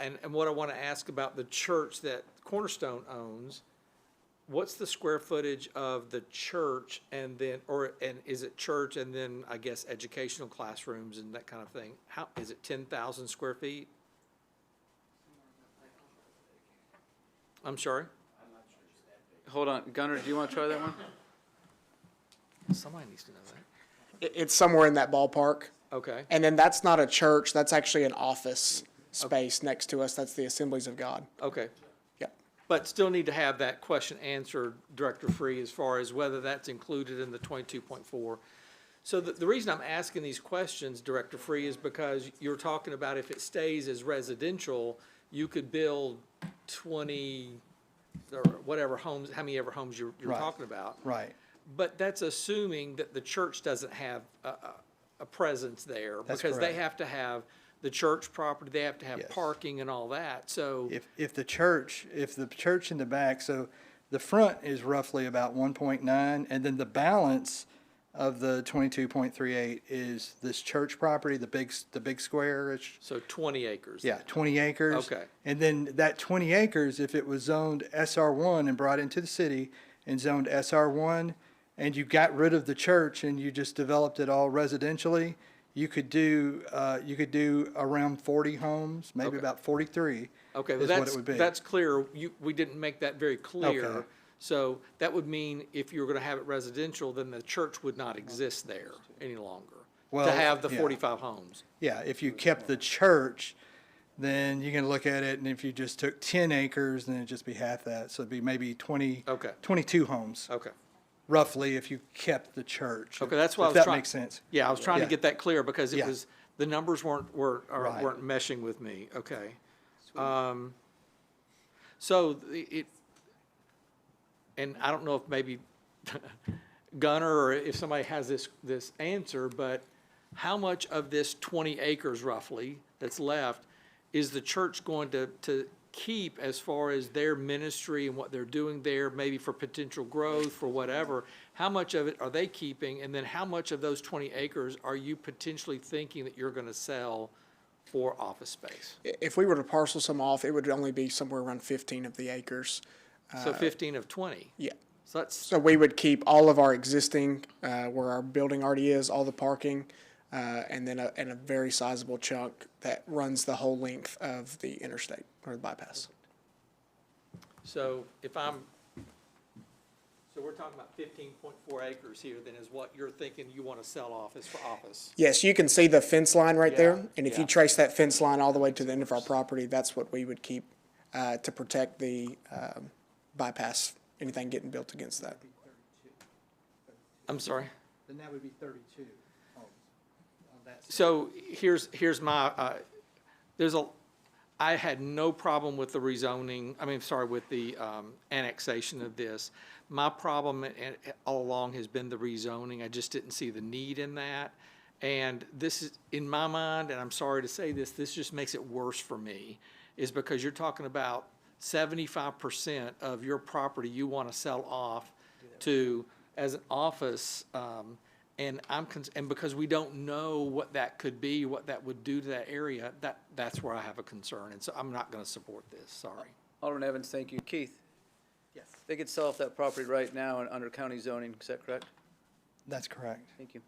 And what I want to ask about the church that Cornerstone owns, what's the square footage of the church and then, and is it church and then I guess educational classrooms and that kind of thing? How, is it 10,000 square feet? I'm sorry? Hold on, Gunnar, do you want to try that one? Somebody needs to know that. It's somewhere in that ballpark. Okay. And then that's not a church, that's actually an office space next to us. That's the Assemblies of God. Okay. Yep. But still need to have that question answered, Director Free, as far as whether that's included in the 22.4. So the reason I'm asking these questions, Director Free, is because you're talking about if it stays as residential, you could build 20 or whatever homes, how many ever homes you're Right. talking about. Right. But that's assuming that the church doesn't have a presence there. That's because they correct. have to have the church property, they have to have Yes. parking and all that, so. If the church in the back, so the front is roughly about 1.9, and then the balance of the 22.38 is this church property, the big square-ish. So 20 acres. Yeah, 20 acres. Okay. And then that 20 acres, if it was zoned SR1 and brought into the city and zoned SR1, and you got rid of the church and you just developed it all residentially, you could do around 40 homes, maybe Okay. about 43. Okay, well, is what it would be. that's clear. We didn't make that very clear. Okay. So that would mean if you were gonna have it residential, then the church would not exist there any longer. Well, To have the yeah. 45 homes. Yeah, if you kept the church, then you can look at it, and if you just took 10 acres, then it'd just be half that. So it'd be maybe 22 homes, Okay. roughly, if you kept the church. Okay, that's why I If was that trying. makes sense. Yeah, I was trying to Yeah. get that clear because it Yeah. was, the numbers weren't Right. meshing with me. Okay. So and I don't know if maybe Gunner or if somebody has this answer, but how much of this 20 acres roughly that's left is the church going to keep as far as their ministry and what they're doing there, maybe for potential growth, for whatever? How much of it are they keeping? And then how much of those 20 acres are you potentially thinking that you're going to sell for office space? If we were to parcel some off, it would only be somewhere around 15 of the acres. So 15 of 20. Yeah. So that's, So we would keep all of our existing, where our building already is, all the parking, and then a very sizable chunk that runs the whole length of the interstate or the bypass. so so we're talking about 15.4 acres here, then is what you're thinking you want to sell off is for office? Yes, you can see the fence line right there, Yeah, and if yeah. you trace that fence line all the way to the end of our property, that's what we would keep to protect the bypass, anything getting built against that. I'm sorry? Then that would be 32 homes on that side. So here's my, I had no problem with the rezoning, with the annexation of this. My problem all along has been the rezoning. I just didn't see the need in that. And this is, in my mind, and I'm sorry to say this just makes it worse for me, is because you're talking about 75% of your property you want to sell off to, as an office, and and because we don't know what that could be, what that would do to that area, that's where I have a concern, and so I'm not gonna support this, sorry. Alderman Evans, thank you. Keith? Yes. They could sell off that property right now and under county zoning, is that correct? That's correct. Thank you.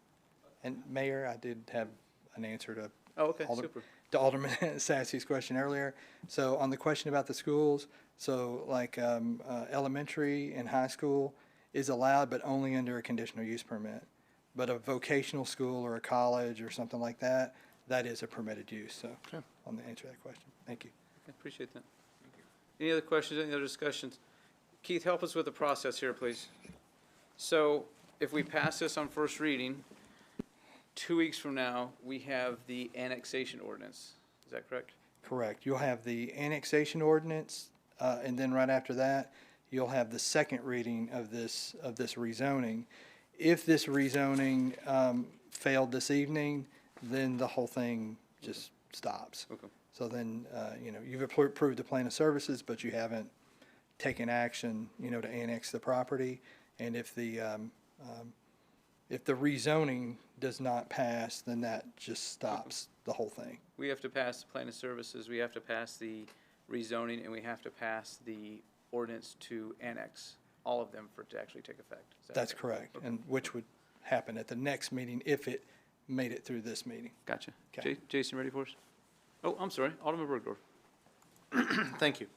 And Mayor, I did have an answer to Oh, okay, super. to Alderman Sassy's question earlier. So on the question about the schools, so like elementary and high school is allowed, but only under a conditional use permit. but a vocational school or a college or something like that, that is a permitted use, so, on the answer to that question. Thank you. I appreciate that. Any other questions, any other discussions? Keith, help us with the process here, please. So if we pass this on first reading, 2 weeks from now, we have the annexation ordinance. Is that correct? Correct. You'll have the annexation ordinance, and then right after that, you'll have the second reading of this rezoning. If this rezoning failed this evening, then the whole thing just stops. Okay. So then, you've approved the plan of services, but you haven't taken action, to annex the property. And if the rezoning does not pass, then that just stops the whole thing. We have to pass the plan of services, we have to pass the rezoning, and we have to pass the ordinance to annex all of them for it to actually take effect. Is that That's correct, and which would happen at the next meeting if it made it through this meeting. Gotcha. Okay. Jason, ready for us? Oh, I'm sorry, Alderman Bergdorf. Thank you.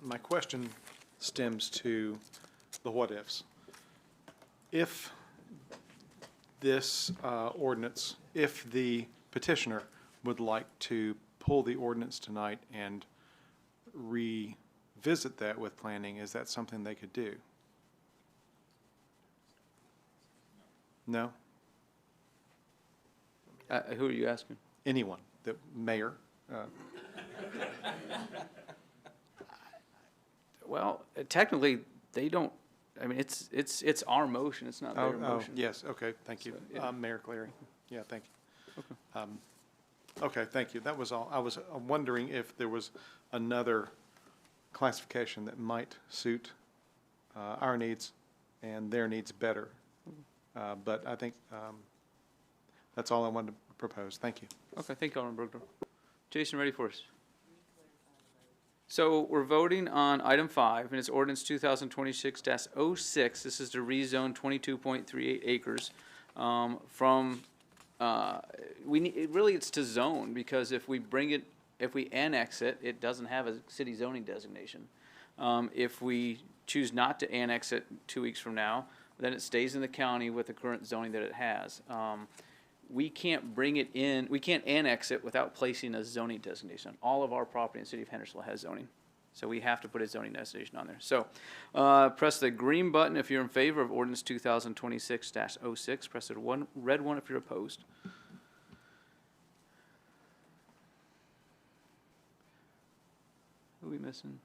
My question stems to the what-ifs. If this ordinance, if the petitioner would like to pull the ordinance tonight and revisit that with planning, is that something they could do? No? Who are you asking? Anyone, the mayor? Well, technically, they don't, I mean, it's our motion, it's not their motion. Yes, okay, thank you. So, yeah. Mayor Cleary. Yeah, thank you. Okay, thank you. That was all. I was wondering if there was another classification that might suit our needs and their needs better. But I think that's all I wanted to propose. Thank you. Okay, thank you, Alderman Bergdorf. Jason, ready for us? So we're voting on item 5, and it's ordinance 2026-06. This is to rezone 22.38 acres from, really it's to zone, because if we annex it, it doesn't have a city zoning designation. If we choose not to annex it 2 weeks from now, then it stays in the county with the current zoning that it has. We can't bring it in, we can't annex it without placing a zoning designation. All of our property in the city of Hendersonville has zoning. So we have to put a zoning designation on there. So press the green button if you're in favor of ordinance 2026-06. Press the red one if you're opposed. Who are we missing?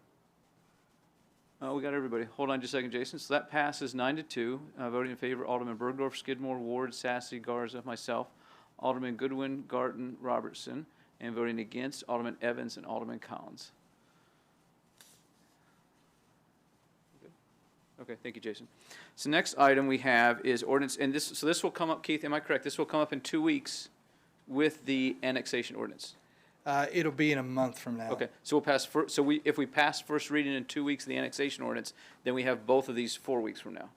Oh, we got everybody. Hold on just a second, Jason. So that passes 9-2. Voting in favor, Alderman Bergdorf, Skidmore, Ward, Sassy, Garza, myself, Alderman Goodwin, Garten, Robertson, and voting against, Alderman Evans and Alderman Collins. Okay, thank you, Jason. So next item we have is ordinance, and this will come up, Keith, am I correct? This will come up in 2 weeks with the annexation ordinance. It'll be in a month from now. Okay, so we'll pass, if we pass first reading in 2 weeks of the annexation ordinance, then we have both of these 4 weeks from now.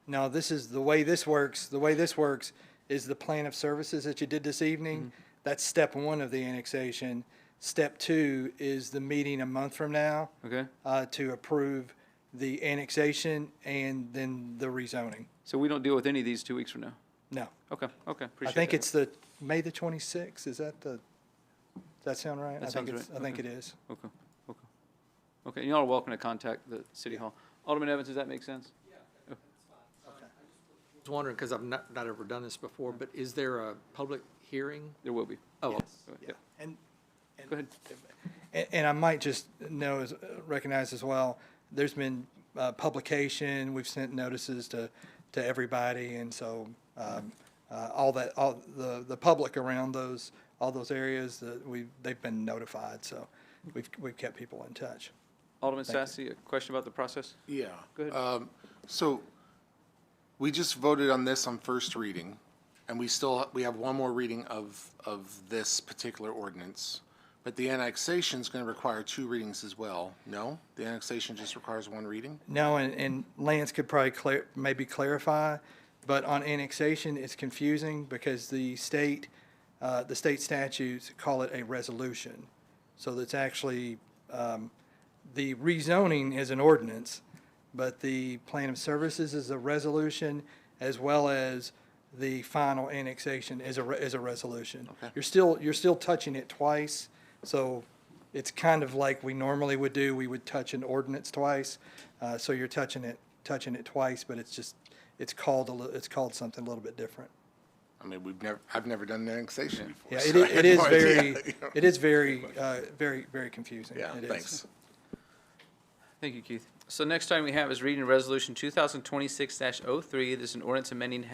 No, this is the way this works. The way this works is the plan of services that you did this evening. Mm-hmm. That's step 1 of the annexation. Step 2 is the meeting a month from now. Okay. To approve the annexation and then the rezoning. So we don't deal with any of these 2 weeks from now? No. Okay, appreciate that. I think it's May the 26th. Does that sound right? That sounds right. I think it Okay. is. Okay, you all are welcome to contact the city hall. Alderman Evans, does that make sense? I was wondering, because I've not ever done this before, but is there a public hearing? There will be. Oh, Yes. yeah. And Go ahead. And I might just recognize as well, there's been publication, we've sent notices to everybody, and so all the public around all those areas, they've been notified, so we've kept people in touch. Alderman Thank you. Sassy, a question about the process? Yeah. Go ahead. So we just voted on this on first reading, and we have one more reading of this particular ordinance. But the annexation is going to require 2 readings as well. No? The annexation just requires 1 reading? No, and Lance could probably maybe clarify, but on annexation, it's confusing because the state statutes call it a resolution. So that's actually, the rezoning is an ordinance, but the plan of services is a resolution, as well as the final annexation is a resolution. Okay. You're still touching it twice, so it's kind of like we normally would do. We would touch an ordinance twice, so you're touching it twice, but it's called something a little bit different. I mean, I've never done an annexation before. Yeah, so I had no idea, you know. it is very, very confusing. Yeah, It is. thanks. Thank you, Keith. So next item we have is reading Resolution 2026-03. This is an ordinance amending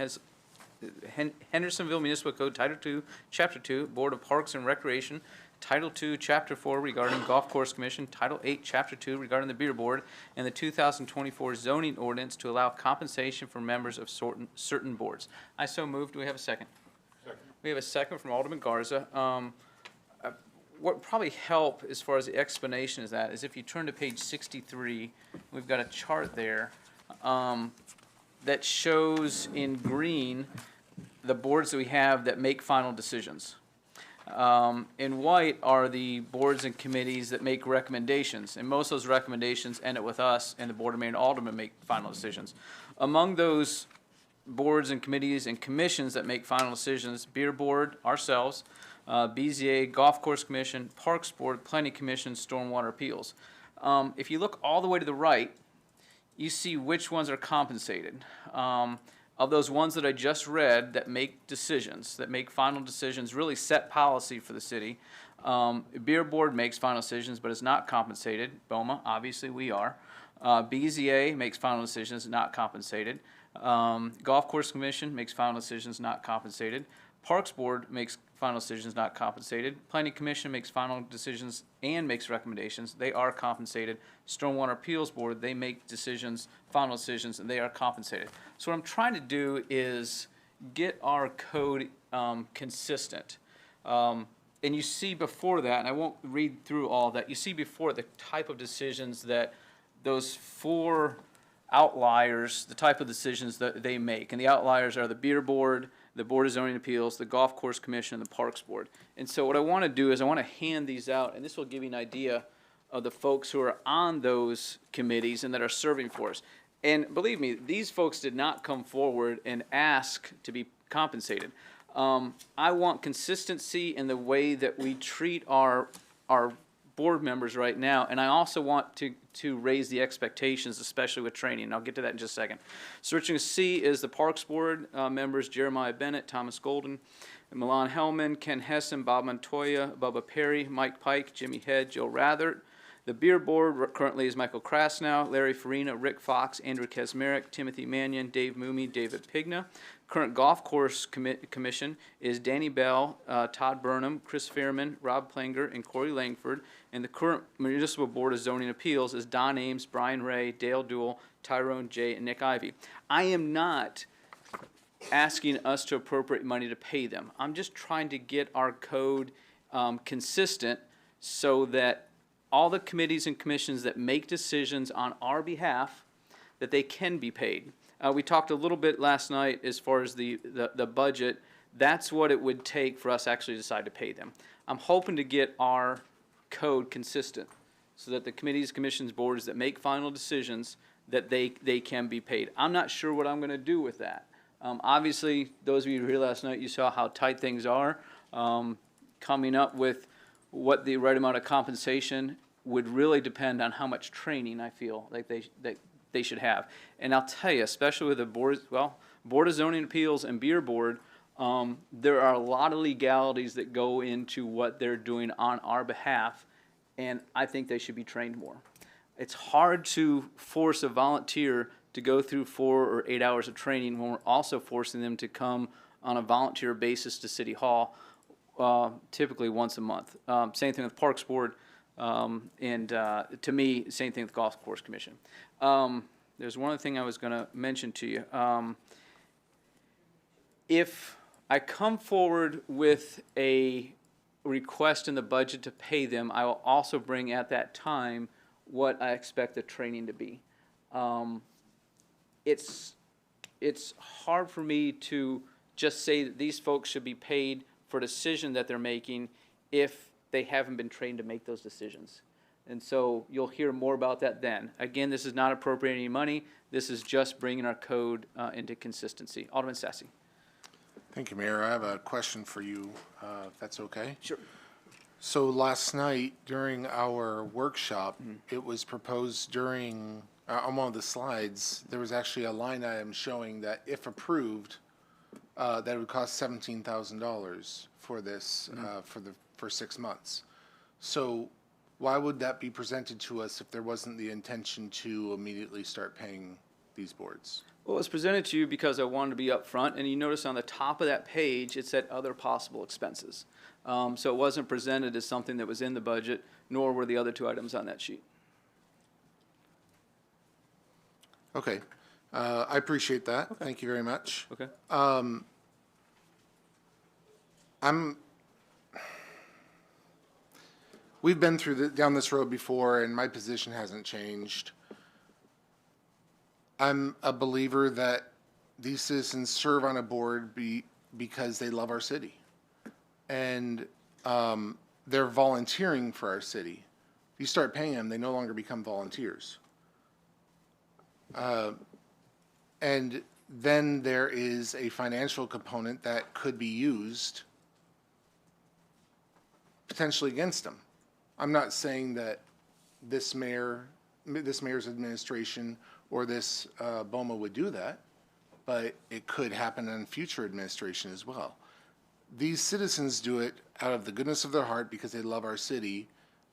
Hendersonville Municipal Code, Title II, Chapter 2, Board of Parks and Recreation, Title II, Chapter 4 regarding Golf Course Commission, Title 8, Chapter 2 regarding the Beer Board, and the 2024 zoning ordinance to allow compensation for members of certain boards. I so moved. Do we have a second? Second. We have a second from Alderman Garza. What would probably help as far as the explanation is that is if you turn to page 63, we've got a chart there that shows in green the boards that we have that make final decisions. In white are the boards and committees that make recommendations, and most of those recommendations end up with us, and the Board of Mayor and Aldermen make final decisions. Among those boards and committees and commissions that make final decisions, Beer Board, ourselves, BZA, Golf Course Commission, Parks Board, Planning Commission, Stormwater Appeals. If you look all the way to the right, you see which ones are compensated. Of those ones that I just read that make decisions, that make final decisions, really set policy for the city, Beer Board makes final decisions but is not compensated. BOMA, obviously we are. BZA makes final decisions, not compensated. Golf Course Commission makes final decisions, not compensated. Parks Board makes final decisions, not compensated. Planning Commission makes final decisions and makes recommendations. They are compensated. Stormwater Appeals Board, they make decisions, final decisions, and they are compensated. So what I'm trying to do is get our code consistent. And you see before that, and I won't read through all that, you see before the type of decisions that those four outliers, the type of decisions that they make. And the outliers are the Beer Board, the Board of Zoning Appeals, the Golf Course Commission, and the Parks Board. And so what I want to do is I want to hand these out, and this will give you an idea of the folks who are on those committees and that are serving for us. And believe me, these folks did not come forward and ask to be compensated. I want consistency in the way that we treat our board members right now, and I also want to raise the expectations, especially with training, and I'll get to that in just a second. Searching C is the Parks Board members, Jeremiah Bennett, Thomas Golden, Milan Hellman, Ken Hessen, Bob Montoya, Bubba Perry, Mike Pike, Jimmy Head, Joe Rathert. The Beer Board currently is Michael Krasnow, Larry Farina, Rick Fox, Andrew Kesmerick, Timothy Mannion, Dave Mooney, David Pigna. Current Golf Course Commission is Danny Bell, Todd Burnham, Chris Fairman, Rob Planger, and Corey Langford. And the current Municipal Board of Zoning Appeals is Don Ames, Brian Ray, Dale Duell, Tyrone J., and Nick Ivey. I am not asking us to appropriate money to pay them. I'm just trying to get our code consistent so that all the committees and commissions that make decisions on our behalf, that they can be paid. We talked a little bit last night as far as the budget. That's what it would take for us to actually decide to pay them. I'm hoping to get our code consistent so that the committees, commissions, boards that make final decisions, that they can be paid. I'm not sure what I'm going to do with that. Obviously, those of you who were here last night, you saw how tight things are. Coming up with what the right amount of compensation would really depend on how much training I feel like they should have. And I'll tell you, especially with the Board of Zoning Appeals and Beer Board, there are a lot of legalities that go into what they're doing on our behalf, and I think they should be trained more. It's hard to force a volunteer to go through 4 or 8 hours of training when we're also forcing them to come on a volunteer basis to City Hall, typically once a month. Same thing with Parks Board. And to me, same thing with Golf Course Commission. There's one other thing I was going to mention to you. If I come forward with a request in the budget to pay them, I will also bring at that time what I expect the training to be. It's hard for me to just say that these folks should be paid for a decision that they're making if they haven't been trained to make those decisions. And so you'll hear more about that then. Again, this is not appropriating any money. This is just bringing our code into consistency. Alderman Sassy. Thank you, Mayor. I have a question for you, if that's okay. Sure. So last night during our workshop, it was proposed during, on one of the slides, there was actually a line item showing that if approved, that it would cost $17,000 for this, for 6 months. So why would that be presented to us if there wasn't the intention to immediately start paying these boards? Well, it was presented to you because I wanted to be upfront, and you notice on the top of that page, it said other possible expenses. So it wasn't presented as something that was in the budget, nor were the other two items on that sheet. Okay, I appreciate that. Okay. Thank you very much. Okay. We've been through down this road before, and my position hasn't changed. I'm a believer that these citizens serve on a board because they love our city. And they're volunteering for our city. If you start paying them, they no longer become volunteers. And then there is a financial component that could be used potentially against them. I'm not saying that this mayor's administration or this BOMA would do that, but it could happen in future administration as well. These citizens do it out of the goodness of their heart because they love our city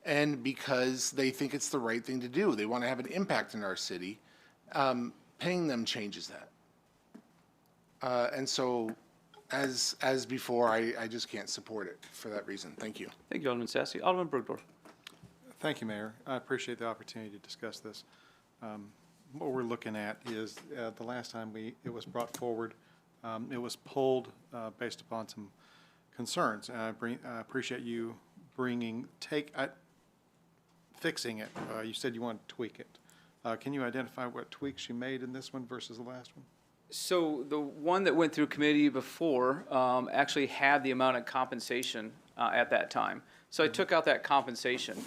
and because they think it's the right thing to do. They want to have an impact in our city. Paying them changes that. And so, as before, I just can't support it for that reason. Thank you. Thank you, Alderman Sassy. Alderman Bergdorf. Thank you, Mayor. I appreciate the opportunity to discuss this. What we're looking at is the last time it was brought forward, it was pulled based upon some concerns. And I appreciate you fixing it. You said you want to tweak it. Can you identify what tweaks you made in this one versus the last one? So the one that went through committee before actually had the amount of compensation at that time. So I took out that compensation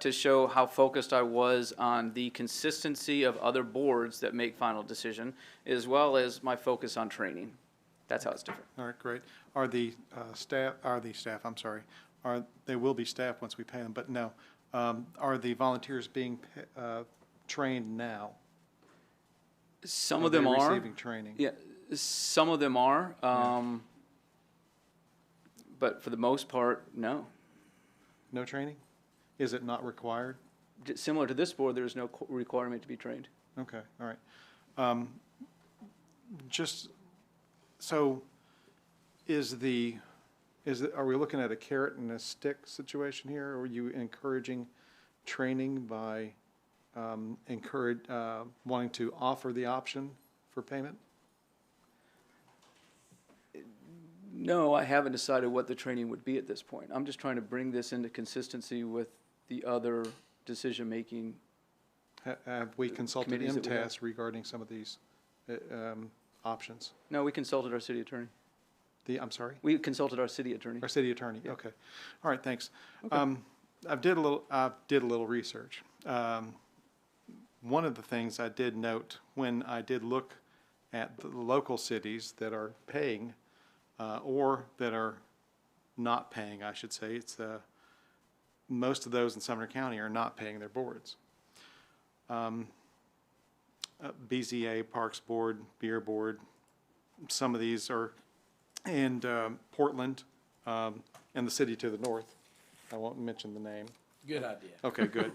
to show how focused I was on the consistency of other boards that make final decision, as well as my focus on training. That's how it's different. All right, great. Are the staff, I'm sorry, they will be staff once we pay them, but no. Are the volunteers being trained now? Some of them are. Receiving training? Yeah, some of them are. But for the most part, no. No training? Is it not required? Similar to this board, there is no requirement to be trained. Okay, all right. Just, so are we looking at a carrot and a stick situation here? Or are you encouraging training by wanting to offer the option for payment? No, I haven't decided what the training would be at this point. I'm just trying to bring this into consistency with the other decision-making. Have we consulted committees that we have. MTAS regarding some of these options? No, we consulted our city attorney. I'm sorry? We consulted our city attorney. Our city attorney, Yeah. okay. All right, thanks. Okay. I did a little research. One of the things I did note when I did look at the local cities that are paying or that are not paying, I should say, it's most of those in Sumner County are not paying their boards. BZA, Parks Board, Beer Board, some of these are, and Portland, and the city to the north. I won't mention the name. Good idea. Okay, good.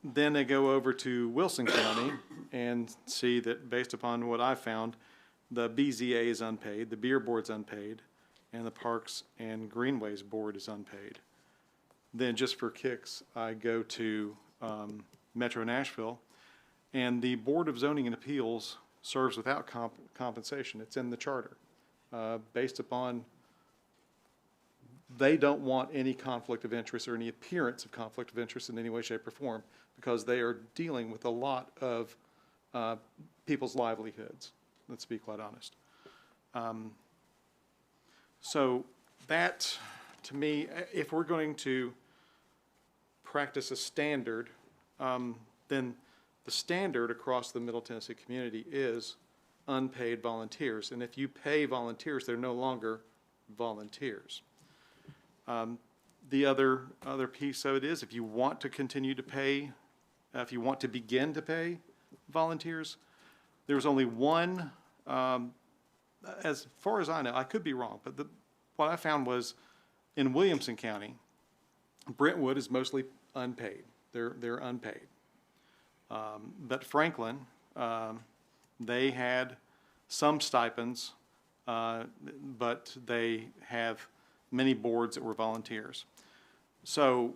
Then they go over to Wilson County and see that based upon what I found, the BZA is unpaid, the Beer Board's unpaid, and the Parks and Greenways Board is unpaid. Then just for kicks, I go to Metro Nashville, and the Board of Zoning and Appeals serves without compensation. It's in the charter. Based upon, they don't want any conflict of interest or any appearance of conflict of interest in any way, shape, or form, because they are dealing with a lot of people's livelihoods, let's be quite honest. So that, to me, if we're going to practice a standard, then the standard across the Middle Tennessee community is unpaid volunteers. And if you pay volunteers, they're no longer volunteers. The other piece of it is if you want to continue to pay, if you want to begin to pay volunteers, there's only one, as far as I know, I could be wrong, but what I found was in Williamson County, Brentwood is mostly unpaid. They're unpaid. But Franklin, they had some stipends, but they have many boards that were volunteers. So,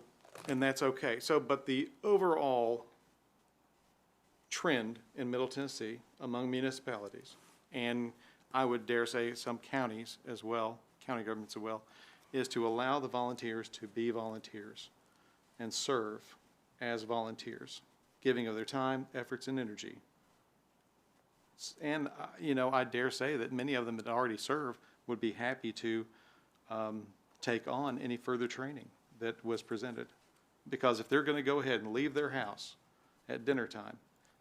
and that's okay. So, but the overall trend in Middle Tennessee among municipalities, and I would dare say some counties as well, county governments as well, is to allow the volunteers to be volunteers and serve as volunteers, giving of their time, efforts, and energy. And, you know, I dare say that many of them that already serve would be happy to take on any further training that was presented. Because if they're going to go ahead and leave their house at dinner time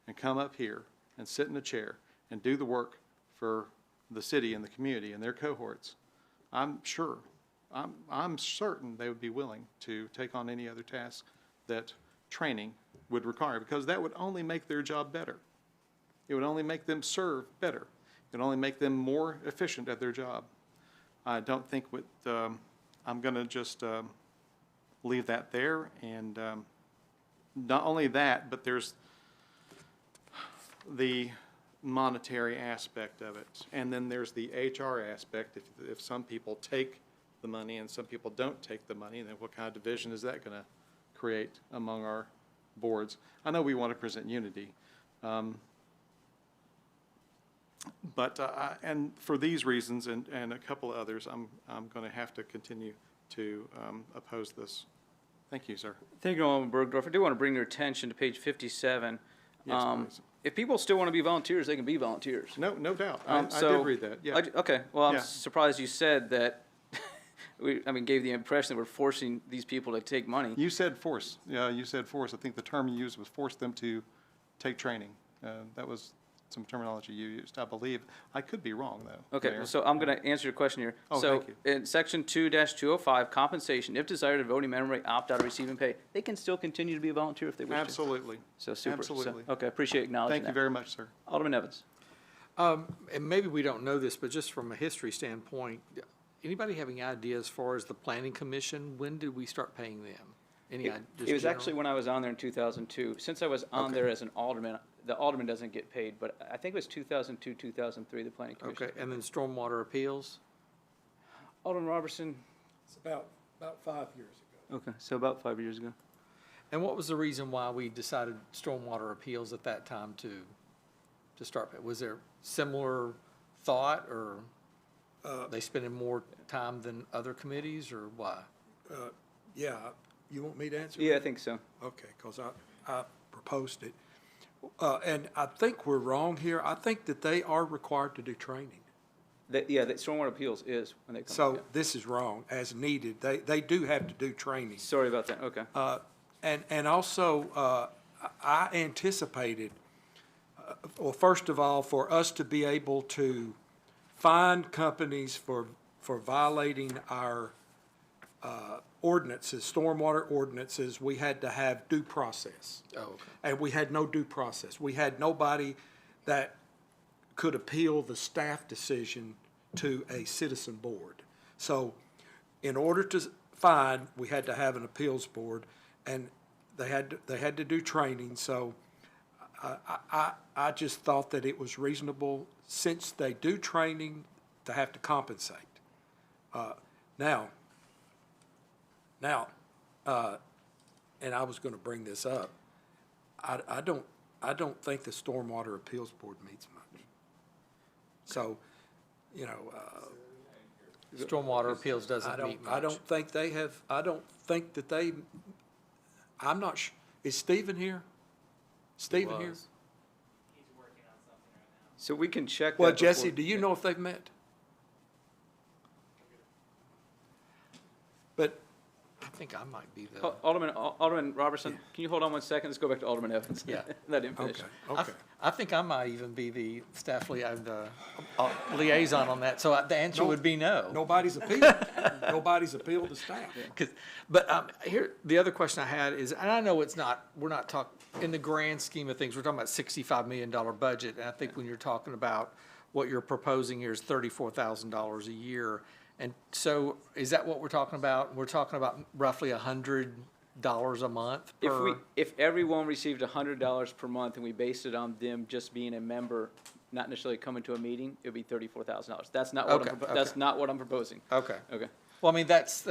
and come up here and sit in a chair and do the work for the city and the community and their cohorts, I'm certain they would be willing to take on any other task that training would require, because that would only make their job better. It would only make them serve better. It would only make them more efficient at their job. I don't think I'm going to just leave that there. And not only that, but there's the monetary aspect of it. And then there's the HR aspect. If some people take the money and some people don't take the money, then what kind of division is that going to create among our boards? I know we want to present unity. And for these reasons and a couple of others, I'm going to have to continue to oppose this. Thank you, sir. Thank you, Alderman Bergdorf. I do want to bring your attention to page 57. Yes, please. If people still want to be volunteers, they can be volunteers. No doubt. I did read that, yeah. Okay, well, I'm Yeah. surprised you said that, gave the impression that we're forcing these people to take money. You said force. Yeah, you said force. I think the term you used was force them to take training. That was some terminology you used, I believe. I could be wrong, though. Okay, Mayor. so I'm going to answer your question here. Oh, so thank you. in section 2-205, compensation, if desired, a voting member may opt out of receiving pay. They can still continue to be a volunteer if they wish Absolutely. to. So super. Absolutely. So, okay, appreciate acknowledging Thank you that. very much, sir. Alderman Evans. And maybe we don't know this, but just from a history standpoint, anybody have any idea as far as the planning commission, when did we start paying them? Any idea? It was actually when I was on there in 2002. Since I was on there as an alderman, the alderman doesn't get paid, but I think it was 2002, 2003, the planning commission. Okay, and then stormwater appeals? Alderman Robertson. It's about 5 years ago. Okay, so about 5 years ago. And what was the reason why we decided stormwater appeals at that time to start? Was there similar thought, or they spending more time than other committees, or why? Yeah, you want me to answer? Yeah, I think so. Okay, because I proposed it. And I think we're wrong here. I think that they are required to do training. That stormwater appeals is when they come. So this is wrong, as needed. They do have to do training. Sorry about that, okay. And also, I anticipated, well, first of all, for us to be able to fine companies for violating our ordinances, stormwater ordinances, we had to have due process. Oh, okay. And we had no due process. We had nobody that could appeal the staff decision to a citizen board. So in order to fine, we had to have an appeals board, and they had to do training. So I just thought that it was reasonable, since they do training, to have to compensate. Now, and I was going to bring this up. I don't think the Stormwater Appeals Board meets much. So, Stormwater appeals doesn't meet much. I don't think they have. I don't think that they. I'm not sure. Is Stephen here? Stephen here? So we can check that. Well, Jesse, before- do you know if they've met? But think I might be the. Alderman Robertson, can you hold on one second? Let's go back to Alderman Evans. Yeah. Let him finish. Okay. I think I might even be the staff liaison on that, so the answer would be no. Nobody's appealed. Nobody's appealed the staff. But here, the other question I had is, and I know we're not talking, in the grand scheme of things, we're talking about $65 million budget, and I think when you're talking about what you're proposing here is $34,000 a year. And so is that what we're talking about? We're talking about roughly $100 a month per? If everyone received $100 per month and we based it on them just being a member, not necessarily coming to a meeting, it'd be $34,000. That's not what that's not what I'm proposing. Okay. Okay. Well, I mean, that's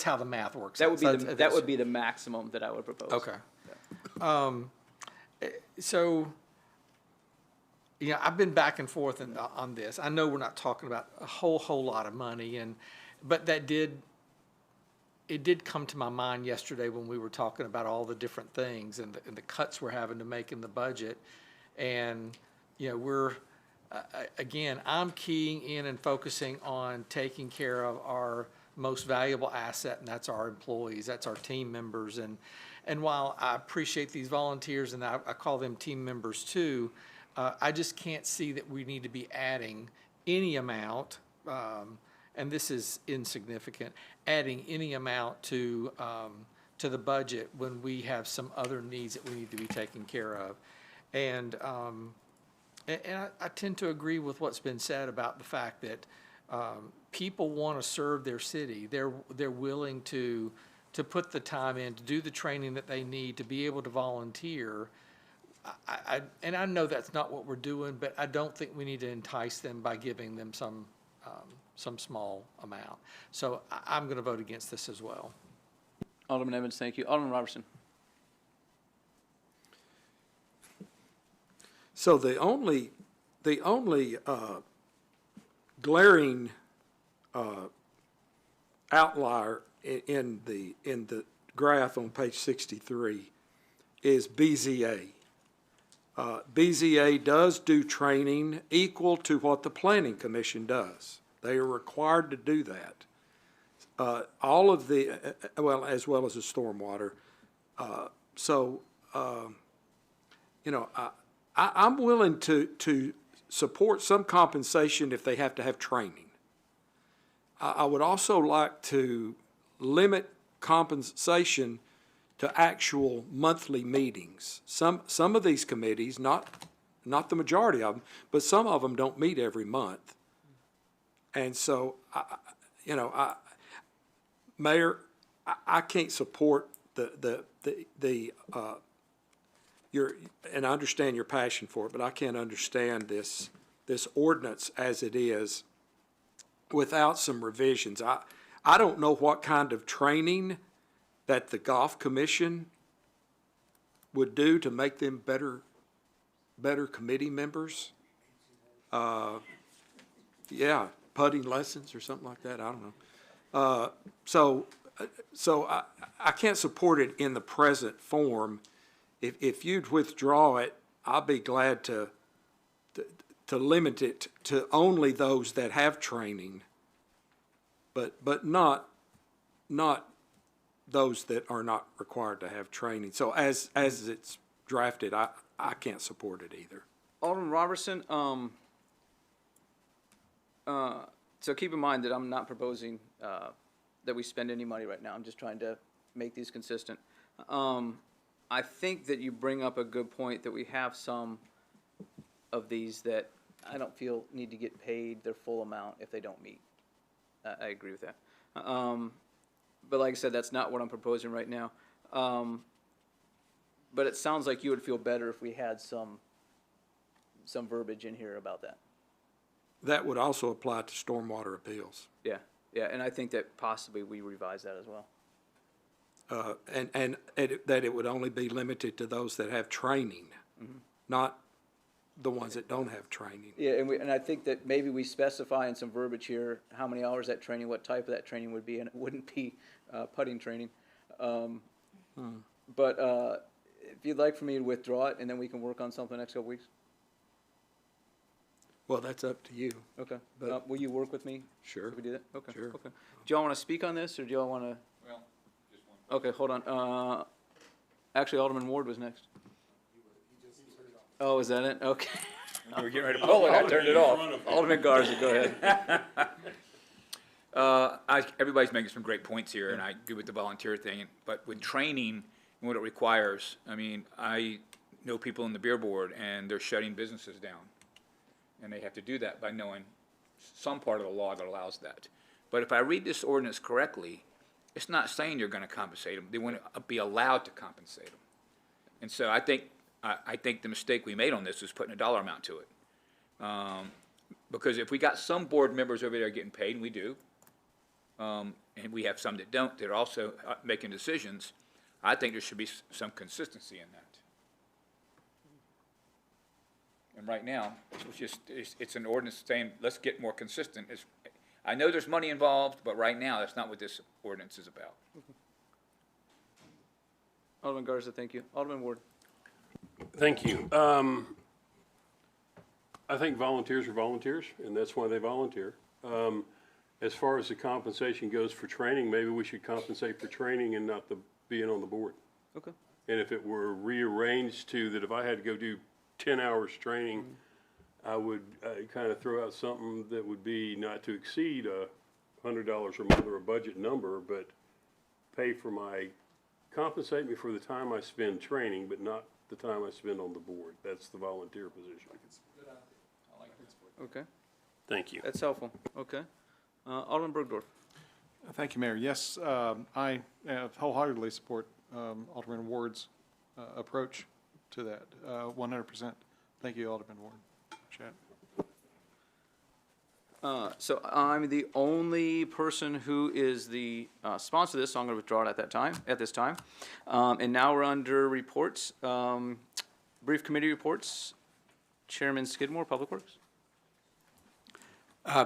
how the math works. That would be the maximum that I would propose. Okay. So, yeah, I've been back and forth on this. I know we're not talking about a whole lot of money, but it did come to my mind yesterday when we were talking about all the different things and the cuts we're having to make in the budget. And, you know, again, I'm keying in and focusing on taking care of our most valuable asset, and that's our employees, that's our team members. And while I appreciate these volunteers, and I call them team members too, I just can't see that we need to be adding any amount, and this is insignificant, adding any amount to the budget when we have some other needs that we need to be taken care of. And I tend to agree with what's been said about the fact that people want to serve their city. They're willing to put the time in, to do the training that they need, to be able to volunteer. And I know that's not what we're doing, but I don't think we need to entice them by giving them some small amount. So I'm going to vote against this as well. Alderman Evans, thank you. Alderman Robertson. So the only glaring outlier in the graph on page 63 is BZA. BZA does do training equal to what the Planning Commission does. They are required to do that. All of the, as well as the stormwater. You know, I'm willing to support some compensation if they have to have training. I would also like to limit compensation to actual monthly meetings. Some of these committees, not the majority of them, but some of them don't meet every month. And so, Mayor, I can't support and I understand your passion for it, but I can't understand this ordinance as it is without some revisions. I don't know what kind of training that the Golf Commission would do to make them better committee members. Yeah, putting lessons or something like that, I don't know. So I can't support it in the present form. If you'd withdraw it, I'll be glad to limit it to only those that have training, but not those that are not required to have training. So as it's drafted, I can't support it either. Alderman Robertson, so keep in mind that I'm not proposing that we spend any money right now. I'm just trying to make these consistent. I think that you bring up a good point that we have some of these that I don't feel need to get paid their full amount if they don't meet. I agree with that. But like I said, that's not what I'm proposing right now. But it sounds like you would feel better if we had some verbiage in here about that. That would also apply to stormwater appeals. Yeah, and I think that possibly we revise that as well. And that it would only be limited to those that have training, not the ones that don't have training. Yeah, and I think that maybe we specify in some verbiage here how many hours that training, what type of that training would be, and it wouldn't be putting training. But if you'd like for me to withdraw it, and then we can work on something the next couple weeks. Well, that's up to you. Okay. But will you work with me? Sure. If we do that? Okay. Sure. Okay. Do y'all want to speak on this, or do y'all want to? Well, just one Okay, hold on. Actually, Alderman Ward was next. Oh, is that it? Okay. We were getting ready to pull it, I turned it off. Alderman Garza, go ahead. Everybody's making some great points here, and I agree with the volunteer thing, but with training and what it requires, I mean, I know people in the beer board, and they're shutting businesses down. And they have to do that by knowing some part of the law that allows that. But if I read this ordinance correctly, it's not saying you're gonna compensate them, they want to be allowed to compensate them. And so I think the mistake we made on this was putting a dollar amount to it. Because if we got some board members over there getting paid, and we do, and we have some that don't, that are also making decisions, I think there should be some consistency in that. And right now, it's an ordinance saying, let's get more consistent. I know there's money involved, but right now, that's not what this ordinance is about. Alderman Garza, thank you. Alderman Ward. Thank you. I think volunteers are volunteers, and that's why they volunteer. As far as the compensation goes for training, maybe we should compensate for training and not being on the board. Okay. And if it were rearranged to that if I had to go do 10 hours training, I would kind of throw out something that would be not to exceed $100 a month or a budget number, but compensate me for the time I spend training, but not the time I spend on the board. That's the volunteer position. Okay. Thank you. That's helpful. Okay. Alderman Bergdorf. Thank you, Mayor. Yes, I wholeheartedly support Alderman Ward's approach to that, 100%. Thank you, Alderman Ward. Chat. So I'm the only person who is the sponsor of this, so I'm going to withdraw it at this time. And now we're under reports. Brief committee reports. Chairman Skidmore, Public Works.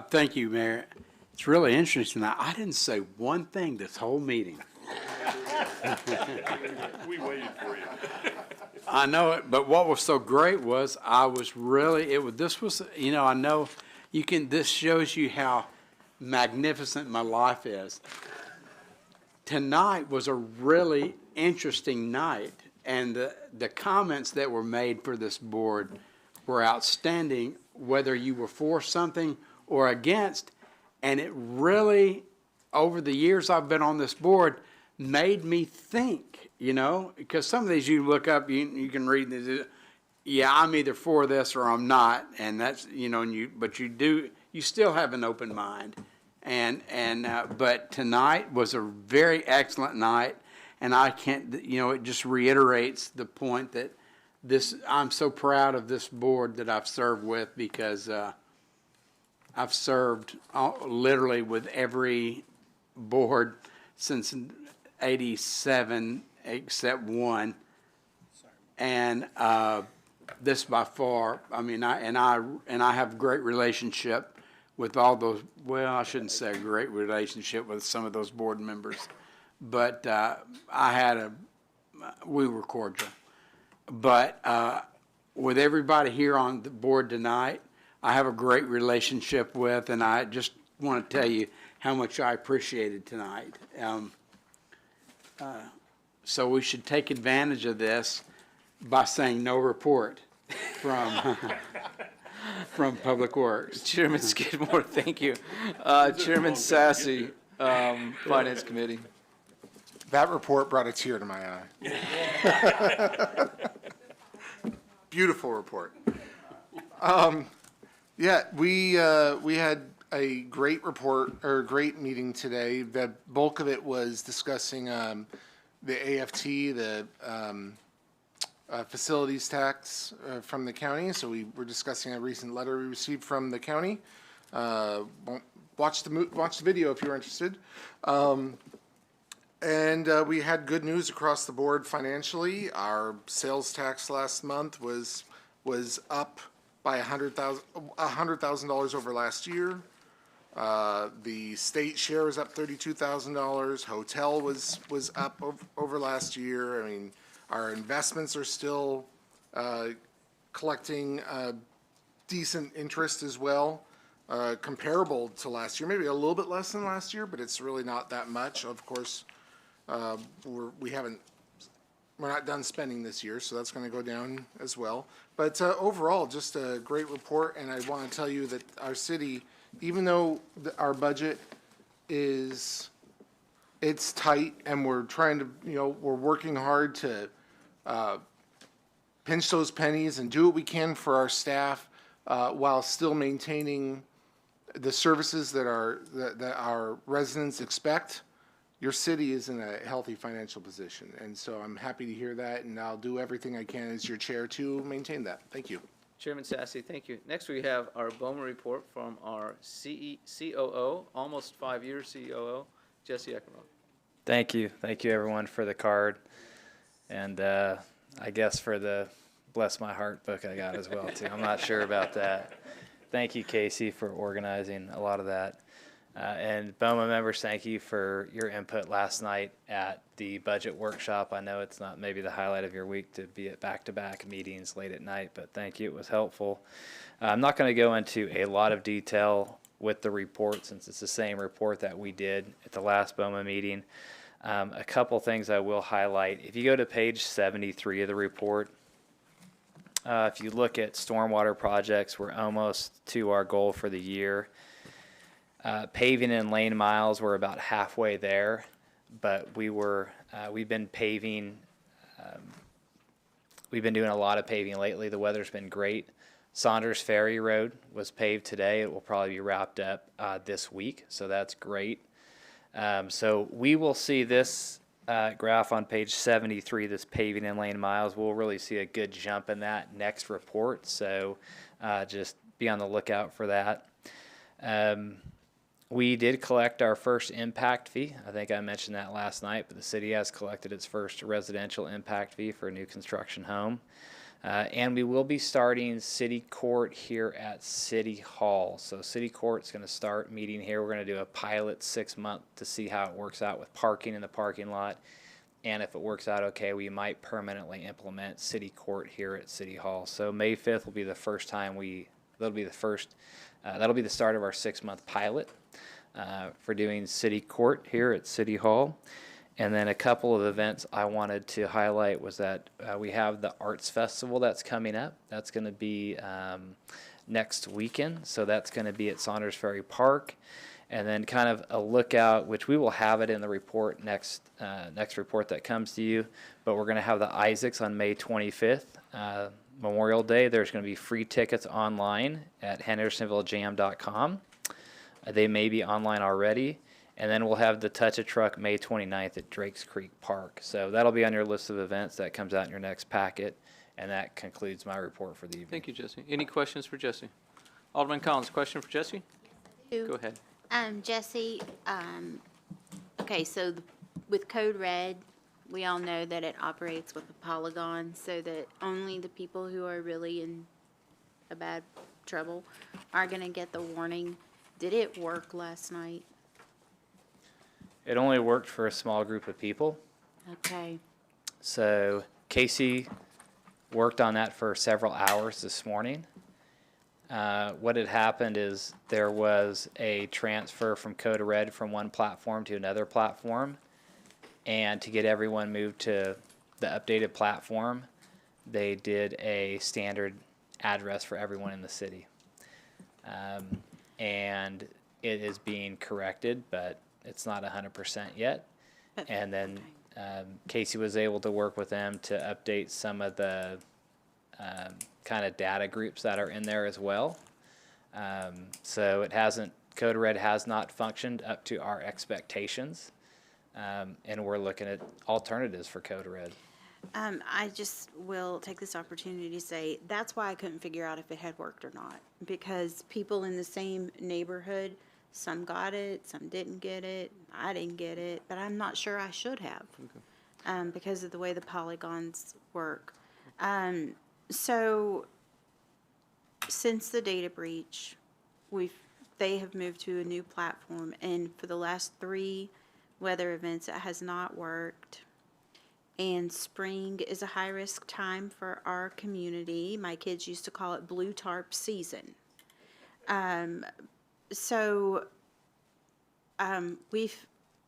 Thank you, Mayor. It's really interesting. I didn't say one thing this whole meeting. We waited for you. I know it, but what was so great was this was, I know this shows you how magnificent my life is. Tonight was a really interesting night, and the comments that were made for this board were outstanding, whether you were for something or against, and it really, over the years I've been on this board, made me think, because some of these you look up, you can read this, yeah, I'm either for this or I'm not, and that's, but you still have an open mind, but tonight was a very excellent night, and I can't, it just reiterates the point that I'm so proud of this board that I've served with, because I've served literally with every board since '87 except one, and this by far. I mean, I have a great relationship with all those. Well, I shouldn't say a great relationship with some of those board members, but we were cordial. But with everybody here on the board tonight, I have a great relationship with, and I just want to tell you how much I appreciated tonight. So we should take advantage of this by saying no report from Public Works. Chairman Skidmore, thank you. Chairman Sassy, Finance Committee. That report brought a tear to my eye. Beautiful report. Yeah, we had a great report, or great meeting today. The bulk of it was discussing the AFT, the facilities tax from the county. So we were discussing a recent letter we received from the county. Watch the video if you're interested. And we had good news across the board financially. Our sales tax last month was up by $100,000 over last year. The state share is up $32,000. Hotel was up over last year. I mean, our investments are still collecting decent interest as well, comparable to last year. Maybe a little bit less than last year, but it's really not that much. Of course, We're not done spending this year, so that's going to go down as well. But overall, just a great report, and I want to tell you that our city, even though our budget it's tight, and we're trying to, we're working hard to pinch those pennies and do what we can for our staff while still maintaining the services that our residents expect. Your city is in a healthy financial position, and so I'm happy to hear that, and I'll do everything I can as your chair to maintain that. Thank you. Chairman Sassy, thank you. Next, we have our BOMA report from our COO, almost 5 years COO, Jesse Eckenroth. Thank you. Thank you, everyone, for the card. And I guess for the Bless My Heart book I got as well, too. I'm not sure about that. Thank you, Casey, for organizing a lot of that. And BOMA members, thank you for your input last night at the budget workshop. I know it's not maybe the highlight of your week to be at back-to-back meetings late at night, but thank you. It was helpful. I'm not going to go into a lot of detail with the report since it's the same report that we did at the last BOMA meeting. A couple things I will highlight. If you go to page 73 of the report, if you look at stormwater projects, we're almost to our goal for the year. Paving and lane miles, we're about halfway there, but we've been paving. We've been doing a lot of paving lately. The weather's been great. Saunders Ferry Road was paved today. It will probably be wrapped up this week, so that's great. So we will see this graph on page 73, this paving and lane miles. We'll really see a good jump in that next report, so just be on the lookout for that. We did collect our first impact fee. I think I mentioned that last night, but the city has collected its first residential impact fee for a new construction home. And we will be starting city court here at City Hall. So city court's going to start meeting here. We're going to do a pilot 6 month to see how it works out with parking in the parking lot. And if it works out okay, we might permanently implement city court here at City Hall. So May 5th will be the first time that'll be the start of our 6 month pilot for doing city court here at City Hall. And then a couple of events I wanted to highlight was that we have the Arts Festival that's coming up. That's going to be next weekend. So that's going to be at Saunders Ferry Park. And then kind of a lookout, which we will have it in the report next report that comes to you. But we're going to have the Isaacs on May 25th, Memorial Day. There's going to be free tickets online at hendersonvilljam.com. They may be online already. And then we'll have the Touch a Truck May 29th at Drakes Creek Park. So that'll be on your list of events. That comes out in your next packet. And that concludes my report for the evening. Thank you, Jesse. Any questions for Jesse? Alderman Collins, question for Jesse? Go ahead. Jesse, okay, so with Code Red, we all know that it operates with a polygon so that only the people who are really in a bad trouble are going to get the warning. Did it work last night? It only worked for a small group of people. Okay. So Casey worked on that for several hours this morning. What had happened is there was a transfer from Code Red from one platform to another platform. And to get everyone moved to the updated platform, they did a standard address for everyone in the city. And it is being corrected, but it's not 100% yet. And then Casey was able to work with them to update some of the kind of data groups that are in there as well. So it hasn't, Code Red has not functioned up to our expectations. And we're looking at alternatives for Code Red. I just will take this opportunity to say that's why I couldn't figure out if it had worked or not. Because people in the same neighborhood, some got it, some didn't get it. I didn't get it, but I'm not sure I should have because of the way the polygons work. So since the data breach, they have moved to a new platform, and for the last 3 weather events, it has not worked. And spring is a high-risk time for our community. My kids used to call it blue tarp season.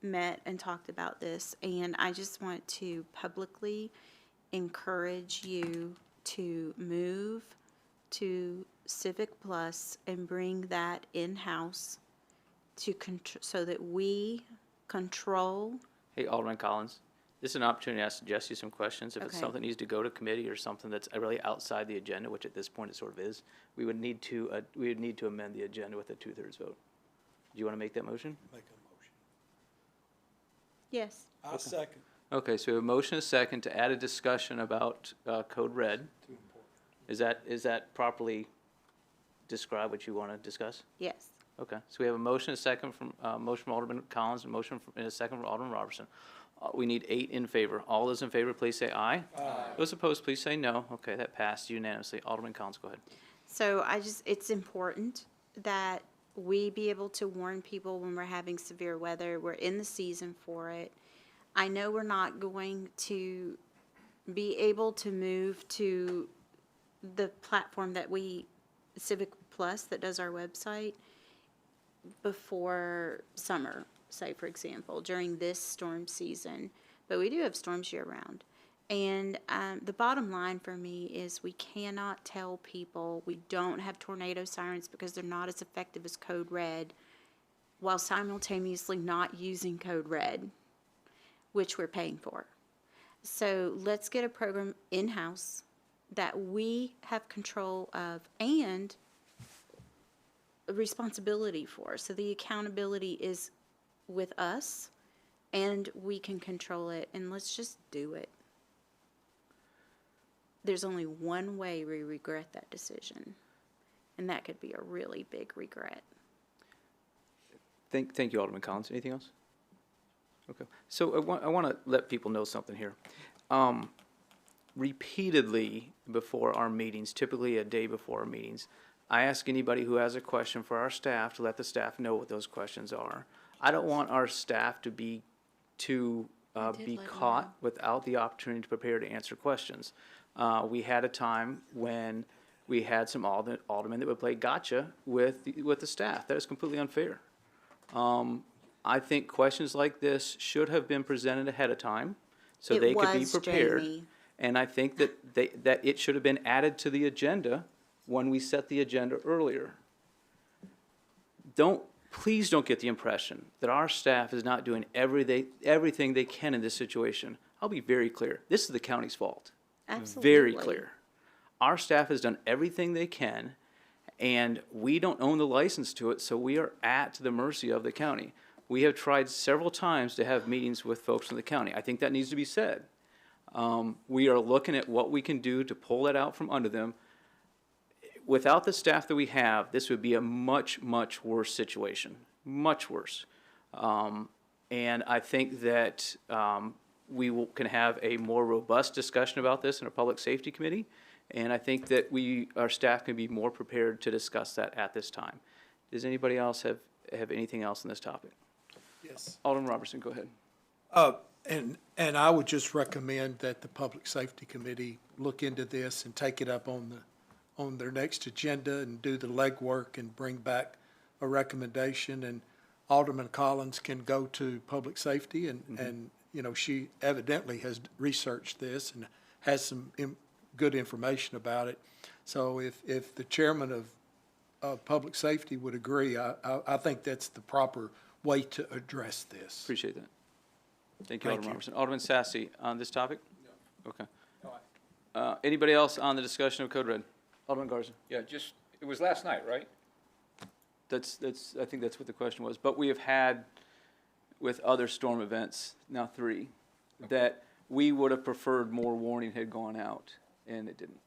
met and talked about this, and I just want to publicly encourage you to move to Civic Plus and bring that in-house to so that we control. Hey, Alderman Collins, this is an opportunity to ask Jesse some questions. If it's Okay. something that needs to go to committee or something that's really outside the agenda, which at this point it sort of is, we would need to amend the agenda with a 2/3 vote. Do you want to make that motion? Make a motion. Yes. I'll second. Okay, so we have a motion and a second to add a discussion about Code Red. Is that properly describe what you want to discuss? Yes. Okay, so we have a motion and a second motion from Alderman Collins and and a second from Alderman Robertson. We need 8 in favor. All those in favor, please say aye. Aye. Those opposed, please say no. Okay, that passed unanimously. Alderman Collins, go ahead. So it's important that we be able to warn people when we're having severe weather. We're in the season for it. I know we're not going to be able to move to the platform that Civic Plus, that does our website, before summer, say, for example, during this storm season. But we do have storms year-round. And the bottom line for me is we cannot tell people we don't have tornado sirens because they're not as effective as Code Red, while simultaneously not using Code Red, which we're paying for. So let's get a program in-house that we have control of and responsibility for. So the accountability is with us, and we can control it, and let's just do it. There's only one way we regret that decision, and that could be a really big regret. Thank you, Alderman Collins. Anything else? Okay. So I want to let people know something here. Repeatedly before our meetings, typically a day before our meetings, I ask anybody who has a question for our staff to let the staff know what those questions are. I don't want our staff to be caught without the opportunity to prepare to answer questions. We had a time when we had some aldermen that would play gotcha with the staff. That is completely unfair. I think questions like this should have been presented ahead of time so they could be prepared. Jamie. And I think that it should have been added to the agenda when we set the agenda earlier. Please don't get the impression that our staff is not doing everything they can in this situation. I'll be very clear. This is the county's fault. Absolutely. Very clear. Our staff has done everything they can, and we don't own the license to it, so we are at the mercy of the county. We have tried several times to have meetings with folks in the county. I think that needs to be said. We are looking at what we can do to pull that out from under them. Without the staff that we have, this would be a much, much worse situation, much worse. And I think that we can have a more robust discussion about this in a public safety committee. And I think that our staff can be more prepared to discuss that at this time. Does anybody else have anything else on this topic? Yes. Alderman Robertson, go ahead. And I would just recommend that the Public Safety Committee look into this and take it up on their next agenda and do the legwork and bring back a recommendation. And Alderman Collins can go to Public Safety and she evidently has researched this and has some good information about it. So if the chairman of Public Safety would agree, I think that's the proper way to address this. Appreciate that. Thank you, Alderman Robertson. Alderman Sassy, on this topic? No. Okay. Anybody else on the discussion of Code Red? Alderman Garza. Yeah, it was last night, right? I think that's what the question was. But we have had, with other storm events, now 3, that we would have preferred more warning had gone out, and it didn't.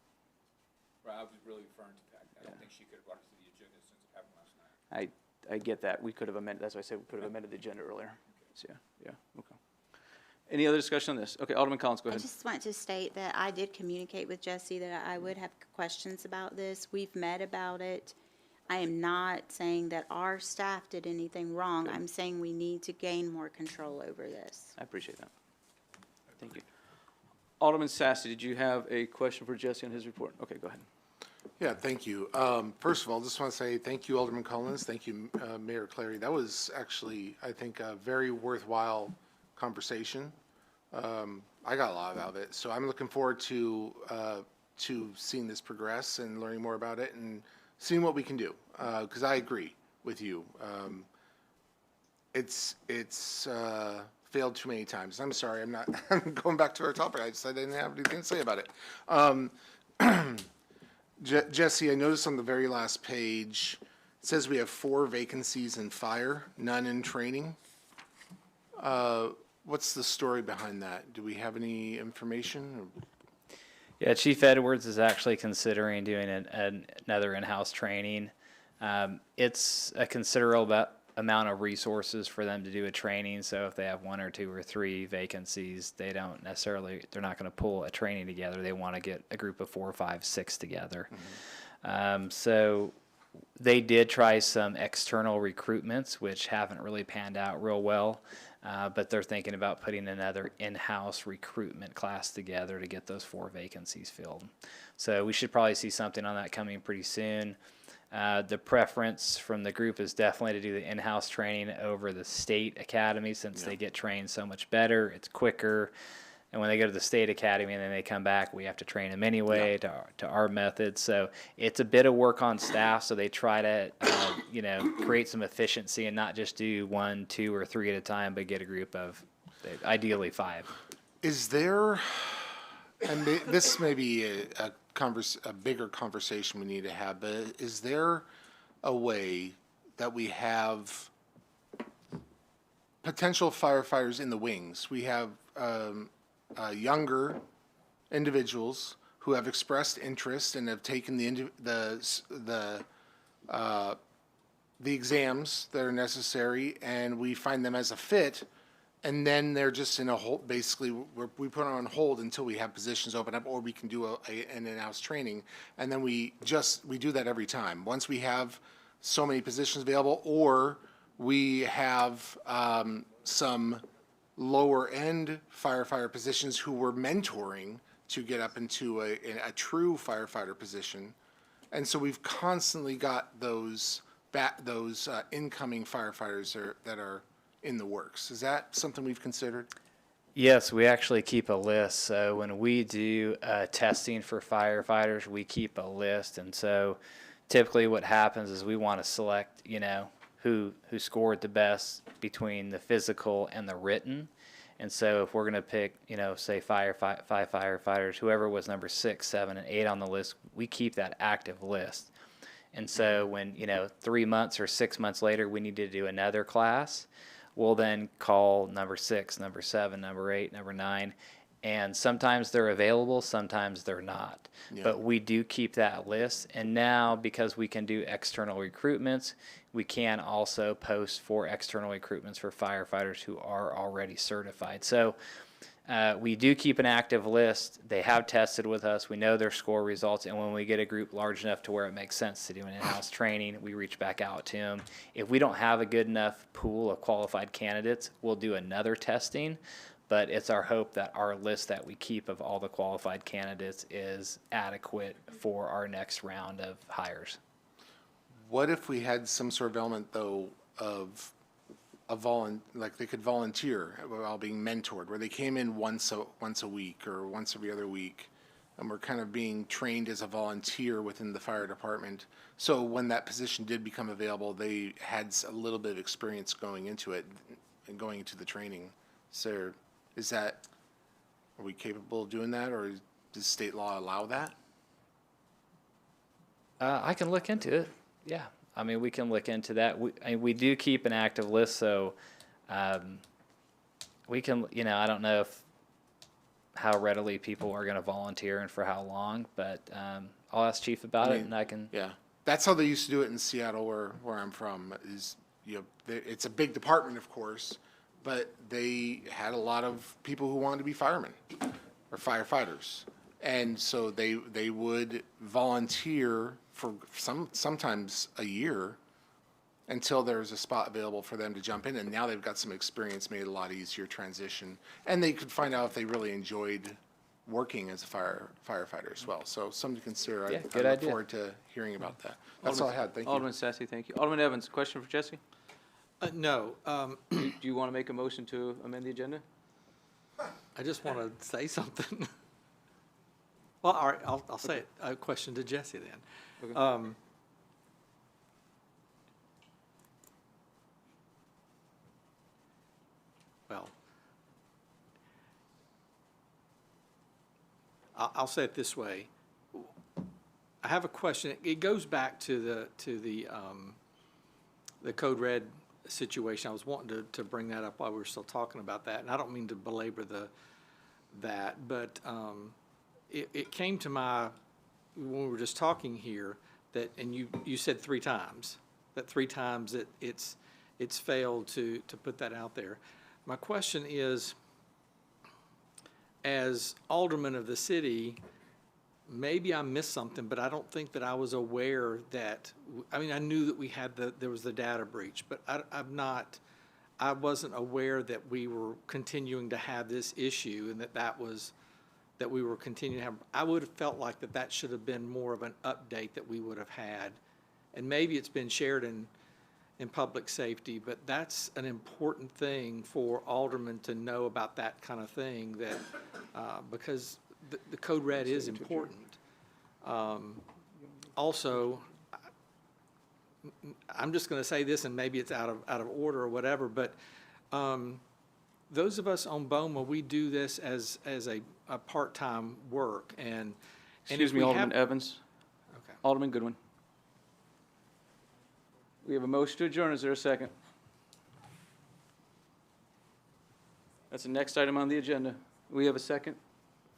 Right, I was really referring to that. I don't think she could have brought it to the agenda since it happened last night. I get that. We could have amended, as I said, we could have amended the agenda earlier. So, yeah, okay. Any other discussion on this? Okay, Alderman Collins, go ahead. I just want to state that I did communicate with Jesse that I would have questions about this. We've met about it. I am not saying that our staff did anything wrong. I'm saying we need to gain more control over this. I appreciate that. Thank you. Alderman Sassy, did you have a question for Jesse on his report? Okay, go ahead. Yeah, thank you. First of all, just want to say thank you, Alderman Collins. Thank you, Mayor Clary. That was actually, I think, a very worthwhile conversation. I got a lot out of it, so I'm looking forward to seeing this progress and learning more about it and seeing what we can do. Because I agree with you. It's failed too many times. I'm sorry. I'm not. I'm going back to our topic. I didn't have anything to say about it. Jesse, I noticed on the very last page, it says we have 4 vacancies in fire, none in training. What's the story behind that? Do we have any information? Yeah, Chief Edwards is actually considering doing another in-house training. It's a considerable amount of resources for them to do a training. So if they have 1 or 2 or 3 vacancies, they're not going to pull a training together. They want to get a group of 4, 5, 6 together. So they did try some external recruitments, which haven't really panned out real well. But they're thinking about putting another in-house recruitment class together to get those 4 vacancies filled. So we should probably see something on that coming pretty soon. The preference from the group is definitely to do the in-house training over the state academy, since they get trained so much better. It's quicker. And when they go to the state academy and then they come back, we have to train them anyway to our methods. So it's a bit of work on staff. So they try to, create some efficiency and not just do 1, 2, or 3 at a time, but get a group of ideally 5. Is there, and this may be a bigger conversation we need to have, but is there a way that we have potential firefighters in the wings? We have younger individuals who have expressed interest and have taken the exams that are necessary, and we find them as a fit, and then they're just in a hold. Basically, we put them on hold until we have positions open up, or we can do an in-house training, and then we do that every time. Once we have so many positions available, or we have some lower end firefighter positions who we're mentoring to get up into a true firefighter position. And so we've constantly got those incoming firefighters that are in the works. Is that something we've considered? Yes, we actually keep a list. So when we do testing for firefighters, we keep a list. And so typically what happens is we want to select, who scored the best between the physical and the written. And so if we're going to pick, say 5 firefighters, whoever was number 6, 7, and 8 on the list, we keep that active list. And so when, 3 months or 6 months later, we need to do another class, we'll then call number 6, number 7, number 8, number 9. And sometimes they're available, sometimes they're not. Yeah. But we do keep that list. And now, because we can do external recruitments, we can also post for external recruitments for firefighters who are already certified. So we do keep an active list. They have tested with us. We know their score results. And when we get a group large enough to where it makes sense to do an in-house training, we reach back out to them. If we don't have a good enough pool of qualified candidates, we'll do another testing. But it's our hope that our list that we keep of all the qualified candidates is adequate for our next round of hires. What if we had some sort of element, though, of like they could volunteer while being mentored, where they came in once a week or once every other week, and were kind of being trained as a volunteer within the fire department. So when that position did become available, they had a little bit of experience going into it and going into the training. So are we capable of doing that, or does state law allow that? I can look into it. Yeah. I mean, we can look into that. We do keep an active list, so we can, I don't know how readily people are going to volunteer and for how long, but I'll ask Chief about it, and I can. Yeah. That's how they used to do it in Seattle, where I'm from. It's a big department, of course, but they had a lot of people who wanted to be firemen or firefighters. And so they would volunteer for sometimes a year until there's a spot available for them to jump in. And now they've got some experience, made it a lot easier transition. And they could find out if they really enjoyed working as a firefighter as well. So something to consider. Yeah, I good look idea. forward to hearing about that. That's all I had. Thank you. Alderman Sassy, thank you. Alderman Evans, question for Jesse? No, Do you want to make a motion to amend the agenda? I just want to say something. Well, all right, I'll say it. A question to Jesse then. Okay. Well, I'll say it this way. I have a question. It goes back to the Code Red situation. I was wanting to bring that up while we were still talking about that, and I don't mean to belabor that, but it came to when we were just talking here, that, and you said 3 times, that 3 times it's failed to put that out there. My question is, as alderman of the city, maybe I missed something, but I don't think that I was aware that, I mean, I knew that there was the data breach, but I wasn't aware that we were continuing to have this issue and that we were continuing to have. I would have felt like that should have been more of an update that we would have had. And maybe it's been shared in public safety, but that's an important thing for aldermen to know about that kind of thing, that because the Code Red is important. Also, I'm just going to say this, and maybe it's out of order or whatever, but those of us on BOMA, we do this as a part-time work, and Excuse me, Alderman Evans. Okay. Alderman Goodwin. We have a motion to adjourn. Is there a second? That's the next item on the agenda. We have a second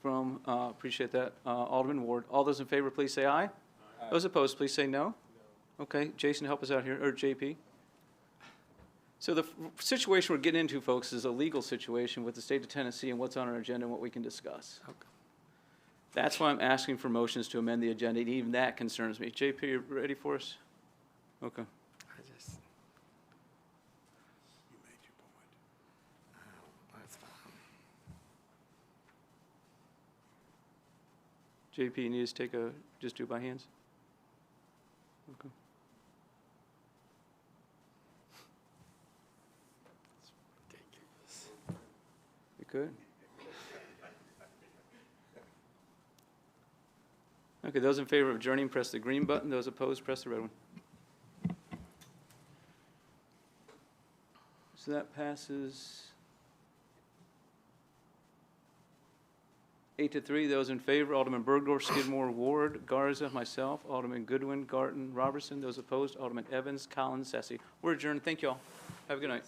from, appreciate that, Alderman Ward. All those in favor, please say aye. Aye. Those opposed, please say no. Okay, Jason, help us out here, or JP. So the situation we're getting into, folks, is a legal situation with the state of Tennessee and what's on our agenda and what we can discuss. Okay. That's why I'm asking for motions to amend the agenda, and even that concerns me. JP, you ready for us? Okay. You made your point. That's fine. JP, you need to just do it by hands? Okay. You could? Okay, those in favor of adjourning, press the green button. Those opposed, press the red one. So that passes 8-3. Those in favor, Alderman Bergdorf, Skidmore, Ward, Garza, myself, Alderman Goodwin, Garton, Robertson. Those opposed, Alderman Evans, Collins, Sassy. We're adjourned. Thank you all. Have a good night.